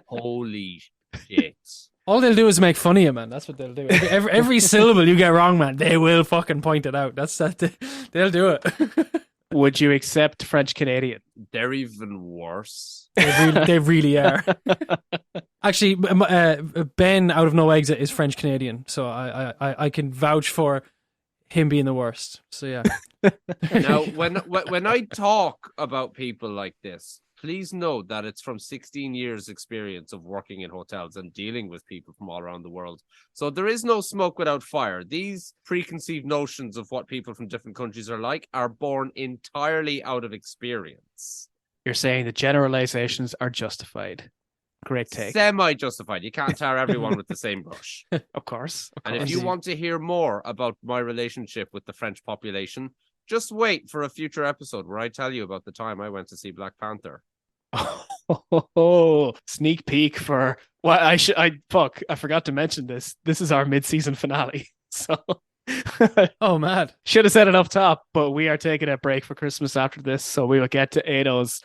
Holy shit. All they'll do is make fun of you, man. That's what they'll do. Every syllable you get wrong, man, they will fucking point it out. They'll do it. Would you accept French Canadian? They're even worse. They really are. Actually, Ben out of NoExit is French Canadian, so I can vouch for him being the worst. So yeah. Now, when I talk about people like this, please note that it's from 16 years experience of working in hotels and dealing with people from all around the world. So there is no smoke without fire. These preconceived notions of what people from different countries are like are born entirely out of experience. You're saying the generalizations are justified. Great take. Semi-justified. You can't tar everyone with the same brush. Of course. And if you want to hear more about my relationship with the French population, just wait for a future episode where I tell you about the time I went to see Black Panther. Oh, sneak peek for what I forgot to mention this. This is our mid-season finale. So oh man. Should have said it up top, but we are taking a break for Christmas after this. So we will get to Ado's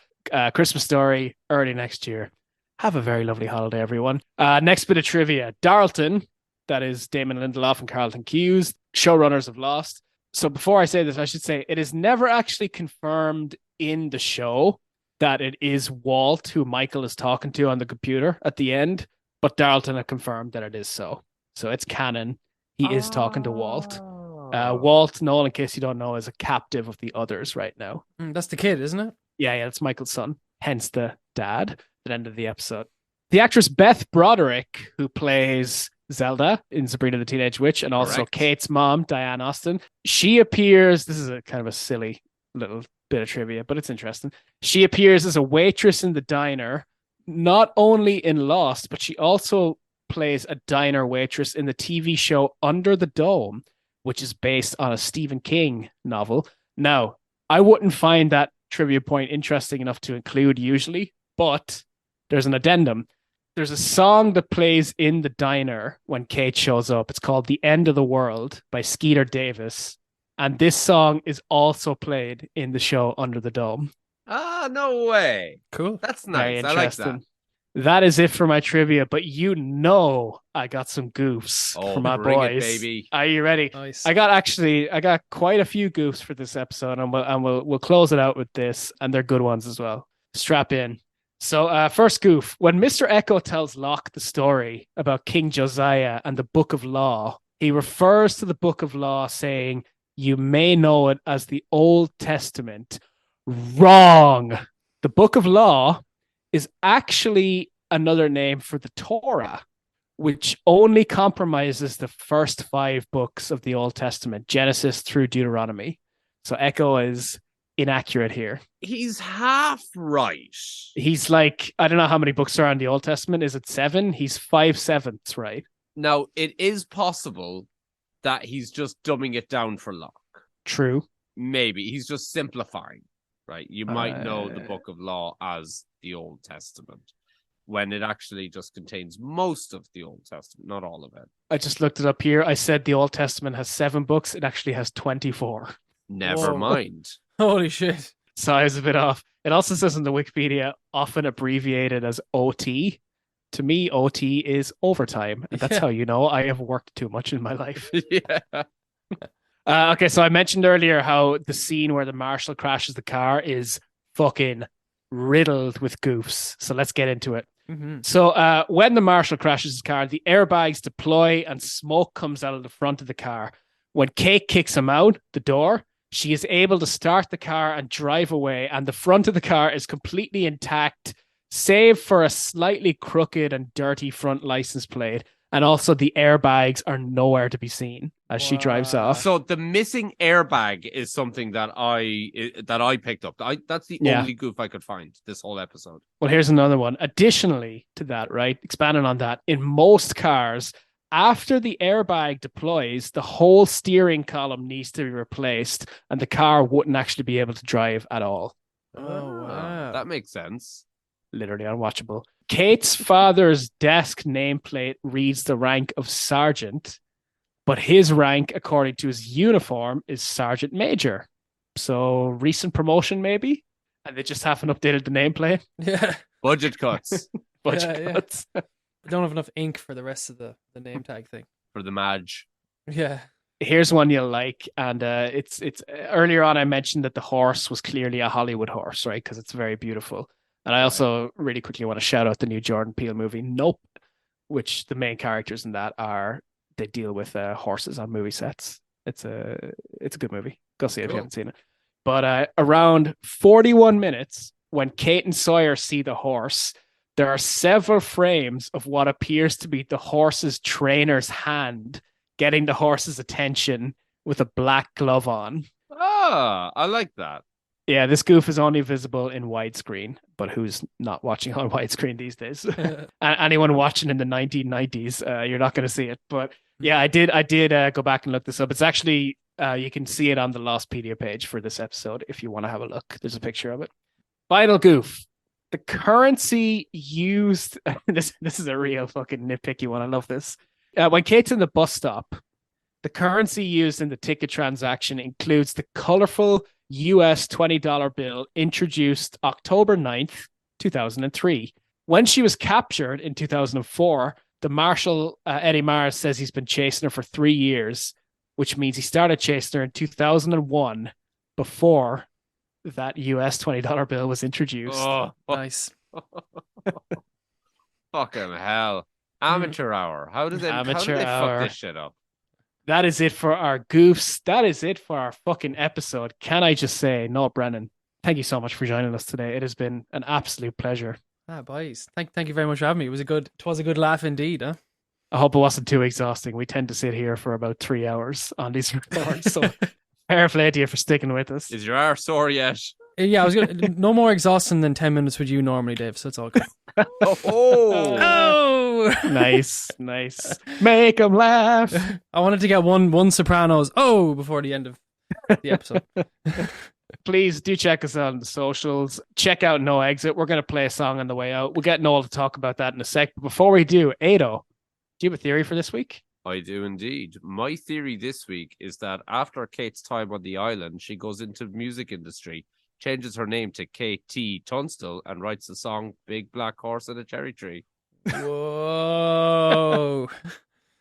Christmas story early next year. Have a very lovely holiday, everyone. Next bit of trivia. Darlton, that is Damon Lindelof and Carlton Cuse, showrunners of Lost. So before I say this, I should say it is never actually confirmed in the show that it is Walt who Michael is talking to on the computer at the end, but Darlton had confirmed that it is so. So it's canon. He is talking to Walt. Walt, Noel, in case you don't know, is a captive of the others right now. That's the kid, isn't it? Yeah, that's Michael's son. Hence the dad at the end of the episode. The actress Beth Broderick, who plays Zelda in Sabrina the Teenage Witch, and also Kate's mom, Diane Austen. She appears, this is a kind of a silly little bit of trivia, but it's interesting. She appears as a waitress in the diner, not only in Lost, but she also plays a diner waitress in the TV show Under the Dome, which is based on a Stephen King novel. Now, I wouldn't find that trivia point interesting enough to include usually, but there's an addendum. There's a song that plays in the diner when Kate shows up. It's called The End of the World by Skeeter Davis. And this song is also played in the show Under the Dome. Ah, no way. Cool. That's nice. I like that. That is it for my trivia, but I got some goofs for my boys. It, baby. Are you ready? Nice. I got quite a few goofs for this episode, and we'll close it out with this, and they're good ones as well. Strap in. So first goof, when Mr. Echo tells Locke the story about King Josiah and the Book of Law, he refers to the Book of Law saying, "You may know it as the Old Testament." Wrong. The Book of Law is actually another name for the Torah, which only compromises the first 5 books of the Old Testament, Genesis through Deuteronomy. So Echo is inaccurate here. He's half right. He's like, I don't know how many books are in the Old Testament. Is it 7? He's 5/7 right. Now, it is possible that he's just dumbing it down for Locke. True. Maybe. He's just simplifying, right? You might know the Book of Law as the Old Testament, when it actually just contains most of the Old Testament, not all of it. I just looked it up here. I said the Old Testament has 7 books. It actually has 24. Never mind. Holy shit. So I was a bit off. It also says in the Wikipedia, often abbreviated as OT. To me, OT is overtime. And that's how you know I have worked too much in my life. Yeah. Okay, so I mentioned earlier how the scene where the marshal crashes the car is fucking riddled with goofs. So let's get into it. Mm-hmm. So when the marshal crashes his car, the airbags deploy and smoke comes out of the front of the car. When Kate kicks him out the door, she is able to start the car and drive away, and the front of the car is completely intact, save for a slightly crooked and dirty front license plate. And also the airbags are nowhere to be seen as she drives off. So the missing airbag is something that I picked up. That's the only goof I could find this whole episode. Well, here's another one. Additionally to that, right? Expanding on that, in most cars, after the airbag deploys, the whole steering column needs to be replaced, and the car wouldn't actually be able to drive at all. Oh, wow. That makes sense. Literally unwatchable. Kate's father's desk nameplate reads the rank of sergeant, but his rank, according to his uniform, is sergeant major. So recent promotion, maybe? And they just haven't updated the nameplate. Yeah. Budget cuts. Budget cuts. I don't have enough ink for the rest of the name tag thing. For the Madge. Yeah. Here's one you'll like, and it's earlier on I mentioned that the horse was clearly a Hollywood horse, right? Because it's very beautiful. And I also really quickly want to shout out the new Jordan Peele movie, Nope, which the main characters in that they deal with horses on movie sets. It's a good movie. Go see it if you haven't seen it. But around 41 minutes when Kate and Sawyer see the horse, there are several frames of what appears to be the horse's trainer's hand getting the horse's attention with a black glove on. Ah, I like that. Yeah, this goof is only visible in widescreen, but who's not watching on widescreen these days? Anyone watching in the 1990s, you're not going to see it. But yeah, I did go back and look this up. It's actually, you can see it on the Lostpedia page for this episode if you want to have a look. There's a picture of it. Final goof. The currency used, this is a real fucking nitpicky one. I love this. When Kate's in the bus stop, the currency used in the ticket transaction includes the colorful US $20 bill introduced October 9th, 2003. When she was captured in 2004, the marshal, Eddie Mars, says he's been chasing her for 3 years, which means he started chasing her in 2001 before that US $20 bill was introduced. Oh, Nice. fucking hell. Amateur hour. How do they fuck this shit up? That is it for our goofs. That is it for our fucking episode. Can I just say, Noel Brennan, thank you so much for joining us today. It has been an absolute pleasure. Boys. Thank you very much for having me. It was a good laugh indeed, huh? I hope it wasn't too exhausting. We tend to sit here for about 3 hours on these records, so fair play to you for sticking with us. Is your arse sore yet? Yeah, I was gonna no more exhausting than 10 minutes with you normally, Dave, so it's all good. Oh, nice. Make them laugh. I wanted to get one Sopranos before the end of the episode. Please do check us out on the socials. Check out NoExit. We're going to play a song on the way out. We'll get Noel to talk about that in a sec. But before we do, Ado, do you have a theory for this week? I do indeed. My theory this week is that after Kate's time on the island, she goes into the music industry, changes her name to Kate T. Tunstall, and writes the song Big Black Horse and a Cherry Tree. Whoa.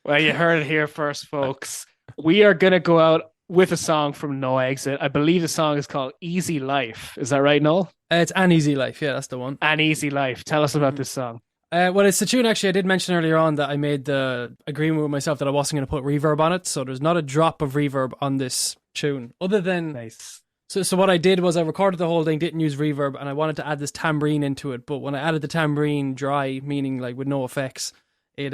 Well, you heard it here first, folks. We are going to go out with a song from NoExit. I believe the song is called Easy Life. Is that right, Noel? It's An Easy Life. Yeah, that's the one. An Easy Life. Tell us about this song. Well, it's the tune, actually. I did mention earlier on that I made the agreement with myself that I wasn't going to put reverb on it. So there's not a drop of reverb on this tune. Other than... Nice. So what I did was I recorded the whole thing, didn't use reverb, and I wanted to add this tambourine into it. But when I added the tambourine dry, meaning like with no effects, it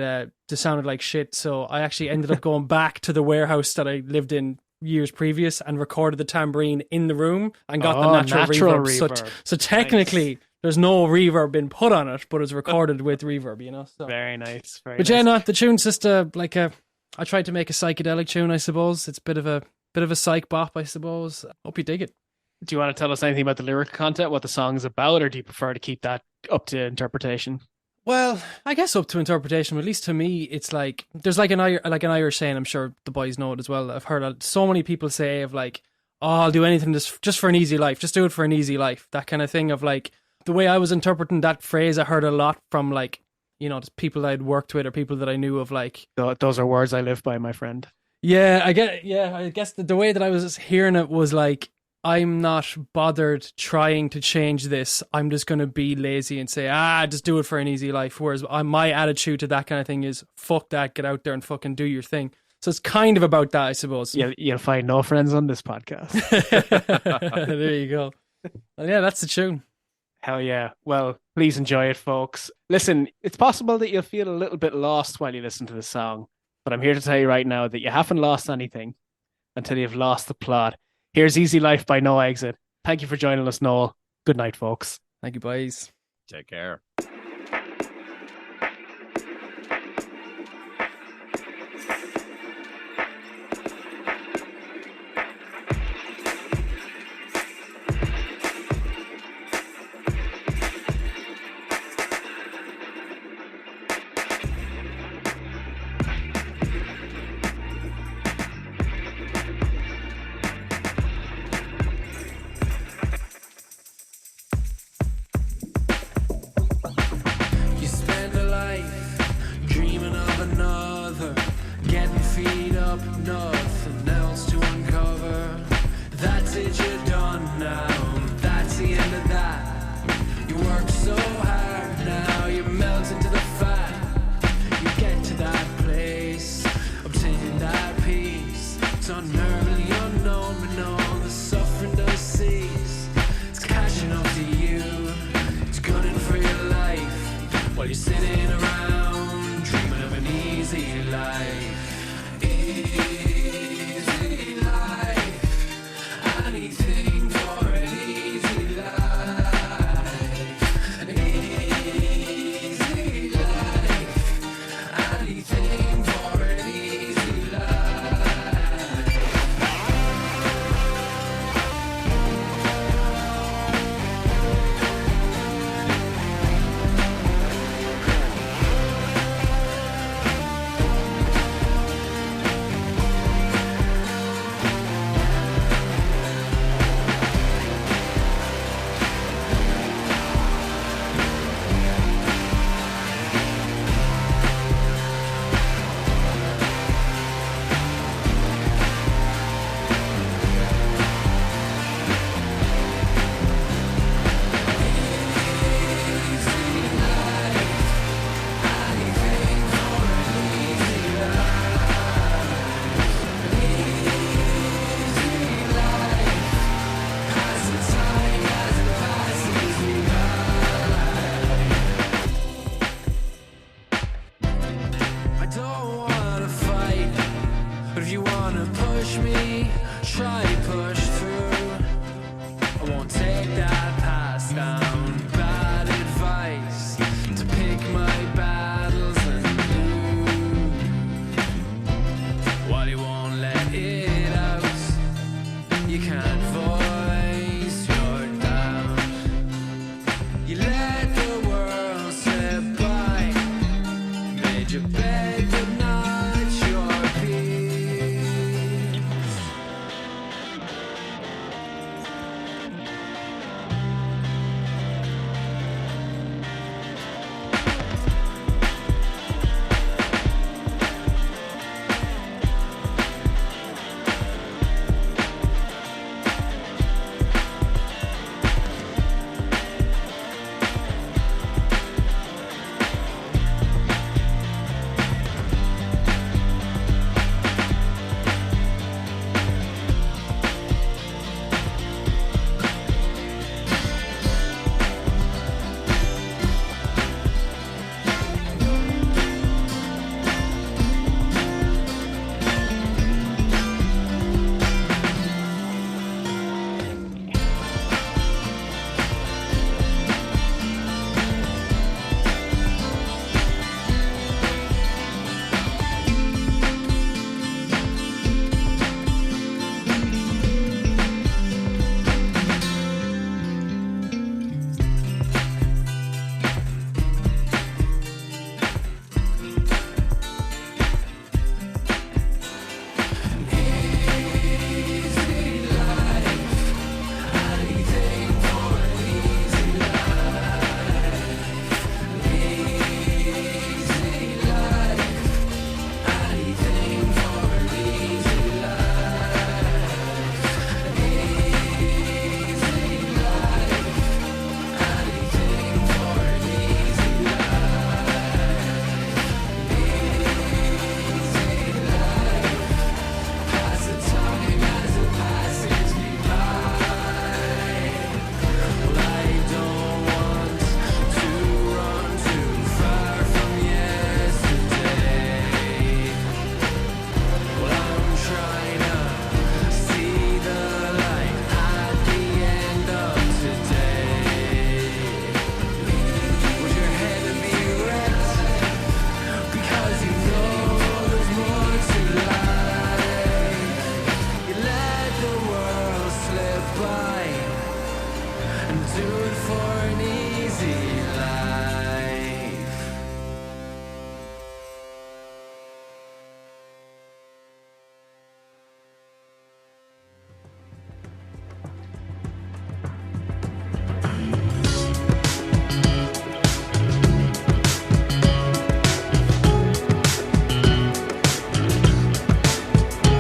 just sounded like shit. So I actually ended up going back to the warehouse that I lived in years previous and recorded the tambourine in the room and got the natural reverb. So technically, there's no reverb been put on it, but it's recorded with reverb, you know? So. Very nice. But yeah, no, the tune's just I tried to make a psychedelic tune, I suppose. It's a bit of a psych bop, I suppose. Hope you dig it. Do you want to tell us anything about the lyric content, what the song is about, or do you prefer to keep that up to interpretation? Well, I guess up to interpretation. But at least to me, it's like there's like an Irish saying. I'm sure the boys know it as well. I've heard so many people say of like, "Oh, I'll do anything just for an easy life. Just do it for an easy life." That kind of thing. Of like the way I was interpreting that phrase, I heard a lot from like people that I'd worked with or people that I knew of. Like those are words I live by, my friend. Yeah, I guess the way that I was hearing it was like, I'm not bothered trying to change this. I'm just going to be lazy and say, just do it for an easy life. Whereas my attitude to that kind of thing is, fuck that, get out there and fucking do your thing. So it's kind of about that, I suppose. Yeah, you'll find no friends on this podcast. There you go. Well, yeah, that's the tune. Hell yeah. Well, please enjoy it, folks. Listen, it's possible that you'll feel a little bit lost while you listen to the song. But I'm here to tell you right now that you haven't lost anything until you've lost the plot. Here's Easy Life by NoExit. Thank you for joining us, Noel. Good night, folks. Thank you, boys. Take care. Nothing else to uncover. That's it, you're done now. That's the end of that. You work so hard now, you melt into the fat. You get to that place, obtaining that peace. It's unnervingly unknown, but no, the suffering does cease. It's catching up to you. try to push through. I won't take that pass down. Bad advice to pick my battles and lose. While you won't let it out, you can't voice your doubt. You let the world slip by. Made your bed but not your peace.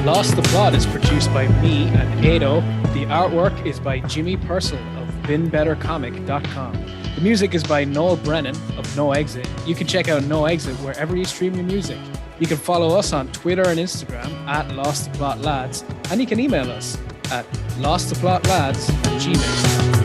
Lost the Plot is produced by me and Ado. The artwork is by Jimmy Purcell of BeenBetterComic.com. The music is by Noel Brennan of NoExit. You can check out NoExit wherever you stream your music. You can follow us on Twitter and Instagram at LostThePlotLads, and you can email us at losttheplotlads@gmail.com.